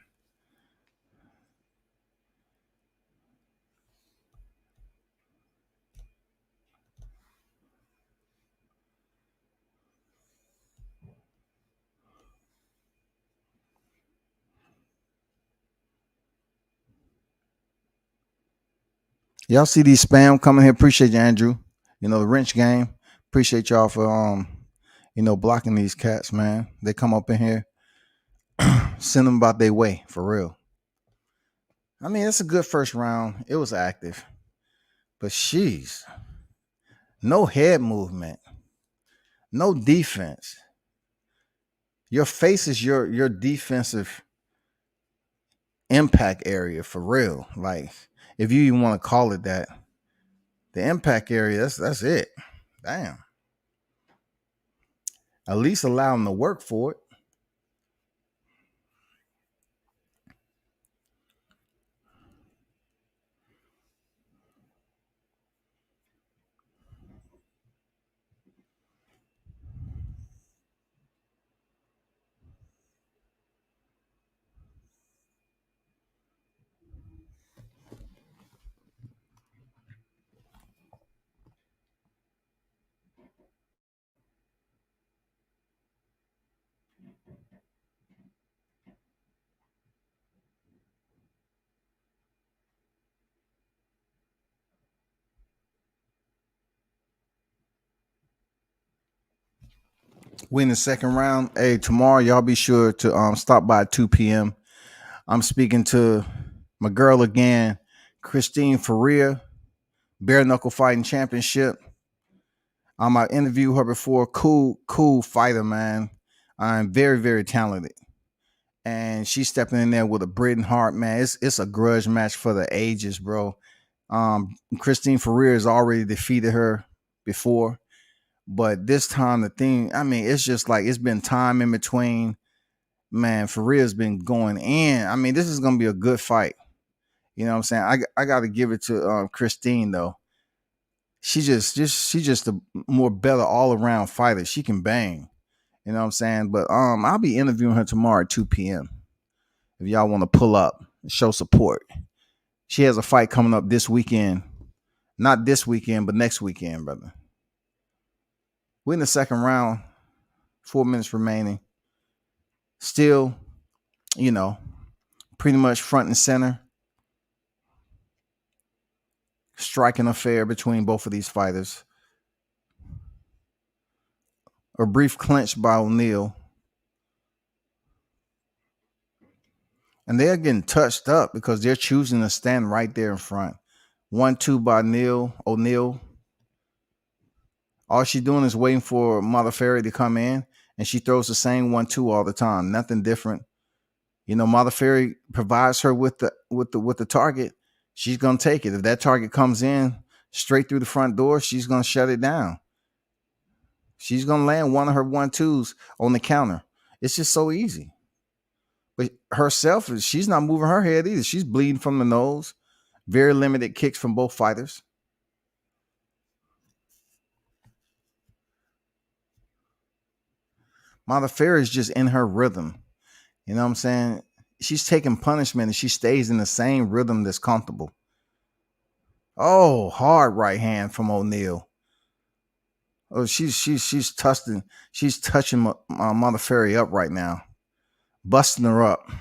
Y'all see these spam coming here. Appreciate you, Andrew. The wrench game. Appreciate y'all for blocking these cats, man. They come up in here, send them about their way, for real. I mean, it's a good first round. It was active. But sheesh. No head movement. No defense. Your face is your defensive impact area, for real. Like, if you even want to call it that. The impact area, that's it. Damn. At least allow them to work for it. Win the second round. Hey, tomorrow y'all be sure to stop by at 2 p.m. I'm speaking to my girl again, Christine Faria, bare knuckle fighting championship. I interviewed her before. Cool fighter, man. I'm very, very talented. And she's stepping in there with a Britain heart, man. It's a grudge match for the ages, bro. Christine Faria has already defeated her before. But this time it's just like it's been time in between. Man, Faria's been going in. This is gonna be a good fight. You know what I'm saying? I gotta give it to Christine though. She's just a more better all around fighter. She can bang. You know what I'm saying? But I'll be interviewing her tomorrow at 2 p.m. If y'all want to pull up and show support. She has a fight coming up this weekend. Not this weekend, but next weekend, brother. We're in the second round. 4 minutes remaining. Still, pretty much front and center. Striking affair between both of these fighters. A brief clinch by O'Neal. And they're getting touched up because they're choosing to stand right there in front. 1-2 by O'Neal. All she's doing is waiting for Modafferi to come in, and she throws the same 1-2 all the time. Nothing different. Modafferi provides her with the target. She's gonna take it. If that target comes in straight through the front door, she's gonna shut it down. She's gonna land one of her 1-2s on the counter. It's just so easy. But herself, she's not moving her head either. She's bleeding from the nose. Very limited kicks from both fighters. Modafferi is just in her rhythm. You know what I'm saying? She's taking punishment and she stays in the same rhythm that's comfortable. Oh, hard right hand from O'Neal. Oh, she's touching Modafferi up right now, busting her up.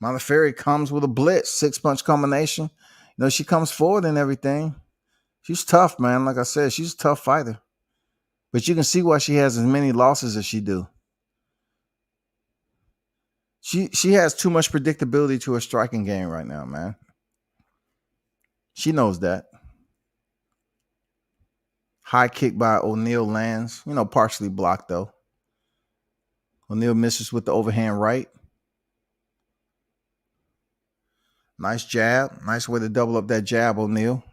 Modafferi comes with a blitz, 6-punch combination. She comes forward and everything. She's tough, man. Like I said, she's a tough fighter. But you can see why she has as many losses as she do. She has too much predictability to her striking game right now, man. She knows that. High kick by O'Neal lands. Partially blocked, though. O'Neal misses with the overhand right. Nice jab. Nice way to double up that jab, O'Neal.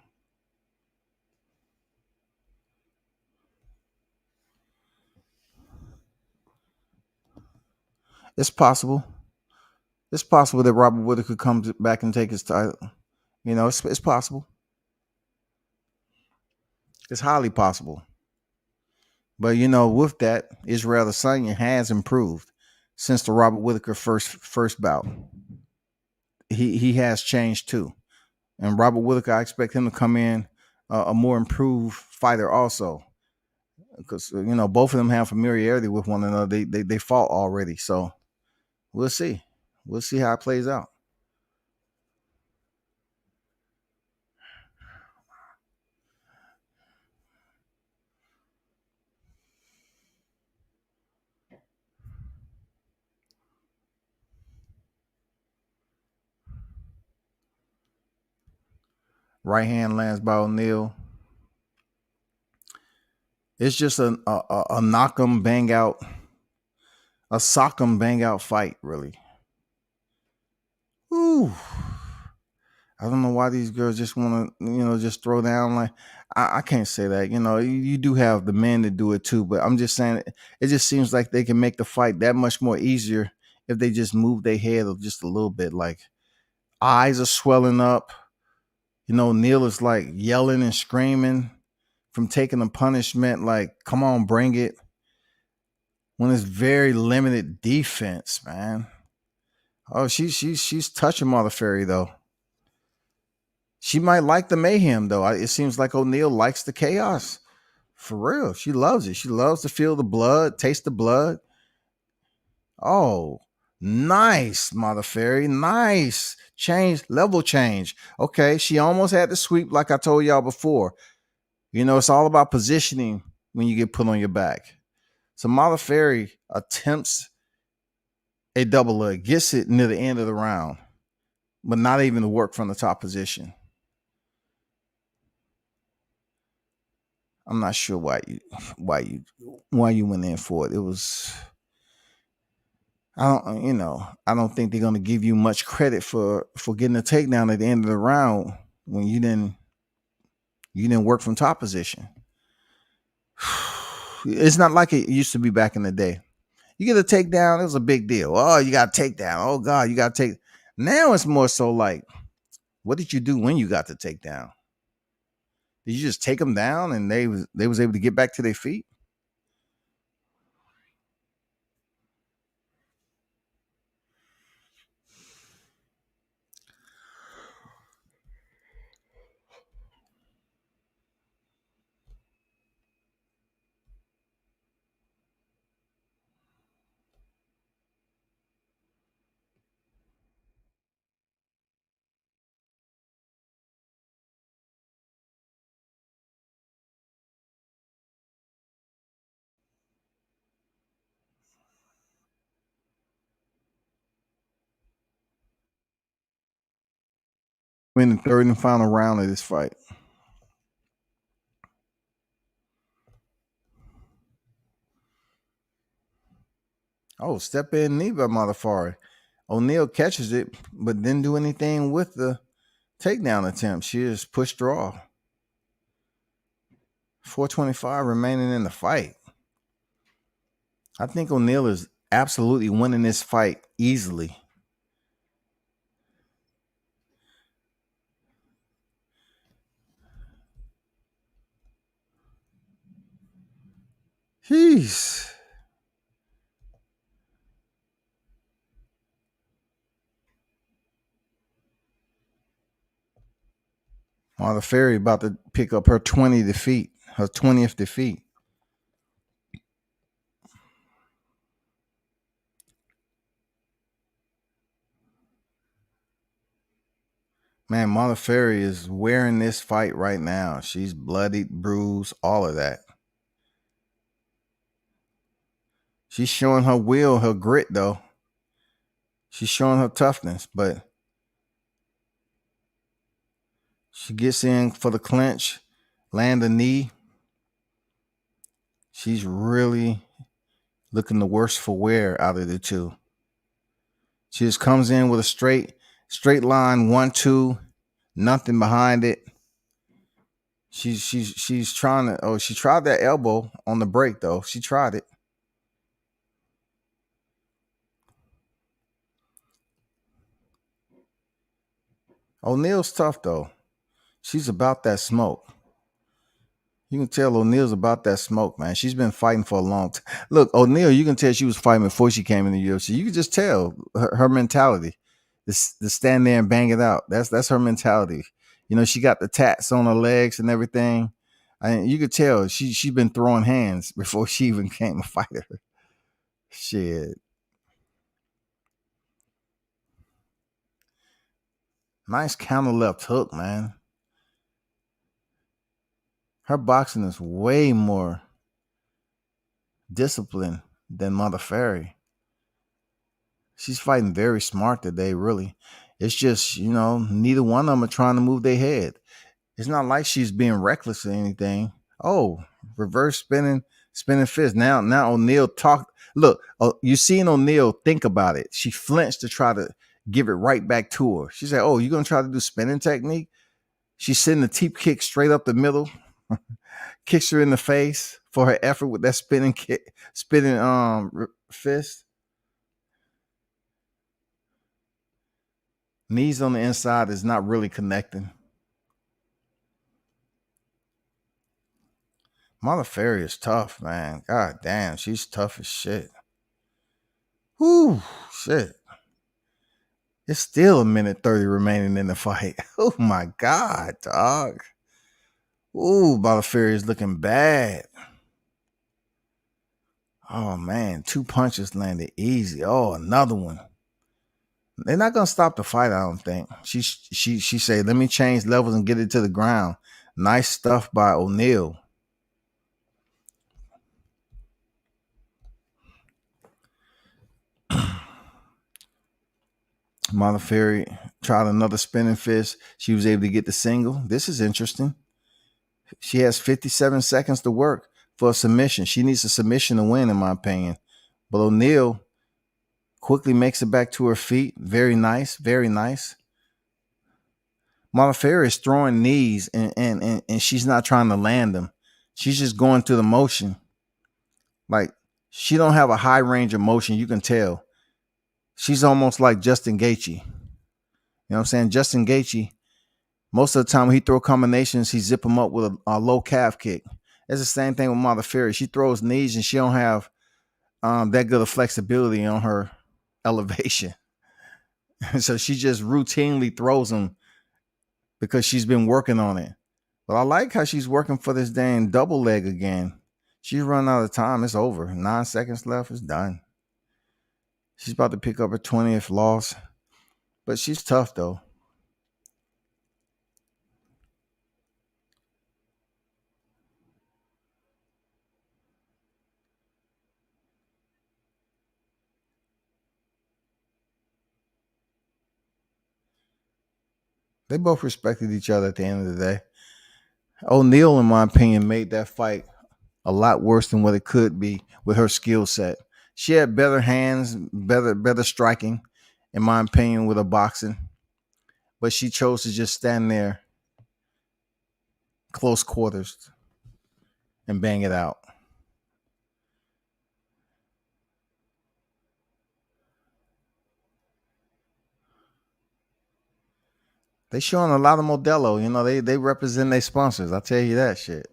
It's possible. It's possible that Robert Whittaker could come back and take his title. It's possible. It's highly possible. But, with that, Israel Adesanya has improved since the Robert Whittaker first bout. He has changed too. And Robert Whittaker, I expect him to come in a more improved fighter also. Because, both of them have familiarity with one another. They fought already. So we'll see. We'll see how it plays out. Right hand lands by O'Neal. It's just a knock 'em, bang out, a sock 'em, bang out fight, really. Ooh. I don't know why these girls just want to, just throw down. Like, I can't say that. You do have the men to do it too, but I'm just saying it just seems like they can make the fight that much more easier if they just move their head just a little bit. Like, eyes are swelling up. Neal is like yelling and screaming from taking the punishment. Like, come on, bring it. When it's very limited defense, man. Oh, she's touching Modafferi though. She might like the mayhem though. It seems like O'Neal likes the chaos. For real, she loves it. She loves to feel the blood, taste the blood. Oh, nice, Modafferi. Nice. Level change. Okay, she almost had the sweep like I told y'all before. It's all about positioning when you get put on your back. So Modafferi attempts a double leg, gets it near the end of the round. but not even to work from the top position. I'm not sure why you went in for it. It was, I don't think they're gonna give you much credit for getting a takedown at the end of the round when you didn't work from top position. It's not like it used to be back in the day. You get a takedown, it was a big deal. Oh, you got a takedown. Oh God, you got to take. Now it's more so like, what did you do when you got the takedown? Did you just take them down and they was able to get back to their feet? In the third and final round of this fight. Oh, step in knee by Modafferi. O'Neal catches it, but didn't do anything with the takedown attempt. She just pushed draw. 4:25 remaining in the fight. I think O'Neal is absolutely winning this fight easily. Jeez. Modafferi about to pick up her 20th defeat. Man, Modafferi is wearing this fight right now. She's bloodied, bruised, all of that. She's showing her will, her grit, though. She's showing her toughness, but she gets in for the clinch, land a knee. She's really looking the worst for wear out of the two. She just comes in with a straight line, 1-2, nothing behind it. She's trying to. Oh, she tried that elbow on the break though. She tried it. O'Neal's tough though. She's about that smoke. You can tell O'Neal's about that smoke, man. She's been fighting for a long time. Look, O'Neal, you can tell she was fighting before she came in the UFC. You can just tell her mentality. To stand there and bang it out. That's her mentality. You know, she got the tats on her legs and everything. And you could tell she's been throwing hands before she even became a fighter. Shit. Nice counter left hook, man. Her boxing is way more disciplined than Modafferi. She's fighting very smart today, really. It's just, neither one of them are trying to move their head. It's not like she's being reckless or anything. Oh, reverse spinning fist. Now O'Neal talked. Look, you seen O'Neal think about it. She flinched to try to give it right back to her. She said, "Oh, you're gonna try to do spinning technique?" She's sending the teep kick straight up the middle, kicks her in the face for her effort with that spinning fist. Knees on the inside is not really connecting. Modafferi is tough, man. God damn, she's tough as shit. Whew, shit. It's still a minute 30 remaining in the fight. Oh my God, dog. Ooh, Modafferi is looking bad. Oh man, 2 punches landed easy. Oh, another one. They're not gonna stop the fight, I don't think. She said, "Let me change levels and get it to the ground." Nice stuff by O'Neal. Modafferi tried another spinning fist. She was able to get the single. This is interesting. She has 57 seconds to work for a submission. She needs a submission to win, in my opinion. But O'Neal quickly makes it back to her feet. Very nice. Very nice. Modafferi is throwing knees and she's not trying to land them. She's just going through the motion. Like, she don't have a high range of motion. You can tell. She's almost like Justin Gaethje. You know what I'm saying? Justin Gaethje, most of the time when he throw combinations, he zip them up with a low calf kick. It's the same thing with Modafferi. She throws knees and she don't have that good of flexibility on her elevation. So she just routinely throws them because she's been working on it. But I like how she's working for this dang double leg again. She's running out of time. It's over. 9 seconds left. It's done. She's about to pick up her 20th loss. But she's tough, though. They both respected each other at the end of the day. O'Neal, in my opinion, made that fight a lot worse than what it could be with her skill set. She had better hands, better striking, in my opinion, with her boxing. But she chose to just stand there, close quarters, and bang it out. They showing a lot of Modelo. You know, they represent their sponsors. I'll tell you that shit.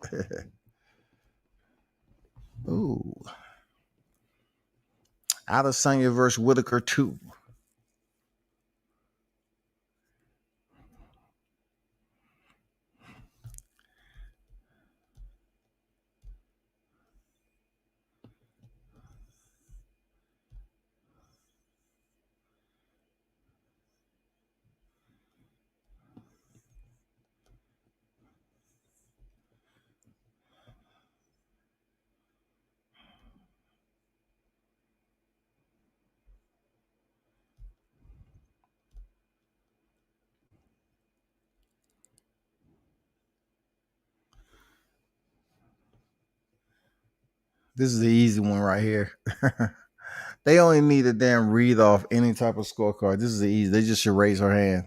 Ooh. Adesanya versus Whittaker 2. This is the easy one right here. They only need a damn read off any type of scorecard. This is the easy. They just should raise her hand.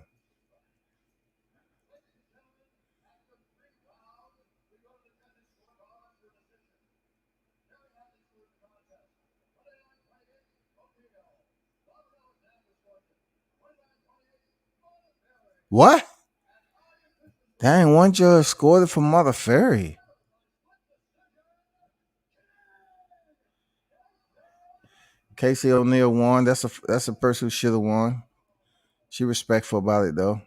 What? Dang, one judge scored it for Modafferi. Casey O'Neal won. That's a person who should have won. She respectful about it though.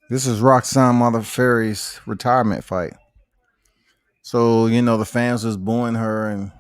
This is Roxanne Modafferi's retirement fight. So, you know, the fans was booing her and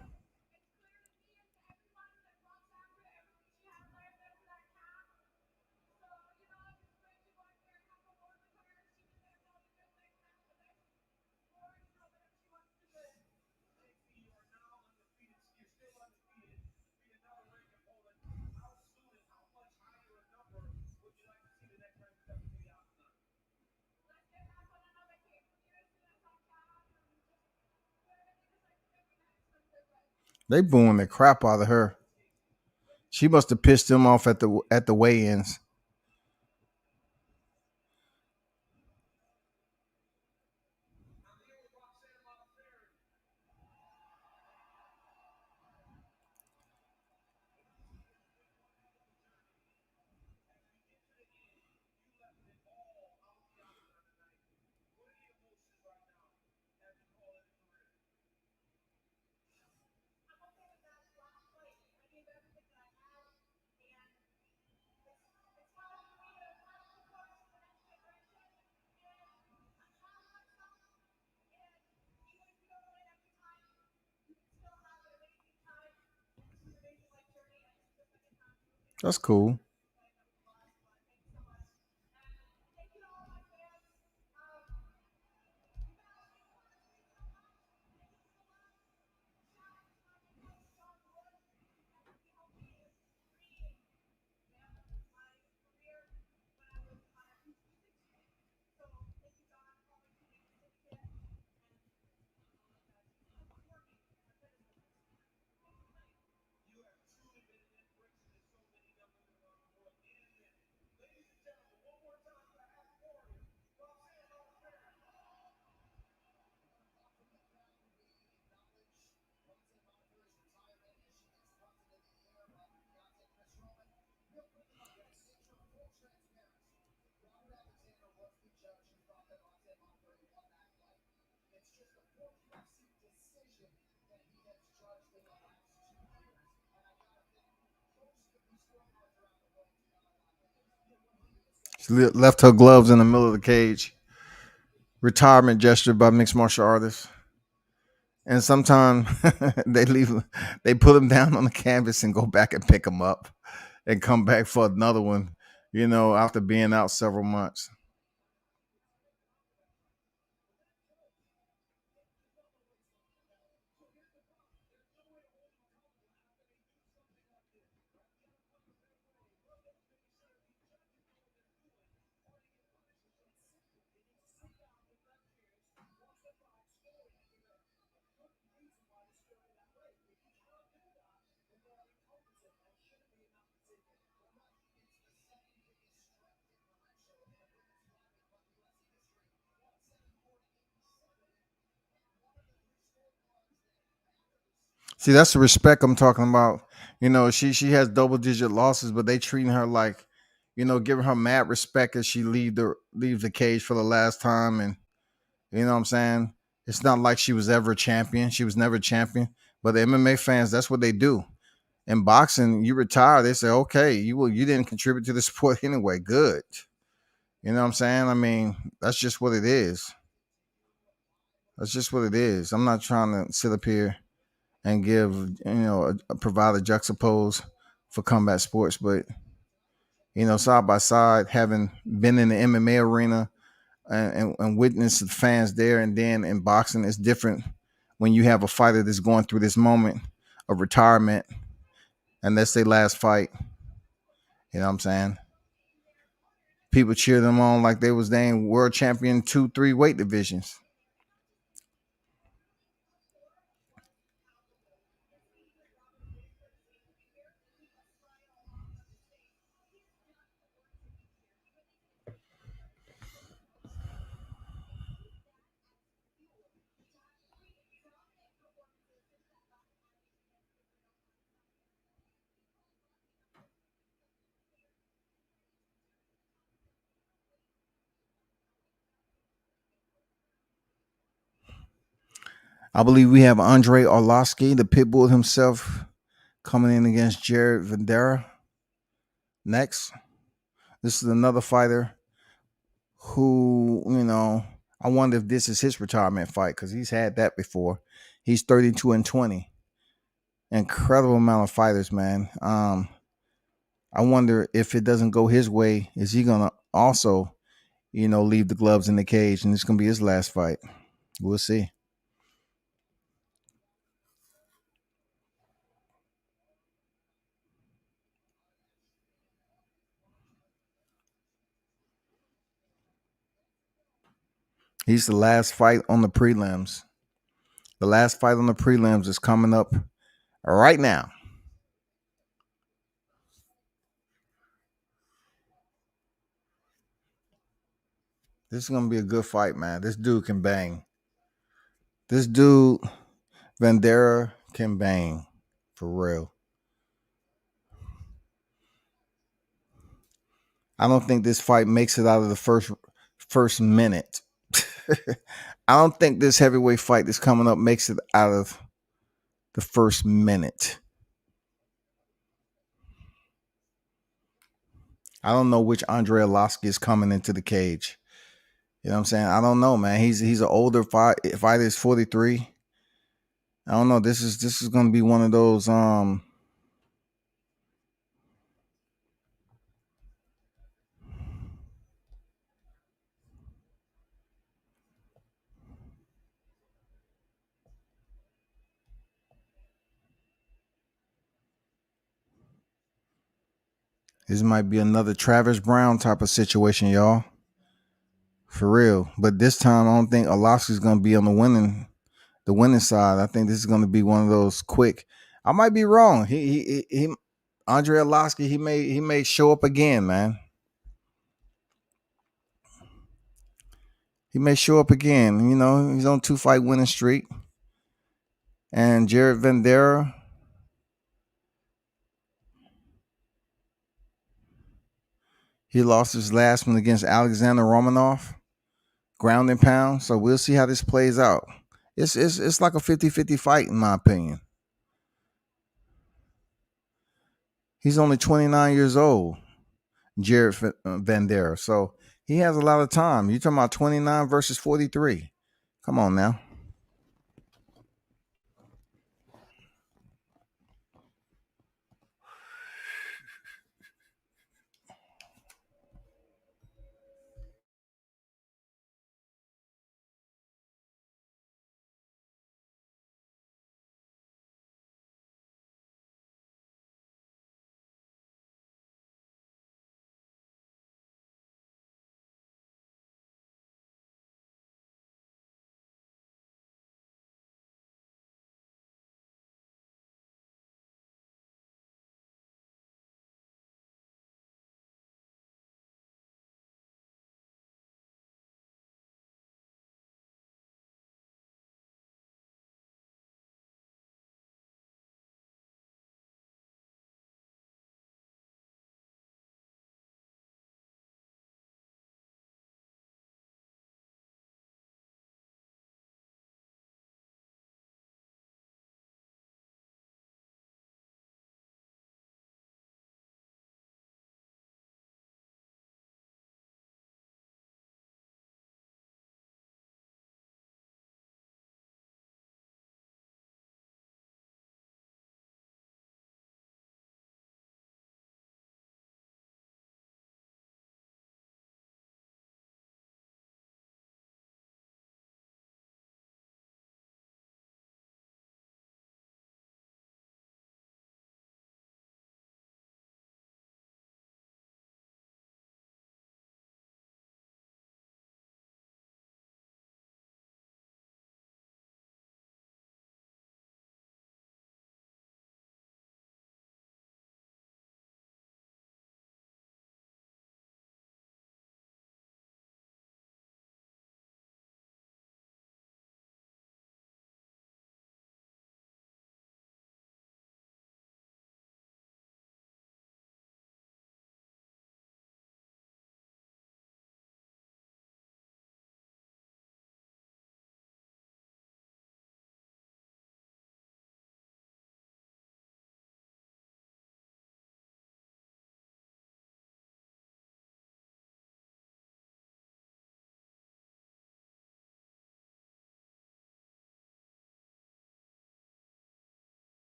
they booing the crap out of her. She must have pissed him off at the weigh-ins. That's cool. She left her gloves in the middle of the cage. Retirement gesture by mixed martial artists. And sometimes they put them down on the canvas and go back and pick them up and come back for another one, after being out several months. See, that's the respect I'm talking about. She has double digit losses, but they treating her like, giving her mad respect as she leaves the cage for the last time. And you know what I'm saying? It's not like she was ever a champion. She was never a champion. But the MMA fans, that's what they do. In boxing, you retire, they say, okay, you didn't contribute to the sport anyway. Good. You know what I'm saying? I mean, that's just what it is. That's just what it is. I'm not trying to sit up here and give, provide a juxtapose for combat sports, but side by side, having been in the MMA arena and witnessed the fans there, and then in boxing, it's different when you have a fighter that's going through this moment of retirement, and that's their last fight. You know what I'm saying? People cheer them on like they was named world champion 2-3 weight divisions. I believe we have Andrei Arlovski, the pitbull himself, coming in against Jared Vanderaa next. This is another fighter who, I wonder if this is his retirement fight, because he's had that before. He's 32-20. Incredible amount of fighters, man. I wonder if it doesn't go his way, is he gonna also, leave the gloves in the cage, and it's gonna be his last fight? We'll see. He's the last fight on the prelims. The last fight on the prelims is coming up right now. This is gonna be a good fight, man. This dude can bang. This dude, Vanderaa, can bang for real. I don't think this fight makes it out of the first minute. I don't think this heavyweight fight that's coming up makes it out of the first minute. I don't know which Andrei Arlovski is coming into the cage. You know what I'm saying? I don't know, man. He's an older fighter. He's 43. I don't know. This is going to be one of those This might be another Travis Brown type of situation, y'all. For real. But this time, I don't think Arlovski's going to be on the winning side. I think this is going to be one of those quick. I might be wrong. He Andrei Arlovski, he may show up again, man. He may show up again. You know, he's on 2-fight winning streak. And Jared Vanderaa, he lost his last one against Alexander Romanov, ground and pound. So we'll see how this plays out. It's like a 50-50 fight, in my opinion. He's only 29 years old, Jared Vanderaa. So he has a lot of time. You're talking about 29 versus 43. Come on now.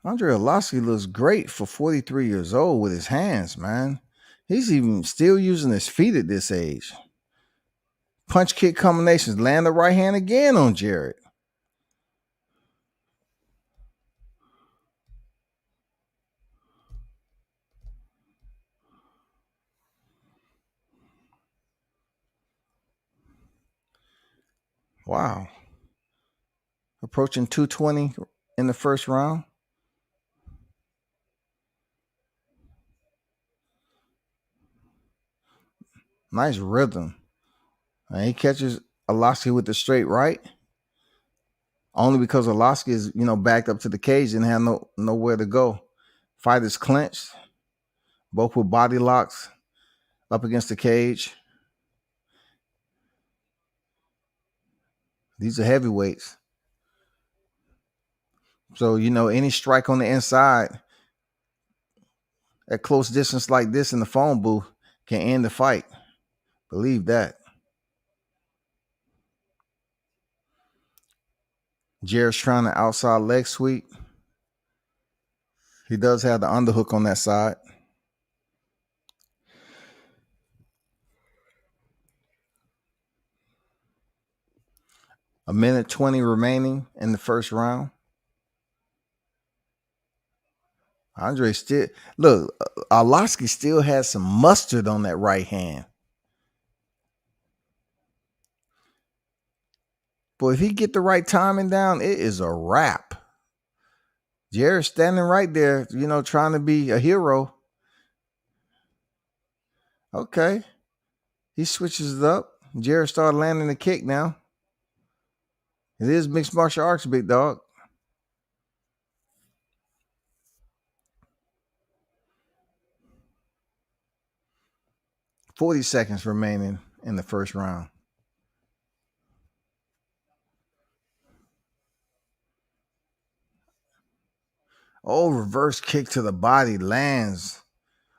Andrei Arlovski looks great for 43 years old with his hands, man. He's even still using his feet at this age. Punch kick combinations. Land the right hand again on Jared. Wow. Approaching 220 in the first round. Nice rhythm. And he catches Arlovski with the straight right. Only because Arlovski is, backed up to the cage and have nowhere to go. Fight is clenched. Both with body locks up against the cage. These are heavyweights. So, any strike on the inside at close distance like this in the phone booth can end the fight. Believe that. Jared's trying the outside leg sweep. He does have the underhook on that side. A minute 20 remaining in the first round. Andrei still, look, Arlovski still has some mustard on that right hand. But if he get the right timing down, it is a wrap. Jared standing right there, trying to be a hero. Okay. He switches it up. Jared started landing the kick now. It is mixed martial arts, big dog. $40 seconds remaining in the first round. Oh, reverse kick to the body lands.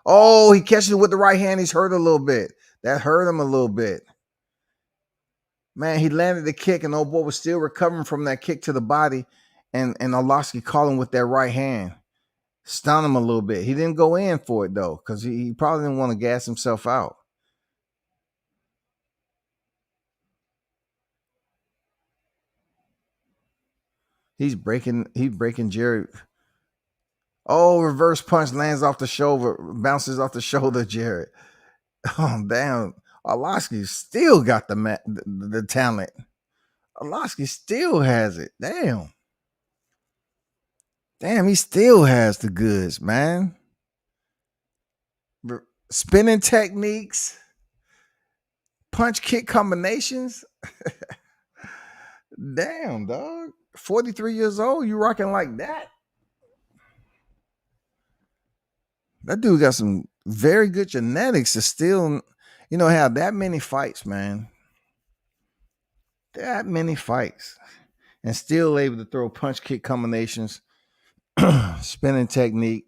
Oh, he catches it with the right hand. He's hurt a little bit. That hurt him a little bit. Man, he landed the kick, and old boy was still recovering from that kick to the body, and Arlovski caught him with that right hand. Stunned him a little bit. He didn't go in for it, though, because he probably didn't want to gas himself out. He's breaking Jared. Oh, reverse punch lands off the shoulder, bounces off the shoulder, Jared. Oh, damn. Arlovski still got the talent. Arlovski still has it. Damn. Damn, he still has the goods, man. Spinning techniques, punch kick combinations. Damn, dog. 43 years old, you rocking like that? That dude got some very good genetics to still, have that many fights, man. That many fights. And still able to throw punch kick combinations, spinning technique.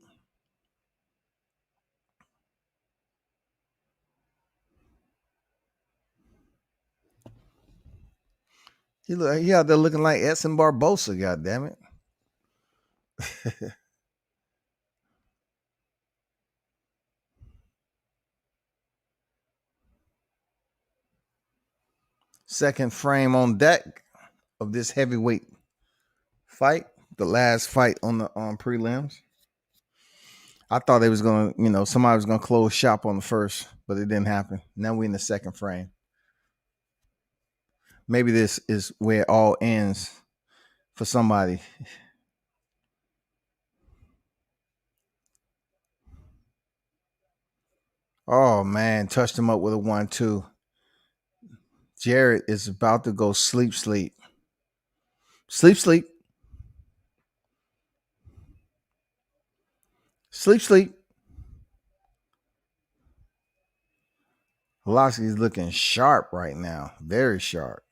He out there looking like Edson Barbosa, goddammit. Second frame on deck of this heavyweight fight. The last fight on the prelims. I thought they was gonna, somebody was gonna close shop on the first, but it didn't happen. Now we're in the second frame. Maybe this is where it all ends for somebody. Oh man, touched him up with a 1-2. Jared is about to go sleep. Sleep. Arlovski is looking sharp right now. Very sharp.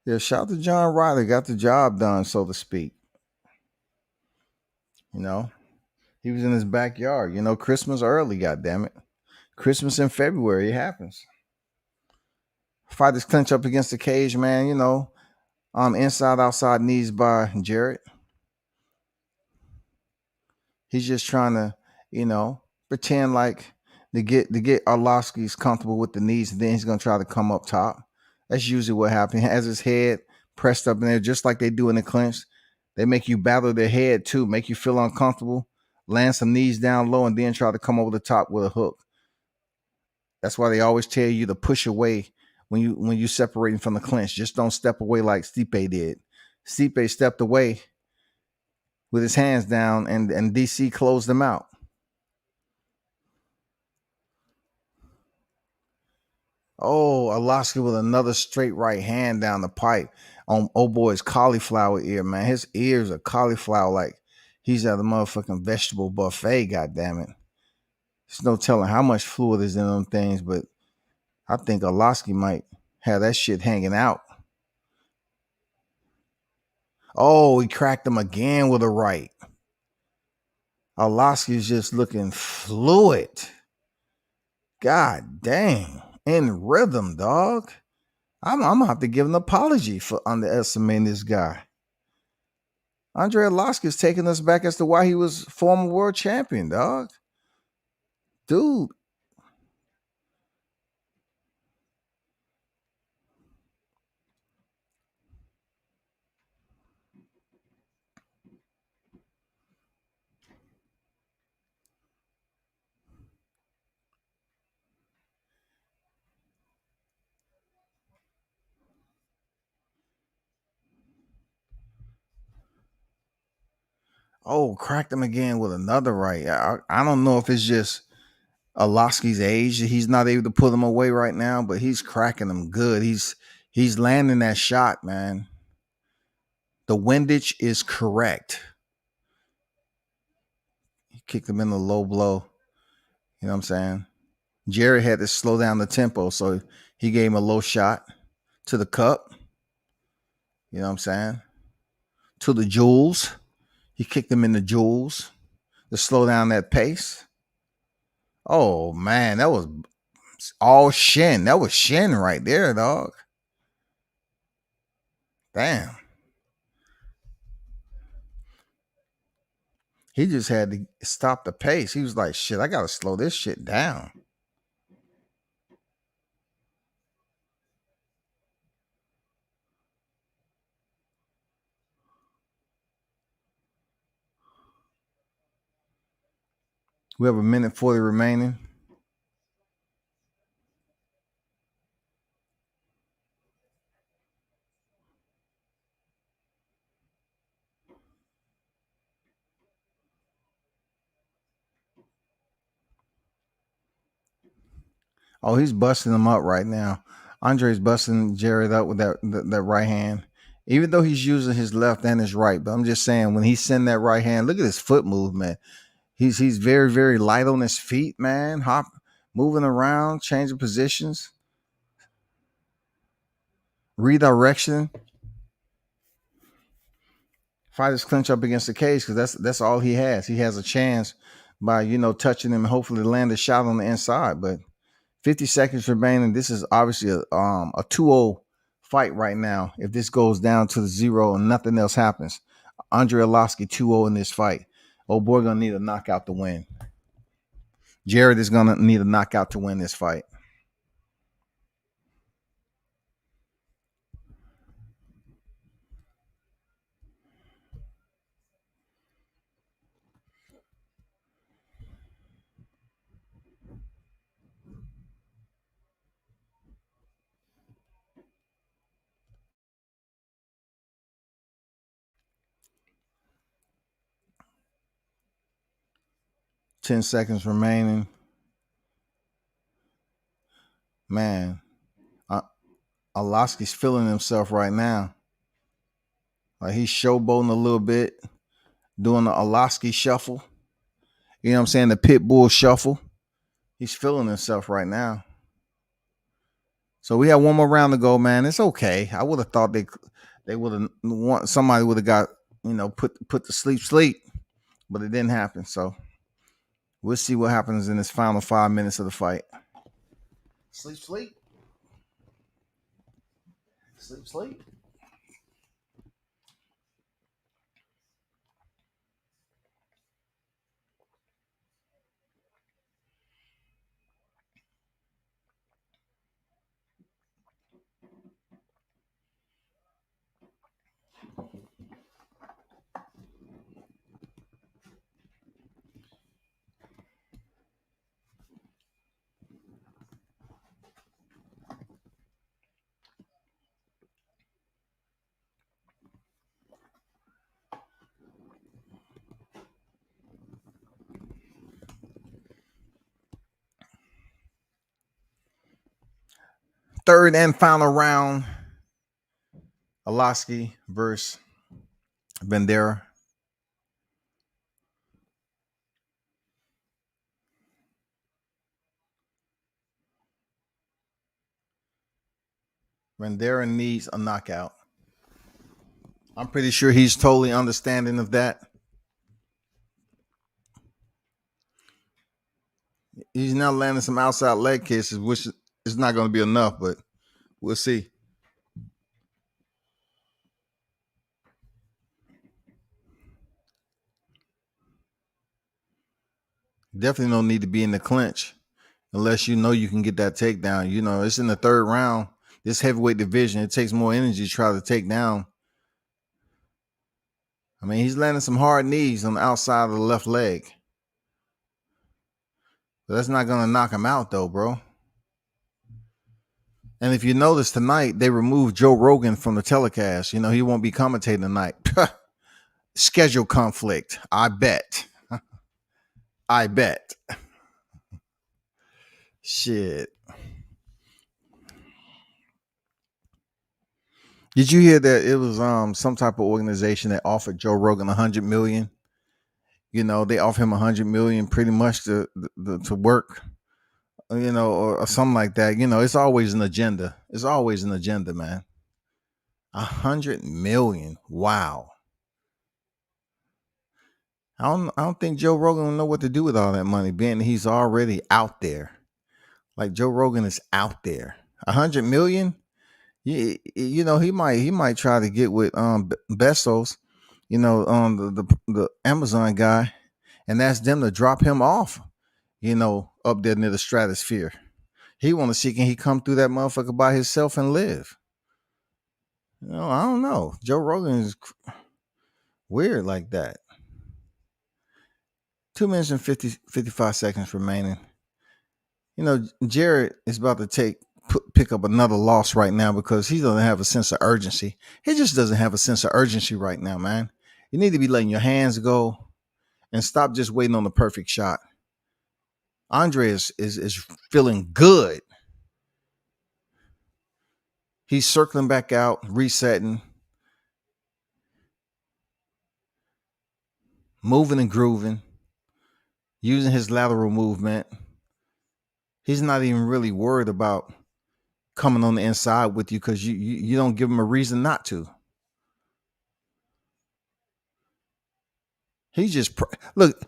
Yeah, shout out to John Ryder. Got the job done, so to speak. He was in his backyard. Christmas early, goddammit. Christmas in February, it happens. Fighters clinch up against the cage, man. Inside, outside knees by Jarrett. He's just trying to, pretend like to get Arlovski's comfortable with the knees, and then he's gonna try to come up top. That's usually what happens. He has his head pressed up in there, just like they do in the clinch. They make you battle their head too, make you feel uncomfortable, land some knees down low, and then try to come over the top with a hook. That's why they always tell you to push away when you separating from the clinch. Just don't step away like Stipe did. Stipe stepped away with his hands down, and DC closed him out. Oh, Arlovski with another straight right hand down the pipe on old boy's cauliflower ear, man. His ears are cauliflower like he's at the motherfucking vegetable buffet, goddammit. There's no telling how much fluid is in them things, but I think Arlovski might have that shit hanging out. Oh, he cracked him again with a right. Arlovski's just looking fluid. God dang. In rhythm, dog. I'm gonna have to give an apology for underestimating this guy. Andrei Arlovski is taking us back as to why he was former world champion, dog. Dude. Oh, cracked him again with another right. I don't know if it's just Arlovski's age. He's not able to put him away right now, but he's cracking him good. He's landing that shot, man. The windage is correct. He kicked him in the low blow. You know what I'm saying? Jerry had to slow down the tempo, so he gave him a low shot to the cup. You know what I'm saying? To the jewels. He kicked him in the jewels to slow down that pace. Oh, man, that was all shin. That was shin right there, dog. Damn. He just had to stop the pace. He was like, shit, I got to slow this shit down. We have a minute 40 remaining. Oh, he's busting him up right now. Andre's busting Jared up with that right hand, even though he's using his left and his right. But I'm just saying, when he send that right hand, look at his foot movement. He's very, very light on his feet, man. Moving around, changing positions, redirection. Fighters clinch up against the cage because that's all he has. He has a chance by touching him and hopefully land a shot on the inside. But 50 seconds remaining. This is obviously a 2-0 fight right now. If this goes down to the 0 and nothing else happens, Andrei Arlovski 2-0 in this fight. Old boy gonna need a knockout to win. Jared is gonna need a knockout to win this fight. Ten seconds remaining. Man, Arlovski's feeling himself right now. Like he's showboating a little bit, doing the Arlovski shuffle. You know what I'm saying? The pit bull shuffle. He's feeling himself right now. So we have one more round to go, man. It's okay. I would have thought they would have somebody would have got put to sleep, but it didn't happen. So we'll see what happens in this final 5 minutes of the fight. Sleep. Sleep. Third and final round. Arlovski versus Vanderaa. Vanderaa needs a knockout. I'm pretty sure he's totally understanding of that. He's now landing some outside leg kisses, which is not going to be enough, but we'll see. Definitely don't need to be in the clinch unless you know you can get that takedown. You know, it's in the third round. This heavyweight division, it takes more energy to try to take down. I mean, he's landing some hard knees on the outside of the left leg. But that's not going to knock him out, though, bro. And if you notice tonight, they removed Joe Rogan from the telecast. You know, he won't be commentating tonight. Schedule conflict. I bet. I bet. Shit. Did you hear that it was some type of organization that offered Joe Rogan $100 million? You know, they offer him $100 million pretty much to work, you know, or something like that. You know, it's always an agenda. It's always an agenda, man. $100 million. Wow. I don't think Joe Rogan will know what to do with all that money, being he's already out there. Like Joe Rogan is out there. $100 million. You know, he might try to get with Bezos, you know, the Amazon guy, and ask them to drop him off, you know, up there near the stratosphere. He want to see can he come through that motherfucker by himself and live. You know, I don't know. Joe Rogan is weird like that. 2 minutes and 55 seconds remaining. You know, Jared is about to pick up another loss right now because he doesn't have a sense of urgency. He just doesn't have a sense of urgency right now, man. You need to be letting your hands go and stop just waiting on the perfect shot. Andrei is feeling good. He's circling back out, resetting, moving and grooving, using his lateral movement. He's not even really worried about coming on the inside with you because you don't give him a reason not to. He's just look.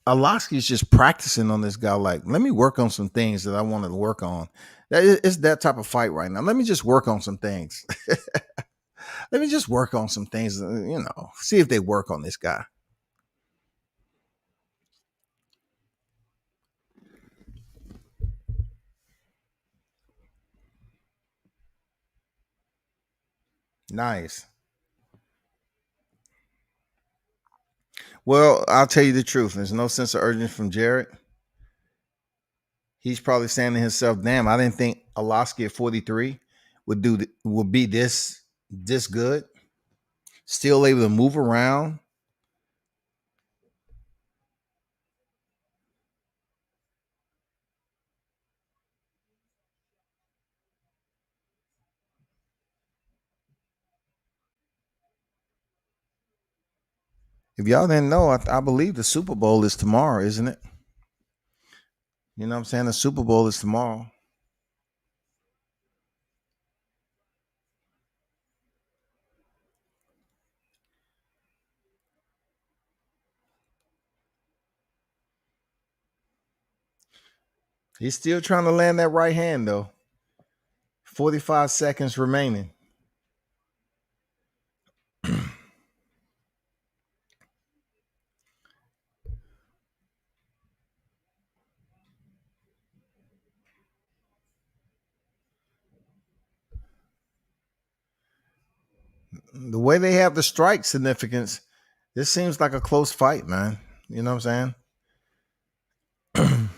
Arlovski's just practicing on this guy. Like, let me work on some things that I wanted to work on. It's that type of fight right now. Let me just work on some things. Let me just work on some things. You know, see if they work on this guy. Nice. Well, I'll tell you the truth. There's no sense of urgency from Jared. He's probably saying to himself, damn, I didn't think Arlovski at 43 would be this good. Still able to move around. If y'all didn't know, I believe the Super Bowl is tomorrow, isn't it? You know what I'm saying? The Super Bowl is tomorrow. He's still trying to land that right hand, though. 45 seconds remaining. the way they have the strike significance, this seems like a close fight, man. You know what I'm saying?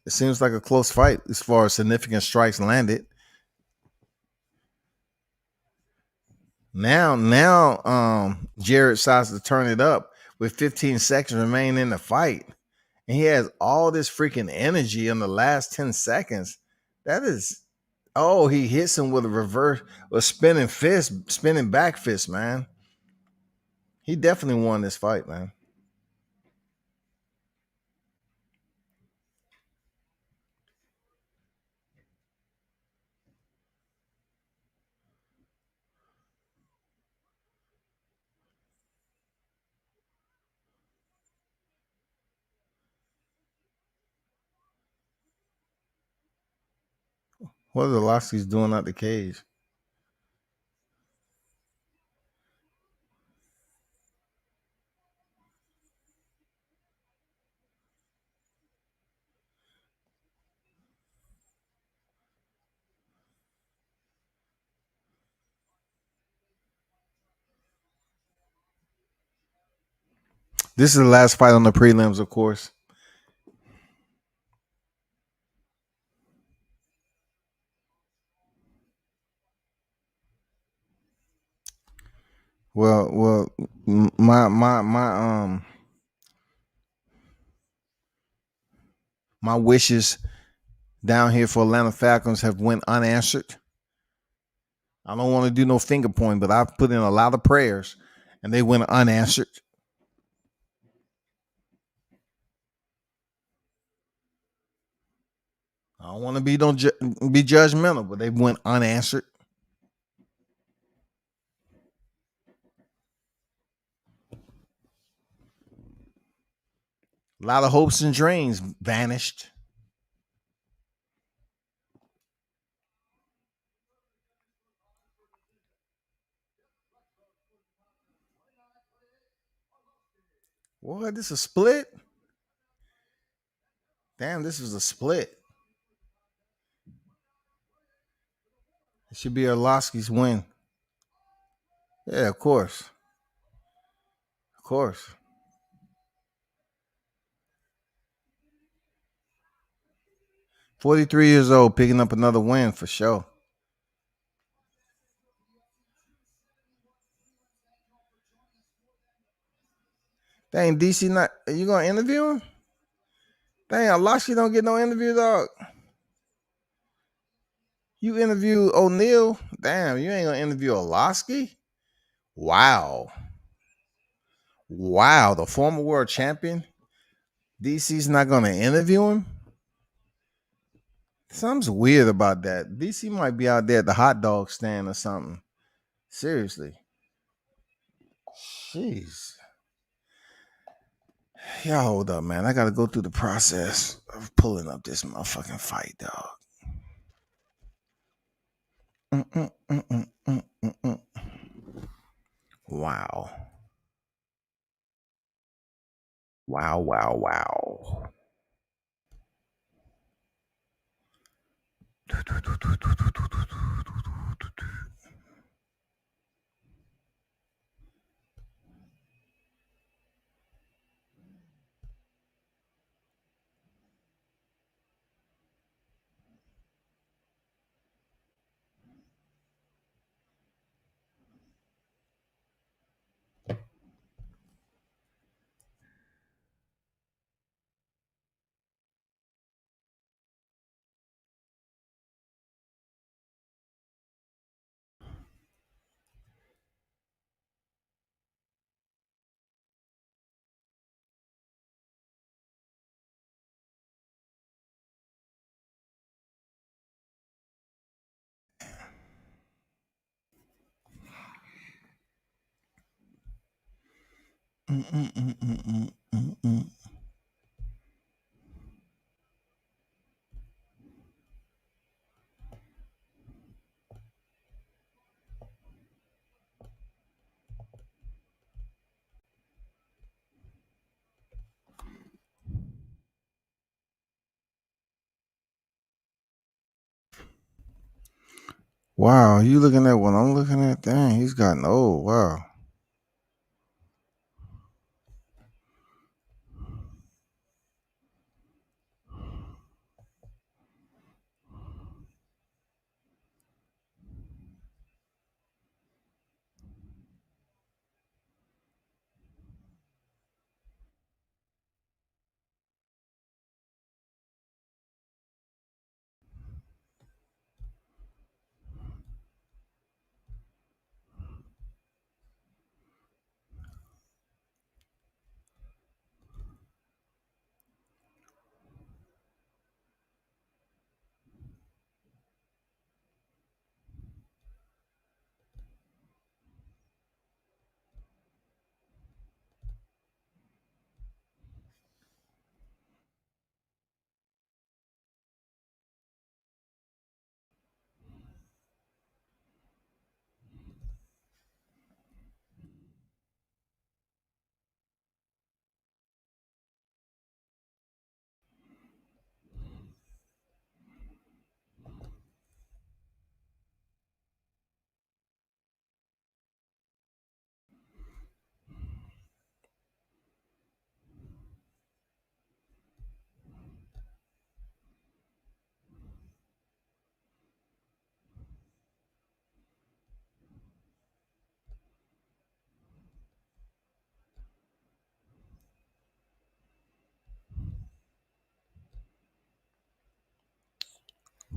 It seems like a close fight as far as significant strikes landed. Now, Jared decides to turn it up with 15 seconds remaining in the fight. And he has all this freaking energy in the last 10 seconds. That is, he hits him with a spinning back fist, man. He definitely won this fight, man. What are the Arlovski's doing out the cage? This is the last fight on the prelims, of course. Well, my wishes down here for Atlanta Falcons have went unanswered. I don't want to do no finger point, but I've put in a lot of prayers, and they went unanswered. I don't want to be judgmental, but they went unanswered. A lot of hopes and dreams vanished. What? This is a split? Damn, this is a split. It should be Arlovski's win. Yeah, of course. Of course. 43 years old, picking up another win for sure. Dang, DC not you gonna interview him? Dang, Arlovski don't get no interview, dog. You interview O'Neal? Damn, you ain't gonna interview Arlovski? Wow. Wow, the former world champion. DC's not gonna interview him? Something's weird about that. DC might be out there at the hot dog stand or something. Seriously. Jeez. Y'all hold up, man. I gotta go through the process of pulling up this motherfucking fight, dog. Wow. Wow. Wow, you looking at what I'm looking at? Dang, he's gotten old. Wow.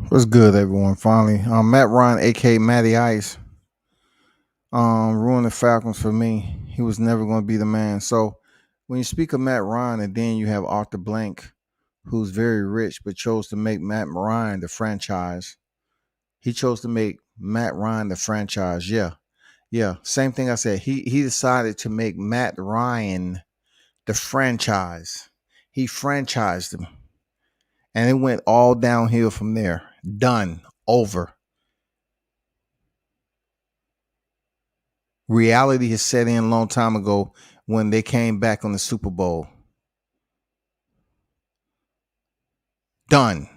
What's good, everyone? Finally, Matt Ryan, aka Matty Ice, ruined the Falcons for me. He was never going to be the man. So, when you speak of Matt Ryan, and then you have Arthur Blank, who's very rich, but chose to make Matt Ryan the franchise. He chose to make Matt Ryan the franchise. Yeah. Same thing I said. He decided to make Matt Ryan the franchise. He franchised him, and it went all downhill from there. Done. Over. Reality has set in a long time ago when they came back on the Super Bowl. Done.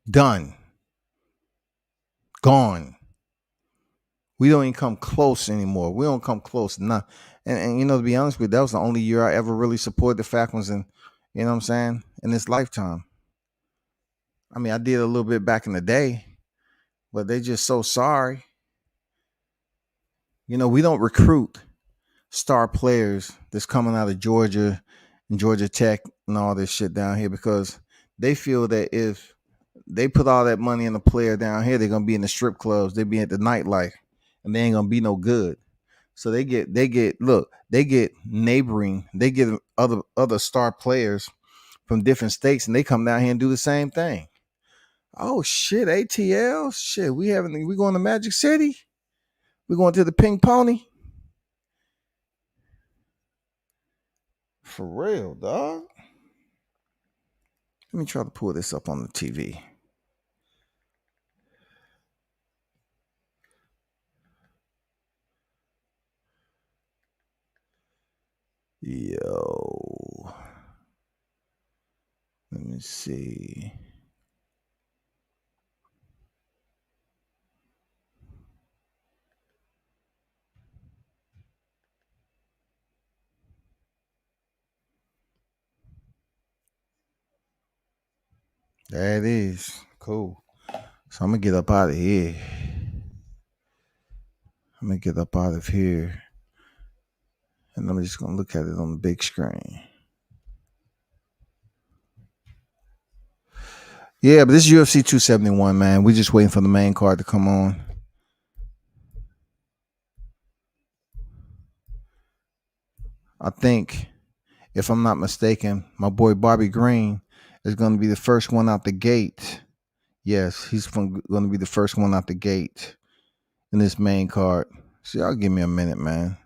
Gone. We don't even come close anymore. We don't come close. Not, and to be honest with you, that was the only year I ever really supported the Falcons, and you know what I'm saying, in this lifetime. I mean, I did a little bit back in the day, but they just so sorry. We don't recruit star players that's coming out of Georgia and Georgia Tech and all this shit down here because they feel that if they put all that money in a player down here, they're gonna be in the strip clubs, they be at the nightlife, and they ain't gonna be no good. So they get neighboring, they get other star players from different states, and they come down here and do the same thing. Oh shit, ATL, shit, we going to Magic City, we going to the Pink Pony. For real, dog. Let me try to pull this up on the TV. Yo. Let me see. There it is. Cool. So I'm going to get up out of here. I'm going to get up out of here. And I'm just going to look at it on the big screen. Yeah, but this is UFC 271, man. We're just waiting for the main card to come on. I think, if I'm not mistaken, my boy Bobby Green is going to be the first one out the gate. Yes, he's going to be the first one out the gate in this main card. So y'all give me a minute, man.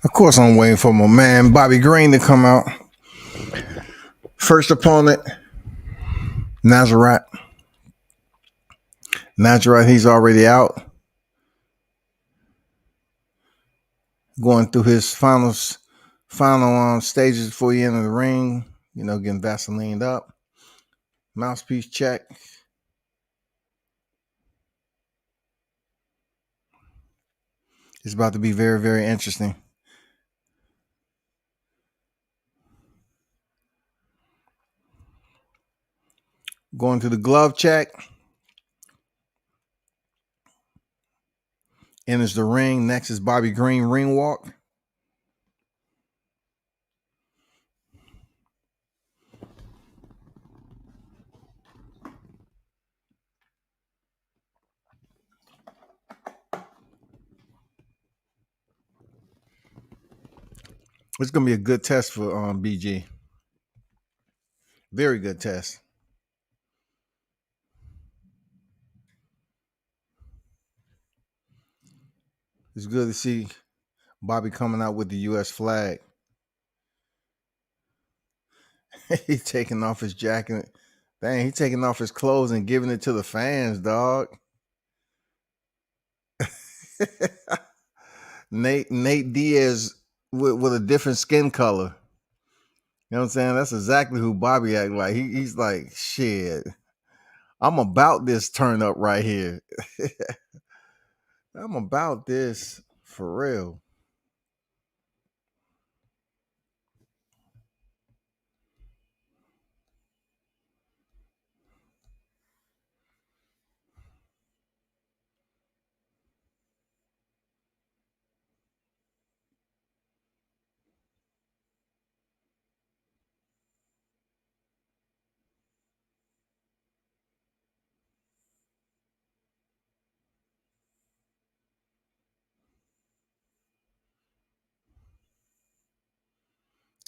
Of course, I'm waiting for my man Bobby Green to come out. First opponent, Nasrat. Nasrat, he's already out. Going through his final stages before he entered the ring. You know, getting Vaselined up. Mouthpiece check. It's about to be very, very interesting. Going to the glove check. Enters the ring. Next is Bobby Green ring walk. It's going to be a good test for BG. Very good test. It's good to see Bobby coming out with the U.S. flag. He's taking off his jacket. Dang, he's taking off his clothes and giving it to the fans, dog. Nate Diaz with a different skin color. You know what I'm saying? That's exactly who Bobby act like. He's like, shit, I'm about this turn up right here. I'm about this for real.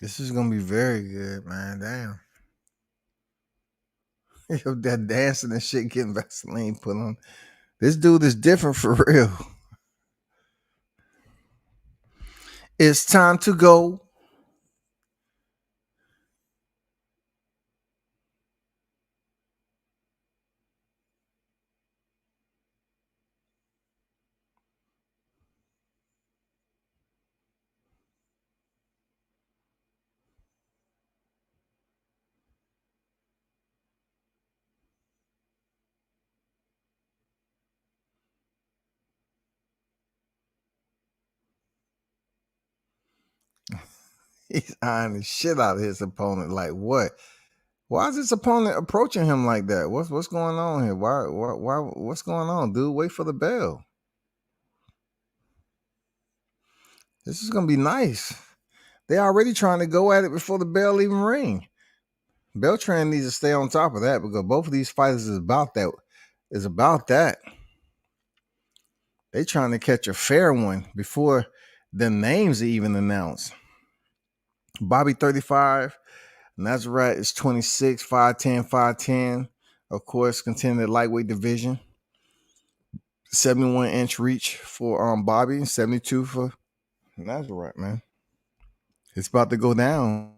This is gonna be very good, man. Damn. That dancing and shit getting Vaseline put on. This dude is different for real. It's time to go. He's eyeing the shit out of his opponent. Like what? Why is his opponent approaching him like that? What's going on here? Why what's going on, dude? Wait for the bell. This is gonna be nice. They already trying to go at it before the bell even ring. Beltran needs to stay on top of that because both of these fighters is about that. They trying to catch a fair one before the names are even announced. Bobby 35, Nasrat is 26, 5'10", 5'10". Of course, contending the lightweight division. 71-inch reach for Bobby and 72 for Nasrat, man. It's about to go down.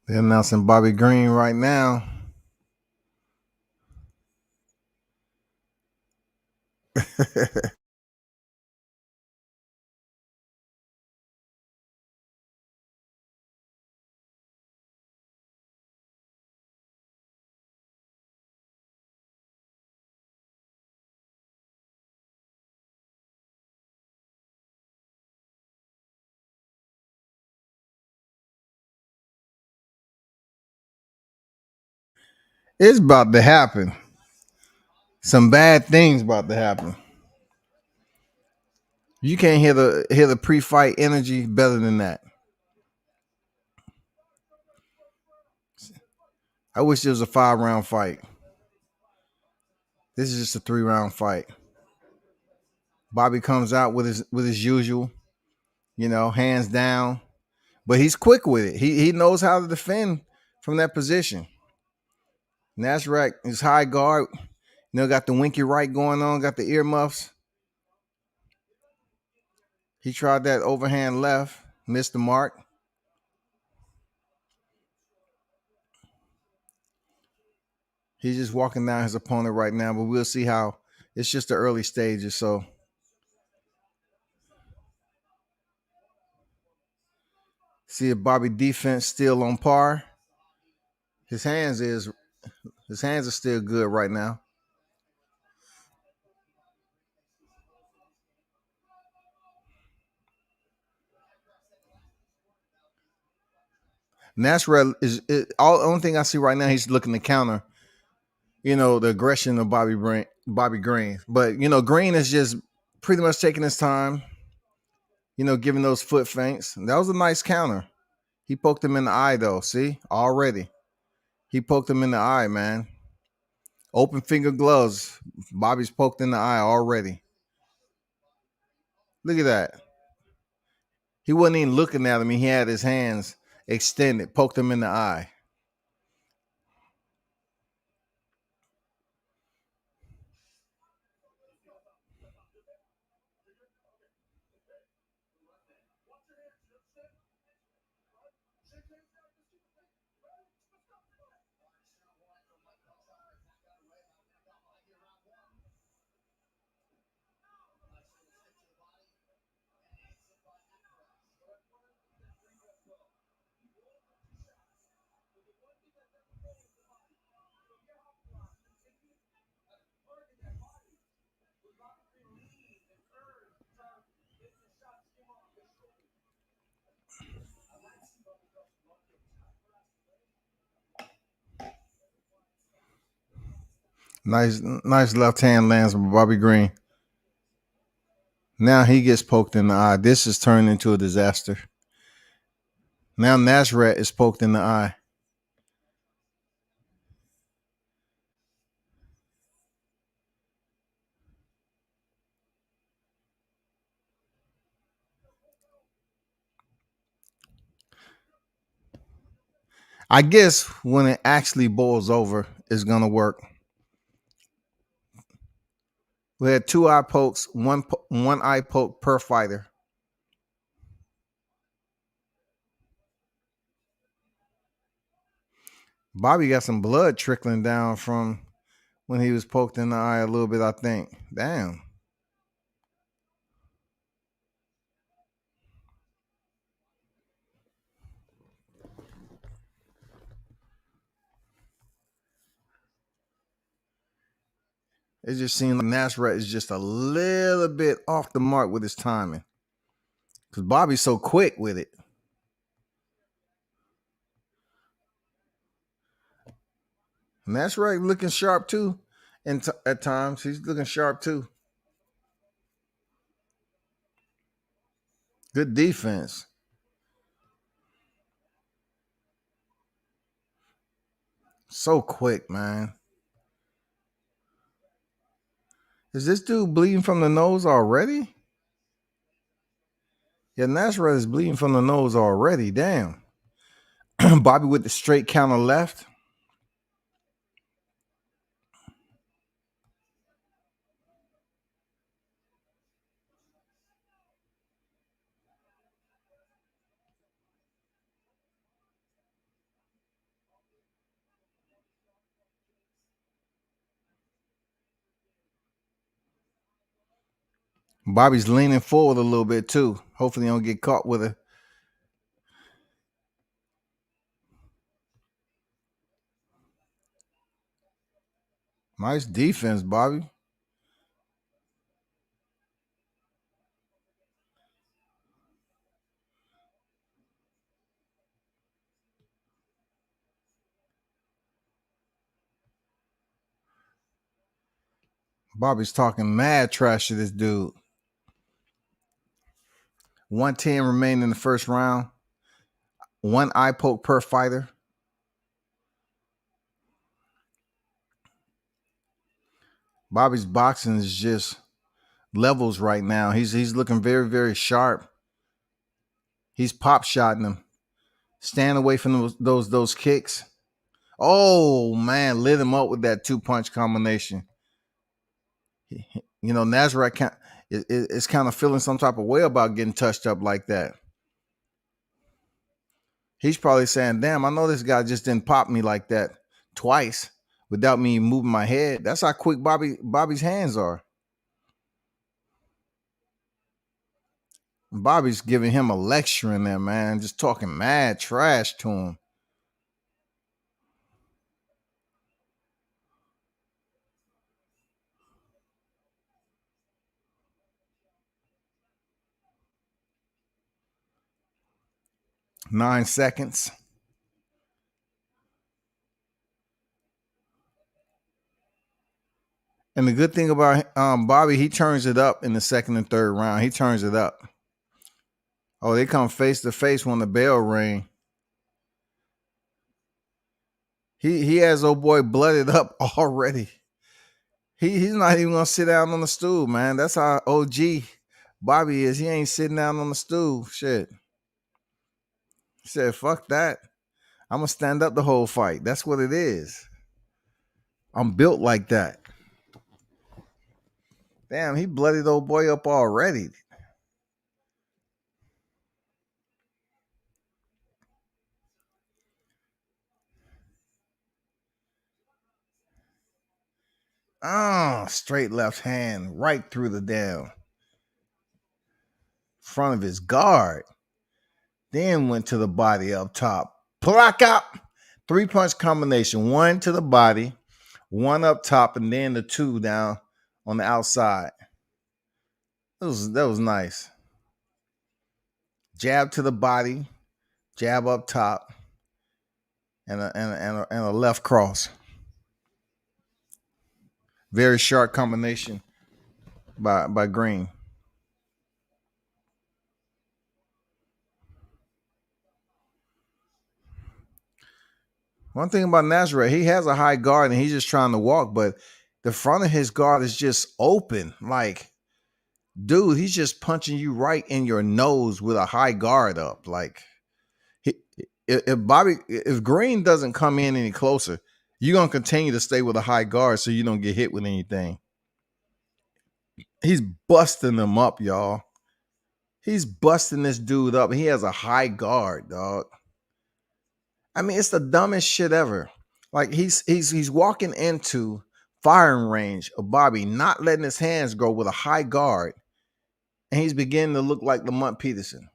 They're announcing Bobby Green right now. It's about to happen. Some bad things about to happen. You can't hear the pre-fight energy better than that. I wish it was a 5-round fight. This is just a 3-round fight. Bobby comes out with his usual, hands down, but he's quick with it. He knows how to defend from that position. Nasrat is high guard. Got the winky right going on, got the earmuffs. He tried that overhand left, missed the mark. He's just walking down his opponent right now, but we'll see how. It's just the early stages, so. See if Bobby defense still on par. His hands are still good right now. Nasrat is only thing I see right now. He's looking to counter, the aggression of Bobby Green. But Green is just pretty much taking his time. Giving those foot feints. That was a nice counter. He poked him in the eye though. See, already, he poked him in the eye, man. Open finger gloves. Bobby's poked in the eye already. Look at that. He wasn't even looking at him. He had his hands extended, poked him in the eye. Nice left hand lands by Bobby Green. Now he gets poked in the eye. This is turned into a disaster. Now Nasrat is poked in the eye. I guess when it actually boils over, it's gonna work. We had 2 eye pokes, one eye poke per fighter. Bobby got some blood trickling down from when he was poked in the eye a little bit, I think. Damn. It just seems like Nasrat is just a little bit off the mark with his timing. Because Bobby's so quick with it. Nasrat looking sharp too. And at times, he's looking sharp too. Good defense. So quick, man. Is this dude bleeding from the nose already? Yeah, Nasrat is bleeding from the nose already. Damn. Bobby with the straight counter left. Bobby's leaning forward a little bit too. Hopefully he don't get caught with it. Nice defense, Bobby. Bobby's talking mad trash to this dude. 110 remained in the first round. 1 eye poke per fighter. Bobby's boxing is just levels right now. He's looking very, very sharp. He's pop shotting him. Stand away from those kicks. Oh man, lit him up with that 2-punch combination. You know, Nasrat is kind of feeling some type of way about getting touched up like that. He's probably saying, damn, I know this guy just didn't pop me like that twice without me moving my head. That's how quick Bobby's hands are. Bobby's giving him a lecture in there, man, just talking mad trash to him. Nine seconds. And the good thing about Bobby, he turns it up in the second and third round. He turns it up. Oh, they come face to face when the bell ring. He has old boy blooded up already. He's not even gonna sit down on the stool, man. That's how OG Bobby is. He ain't sitting down on the stool. Shit. He said, fuck that. I'm gonna stand up the whole fight. That's what it is. I'm built like that. Damn, he bloodied old boy up already. Oh, straight left hand right through the damn front of his guard. Then went to the body up top. Pluck up. 3-punch combination. 1 to the body, 1 up top, and then the 2 down on the outside. That was nice. Jab to the body, jab up top, and a left cross. Very sharp combination by Green. One thing about Nasrat, he has a high guard and he's just trying to walk, but the front of his guard is just open. Like, dude, he's just punching you right in your nose with a high guard up. Like, if Green doesn't come in any closer, you're gonna continue to stay with a high guard so you don't get hit with anything. He's busting them up, y'all. He's busting this dude up. He has a high guard, dog. I mean, it's the dumbest shit ever. Like, he's walking into firing range of Bobby, not letting his hands go with a high guard, and he's beginning to look like Lamont Peterson.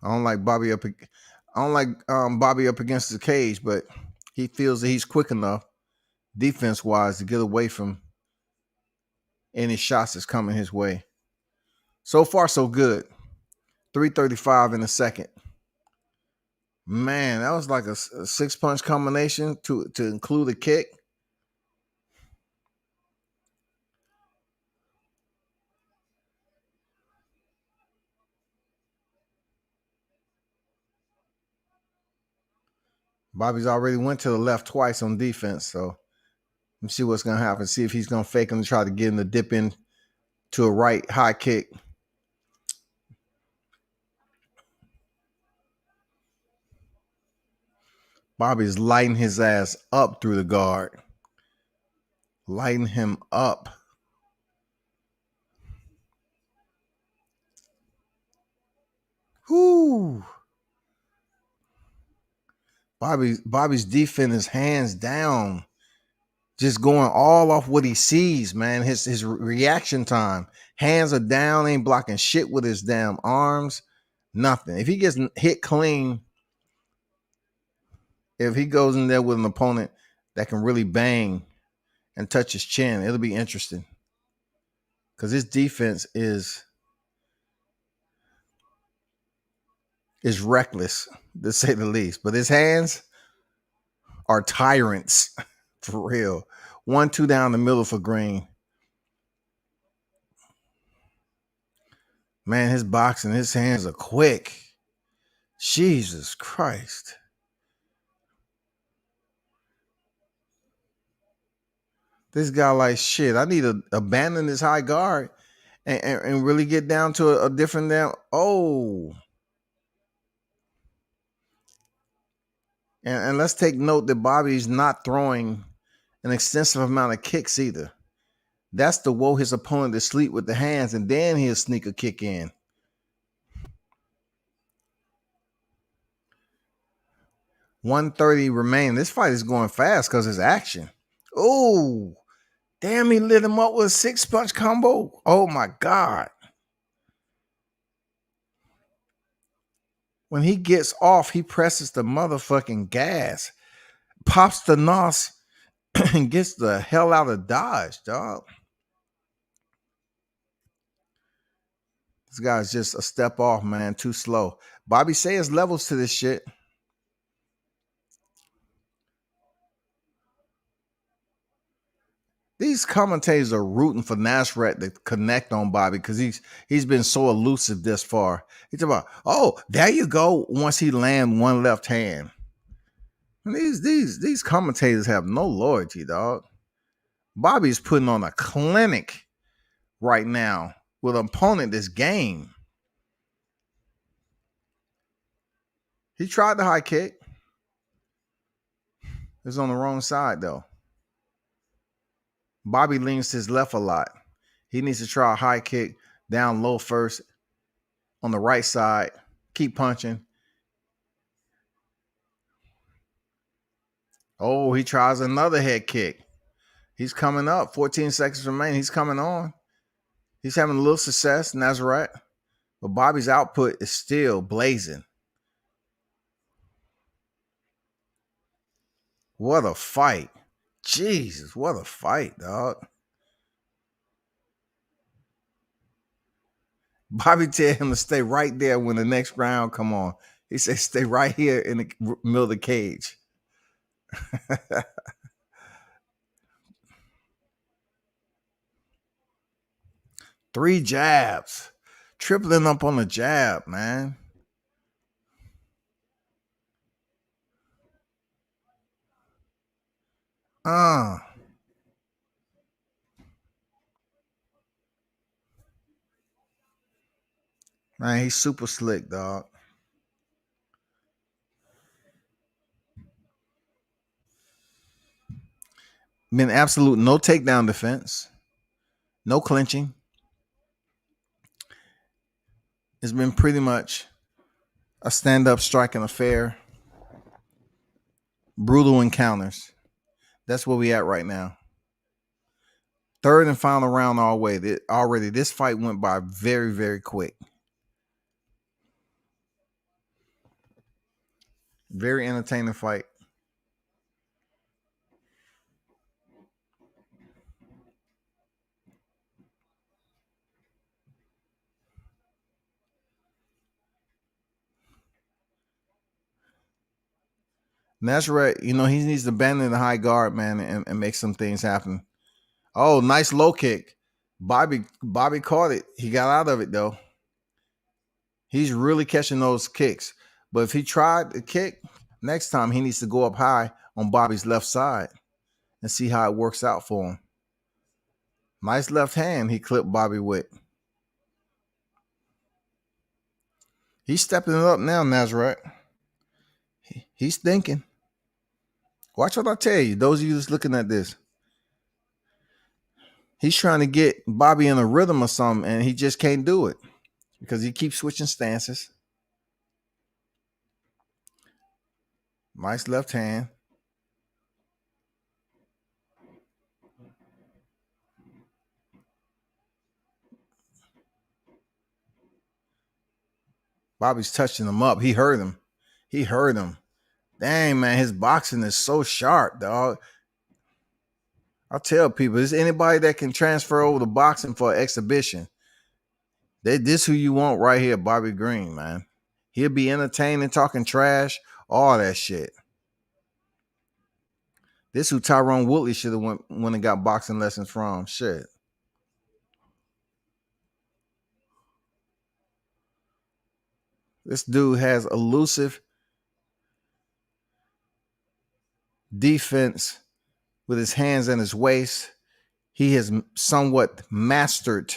I don't like Bobby up against the cage, but he feels that he's quick enough defense-wise to get away from any shots that's coming his way. So far, so good. 335 in the second. Man, that was like a 6-punch combination to include a kick. Bobby's already went to the left twice on defense, so let's see what's going to happen. See if he's going to fake him and try to get him to dip in to a right high kick. Bobby's lighting his ass up through the guard. Lighting him up. Whoo. Bobby's defense is hands down. Just going all off what he sees, man. His reaction time. Hands are down, ain't blocking shit with his damn arms. Nothing. If he gets hit clean, if he goes in there with an opponent that can really bang and touch his chin, it'll be interesting. Because his defense is reckless, to say the least. But his hands are tyrants, for real. 1-2 down the middle for Green. Man, his boxing, his hands are quick. Jesus Christ. This guy like, shit, I need to abandon this high guard and really get down to a different down. Oh. And let's take note that Bobby's not throwing an extensive amount of kicks either. That's to woe his opponent to sleep with the hands, and then he'll sneak a kick in. $130 remain. This fight is going fast because it's action. Oh, damn, he lit him up with a 6-punch combo. Oh, my God. When he gets off, he presses the motherfucking gas, pops the nos, and gets the hell out of Dodge, dog. This guy's just a step off, man. Too slow. Bobby says levels to this shit. These commentators are rooting for Nasrat to connect on Bobby because he's been so elusive this far. He's about, oh, there you go. Once he land one left hand. And these commentators have no loyalty, dog. Bobby's putting on a clinic right now with an opponent this game. He tried the high kick. It was on the wrong side, though. Bobby leans to his left a lot. He needs to try a high kick down low first on the right side. Keep punching. Oh, he tries another head kick. He's coming up. 14 seconds remain. He's coming on. He's having a little success, Nasrat. But Bobby's output is still blazing. What a fight. Jesus, what a fight, dog. Bobby tell him to stay right there when the next round come on. He said, stay right here in the middle of the cage. 3 jabs. Tripling up on the jab, man. Man, he's super slick, dog. Been absolute no takedown defense. No clinching. It's been pretty much a stand-up striking affair. Brutal encounters. That's where we at right now. Third and final round already. This fight went by very, very quick. Very entertaining fight. Nasrat, he needs to abandon the high guard, man, and make some things happen. Oh, nice low kick. Bobby caught it. He got out of it, though. He's really catching those kicks. But if he tried the kick, next time he needs to go up high on Bobby's left side and see how it works out for him. Nice left hand he clipped Bobby with. He's stepping it up now, Nasrat. He's thinking. Watch what I tell you, those of you that's looking at this. He's trying to get Bobby in a rhythm or something, and he just can't do it because he keeps switching stances. Nice left hand. Bobby's touching him up. He heard him. Dang, man, his boxing is so sharp, dog. I tell people, is anybody that can transfer over to boxing for an exhibition? This who you want right here, Bobby Green, man. He'll be entertaining, talking trash, all that shit. This who Tyrone Woodley should have went when and got boxing lessons from. Shit. This dude has elusive defense with his hands and his waist. He has somewhat mastered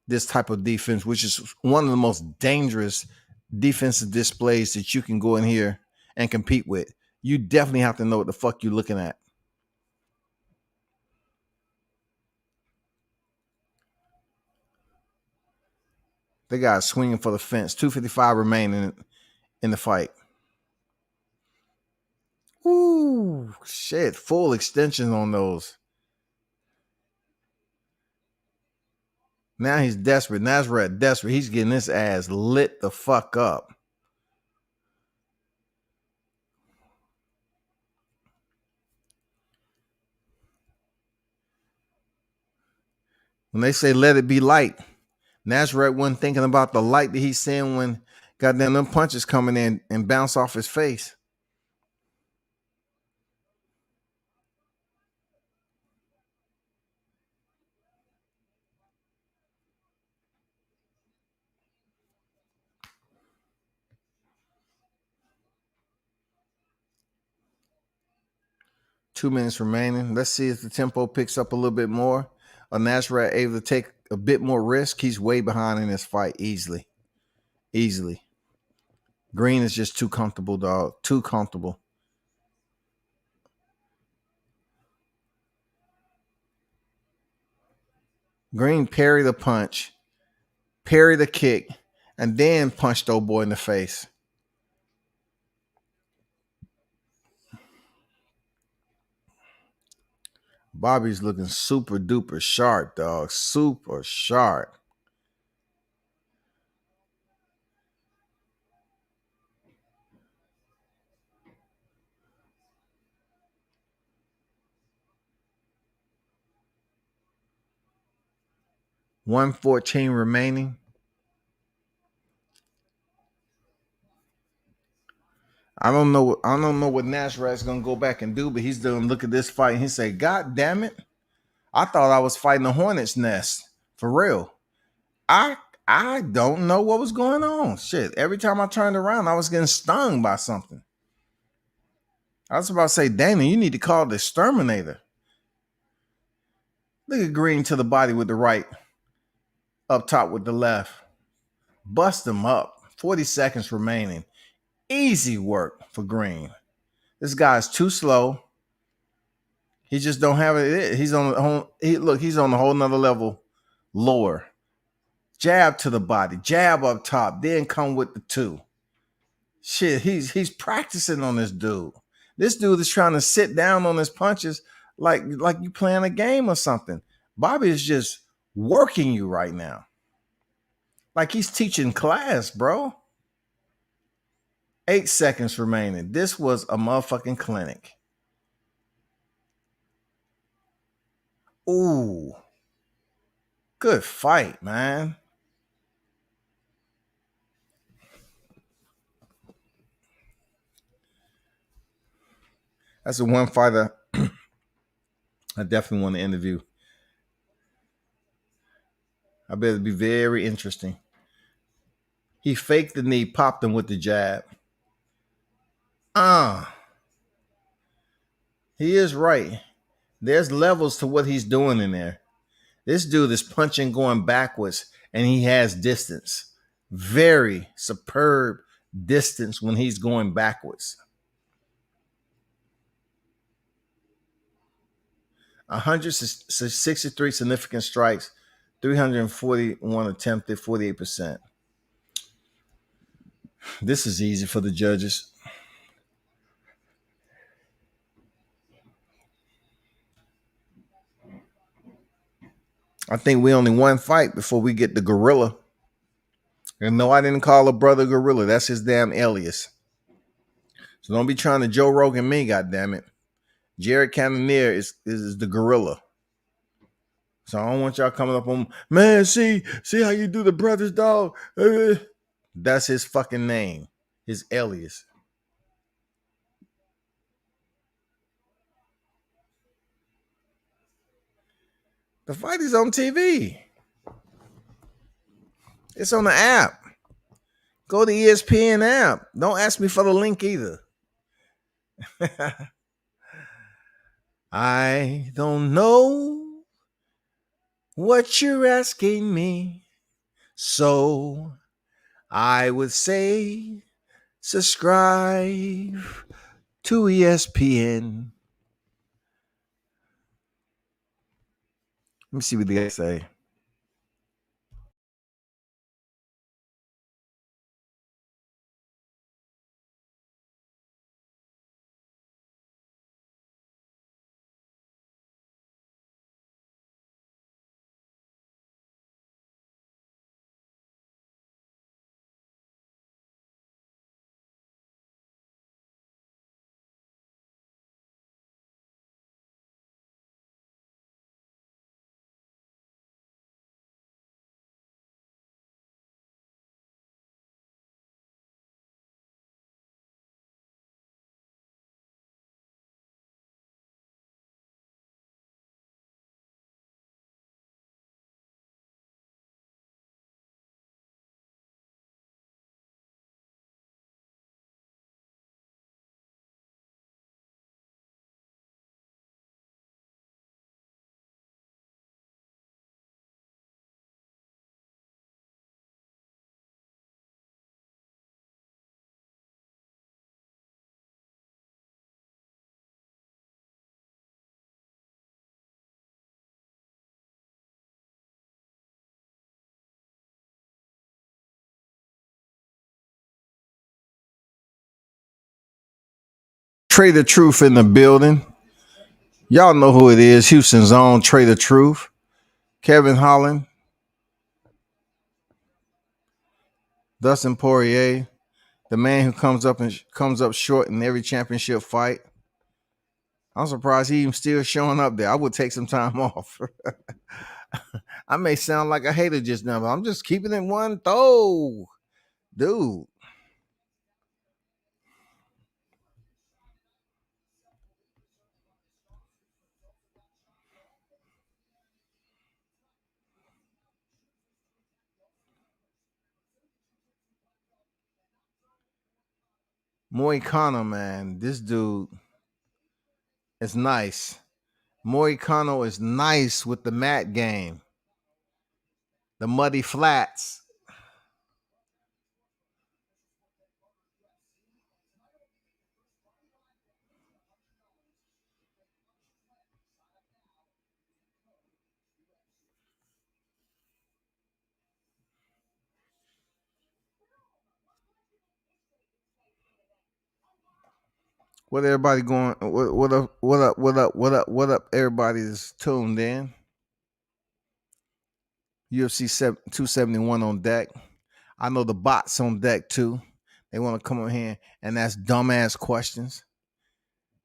this type of defense, which is one of the most dangerous defensive displays that you can go in here and compete with. You definitely have to know what the fuck you're looking at. The guy's swinging for the fence. 255 remaining in the fight. Ooh, shit. Full extension on those. Now he's desperate. Nasrat desperate. He's getting his ass lit the fuck up. When they say let it be light, Nasrat wasn't thinking about the light that he's seeing when goddamn them punches coming in and bounce off his face. Two minutes remaining. Let's see if the tempo picks up a little bit more. Nasrat able to take a bit more risk. He's way behind in this fight easily. Easily. Green is just too comfortable, dog. Too comfortable. Green parried the punch, parried the kick, and then punched old boy in the face. Bobby's looking super duper sharp, dog. Super sharp. $114 remaining. I don't know what Nasrat's gonna go back and do, but he's gonna look at this fight and he say, God damn it. I thought I was fighting a hornet's nest. For real. I don't know what was going on. Shit. Every time I turned around, I was getting stung by something. I was about to say, Dana, you need to call the exterminator. Look at Green to the body with the right. Up top with the left. Bust him up. 40 seconds remaining. Easy work for Green. This guy's too slow. He just don't have it. He's on a whole nother level lower. Jab to the body, jab up top, then come with the two. Shit, he's practicing on this dude. This dude is trying to sit down on his punches like you playing a game or something. Bobby is just working you right now. Like he's teaching class, bro. 8 seconds remaining. This was a motherfucking clinic. Ooh. Good fight, man. That's the one fighter I definitely want to interview. I bet it'd be very interesting. He faked the knee, popped him with the jab. He is right. There's levels to what he's doing in there. This dude is punching going backwards, and he has distance. Very superb distance when he's going backwards. 163 significant strikes, 341 attempted, 48%. This is easy for the judges. I think we only one fight before we get the gorilla. And no, I didn't call a brother gorilla. That's his damn alias. So don't be trying to Joe Rogan me, goddammit. Jared Cannonier is the gorilla. So I don't want y'all coming up on, man, see how you do the brothers, dog. That's his fucking name, his alias. The fight is on TV. It's on the app. Go to ESPN app. Don't ask me for the link either. I don't know what you're asking me, so I would say subscribe to ESPN. Let me see what they say. Trader Truth in the building. Y'all know who it is. Houston's own Trader Truth. Kevin Holland. Dustin Poirier. The man who comes up short in every championship fight. I'm surprised he even still showing up there. I would take some time off. I may sound like a hater just now, but I'm just keeping it one throw. Dude. Moicano, man. This dude is nice. Moicano is nice with the mat game. The muddy flats. What everybody going? What up? What up? What up? What up? What up? Everybody is tuned in. UFC 271 on deck. I know the bots on deck too. They want to come on here and ask dumbass questions.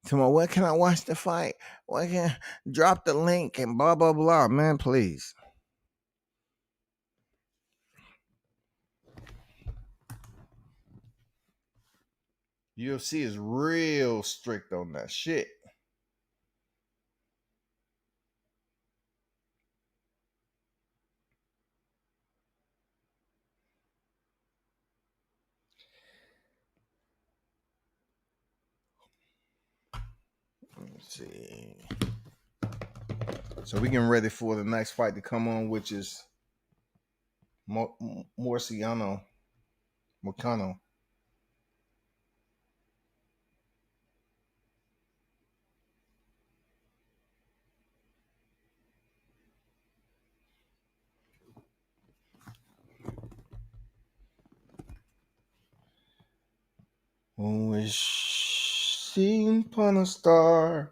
Tomorrow, where can I watch the fight? Where can I drop the link and blah blah blah? Man, please. UFC is real strict on that shit. Let's see. So we getting ready for the next fight to come on, which is Moicano. Wishing upon a star.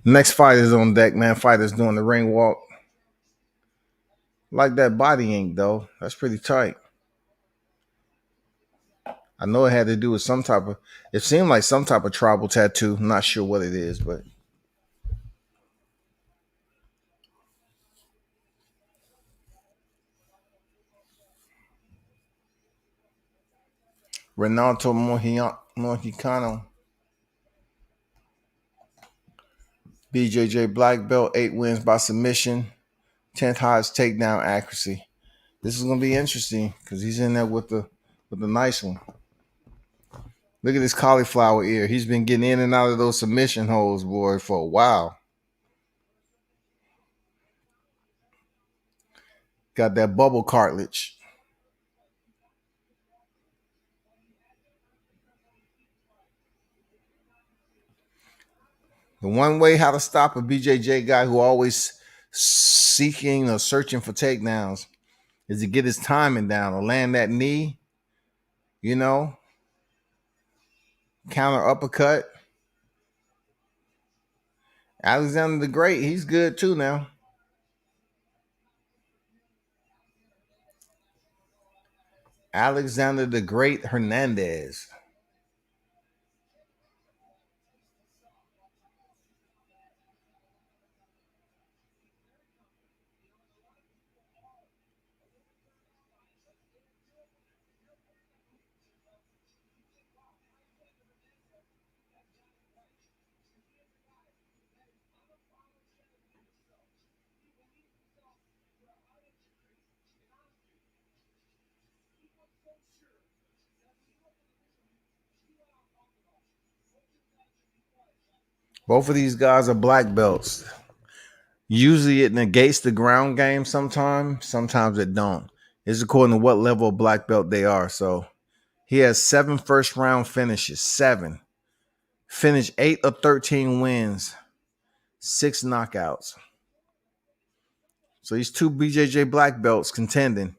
Next fight is on deck, man. Fighters doing the ring walk. Like that body ink, though. That's pretty tight. I know it had to do with some type of, it seemed like some type of tribal tattoo. I'm not sure what it is, but. Renato Moicano. BJJ black belt, 8 wins by submission, 10th highest takedown accuracy. This is gonna be interesting because he's in there with the nice one. Look at this cauliflower ear. He's been getting in and out of those submission holes, boy, for a while. Got that bubble cartilage. The one way how to stop a BJJ guy who always seeking or searching for takedowns is to get his timing down or land that knee, counter uppercut. Alexander the Great, he's good too now. Alexander the Great Hernandez. Both of these guys are black belts. Usually it negates the ground game sometimes it don't. It's according to what level of black belt they are. So he has 7 first round finishes. 7. Finished 8 of 13 wins. 6 knockouts. So these 2 BJJ black belts contending.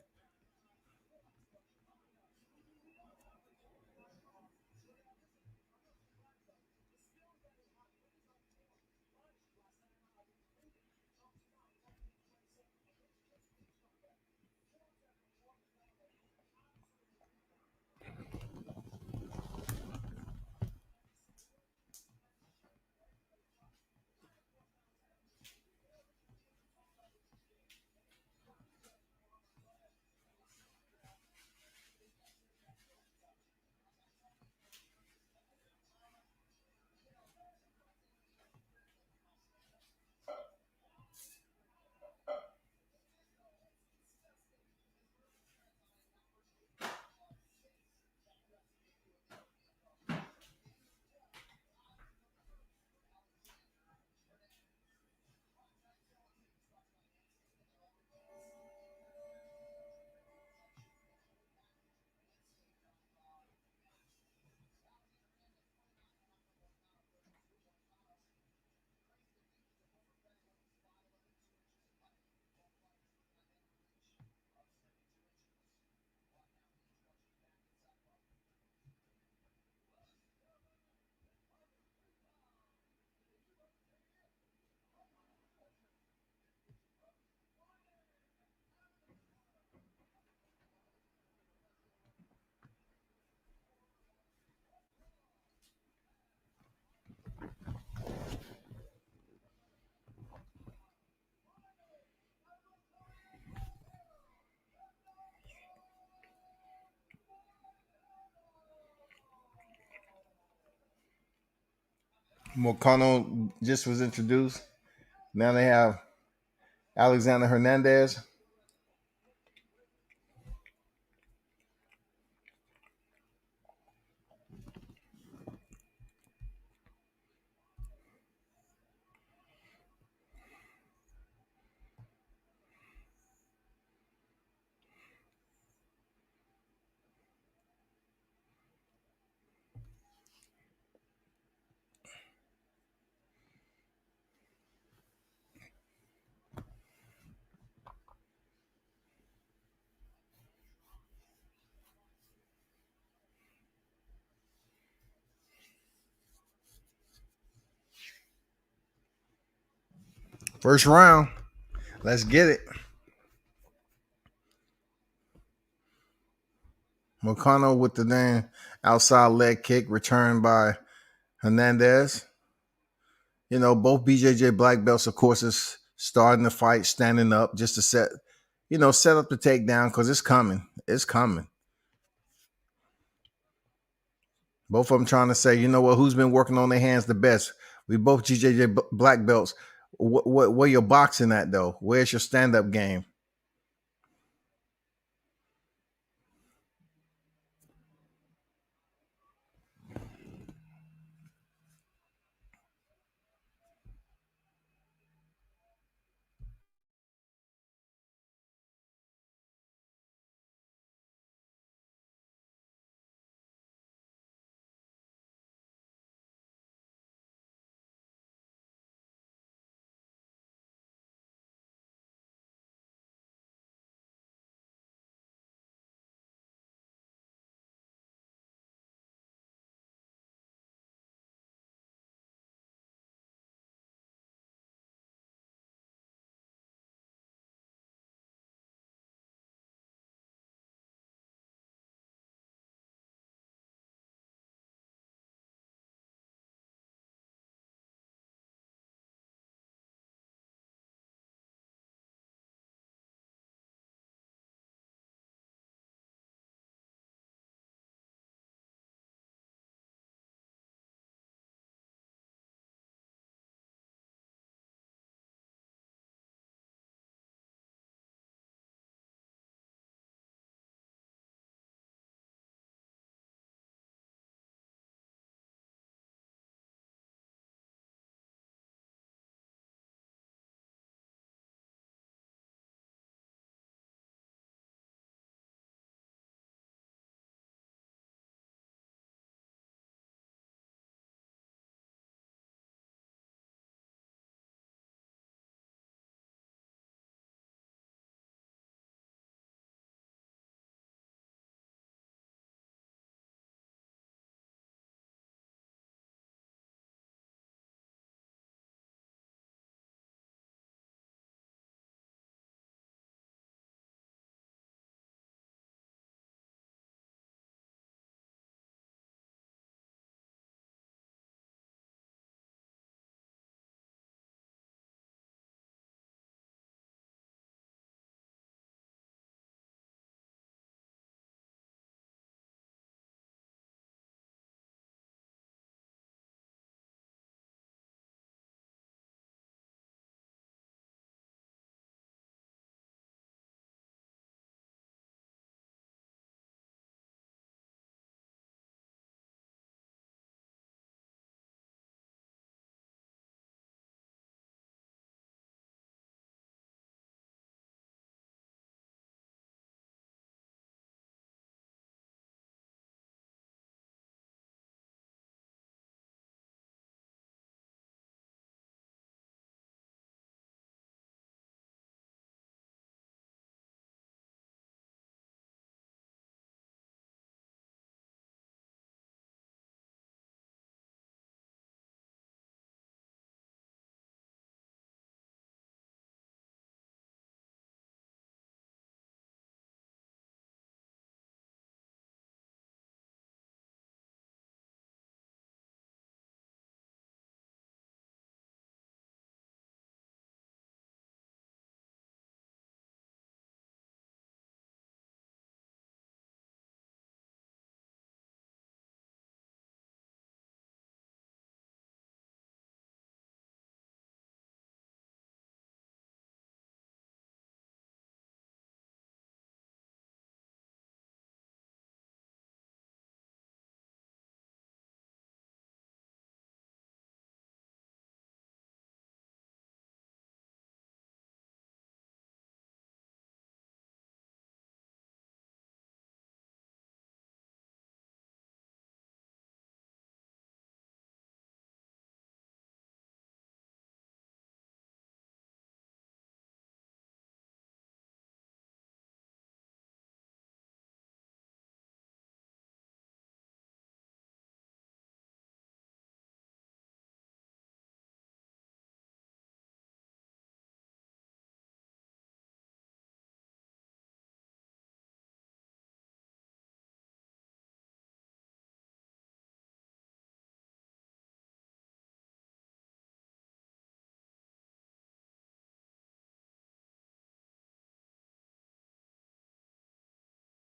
Moicano just was introduced. Now they have Alexander Hernandez. First round. Let's get it. Moicano with the damn outside leg kick returned by Hernandez. You know, both BJJ black belts, of course, is starting the fight, standing up just to set up the takedown because it's coming. It's coming. Both of them trying to say, you know what, who's been working on their hands the best? We both BJJ black belts. Where your boxing at, though? Where's your stand-up game?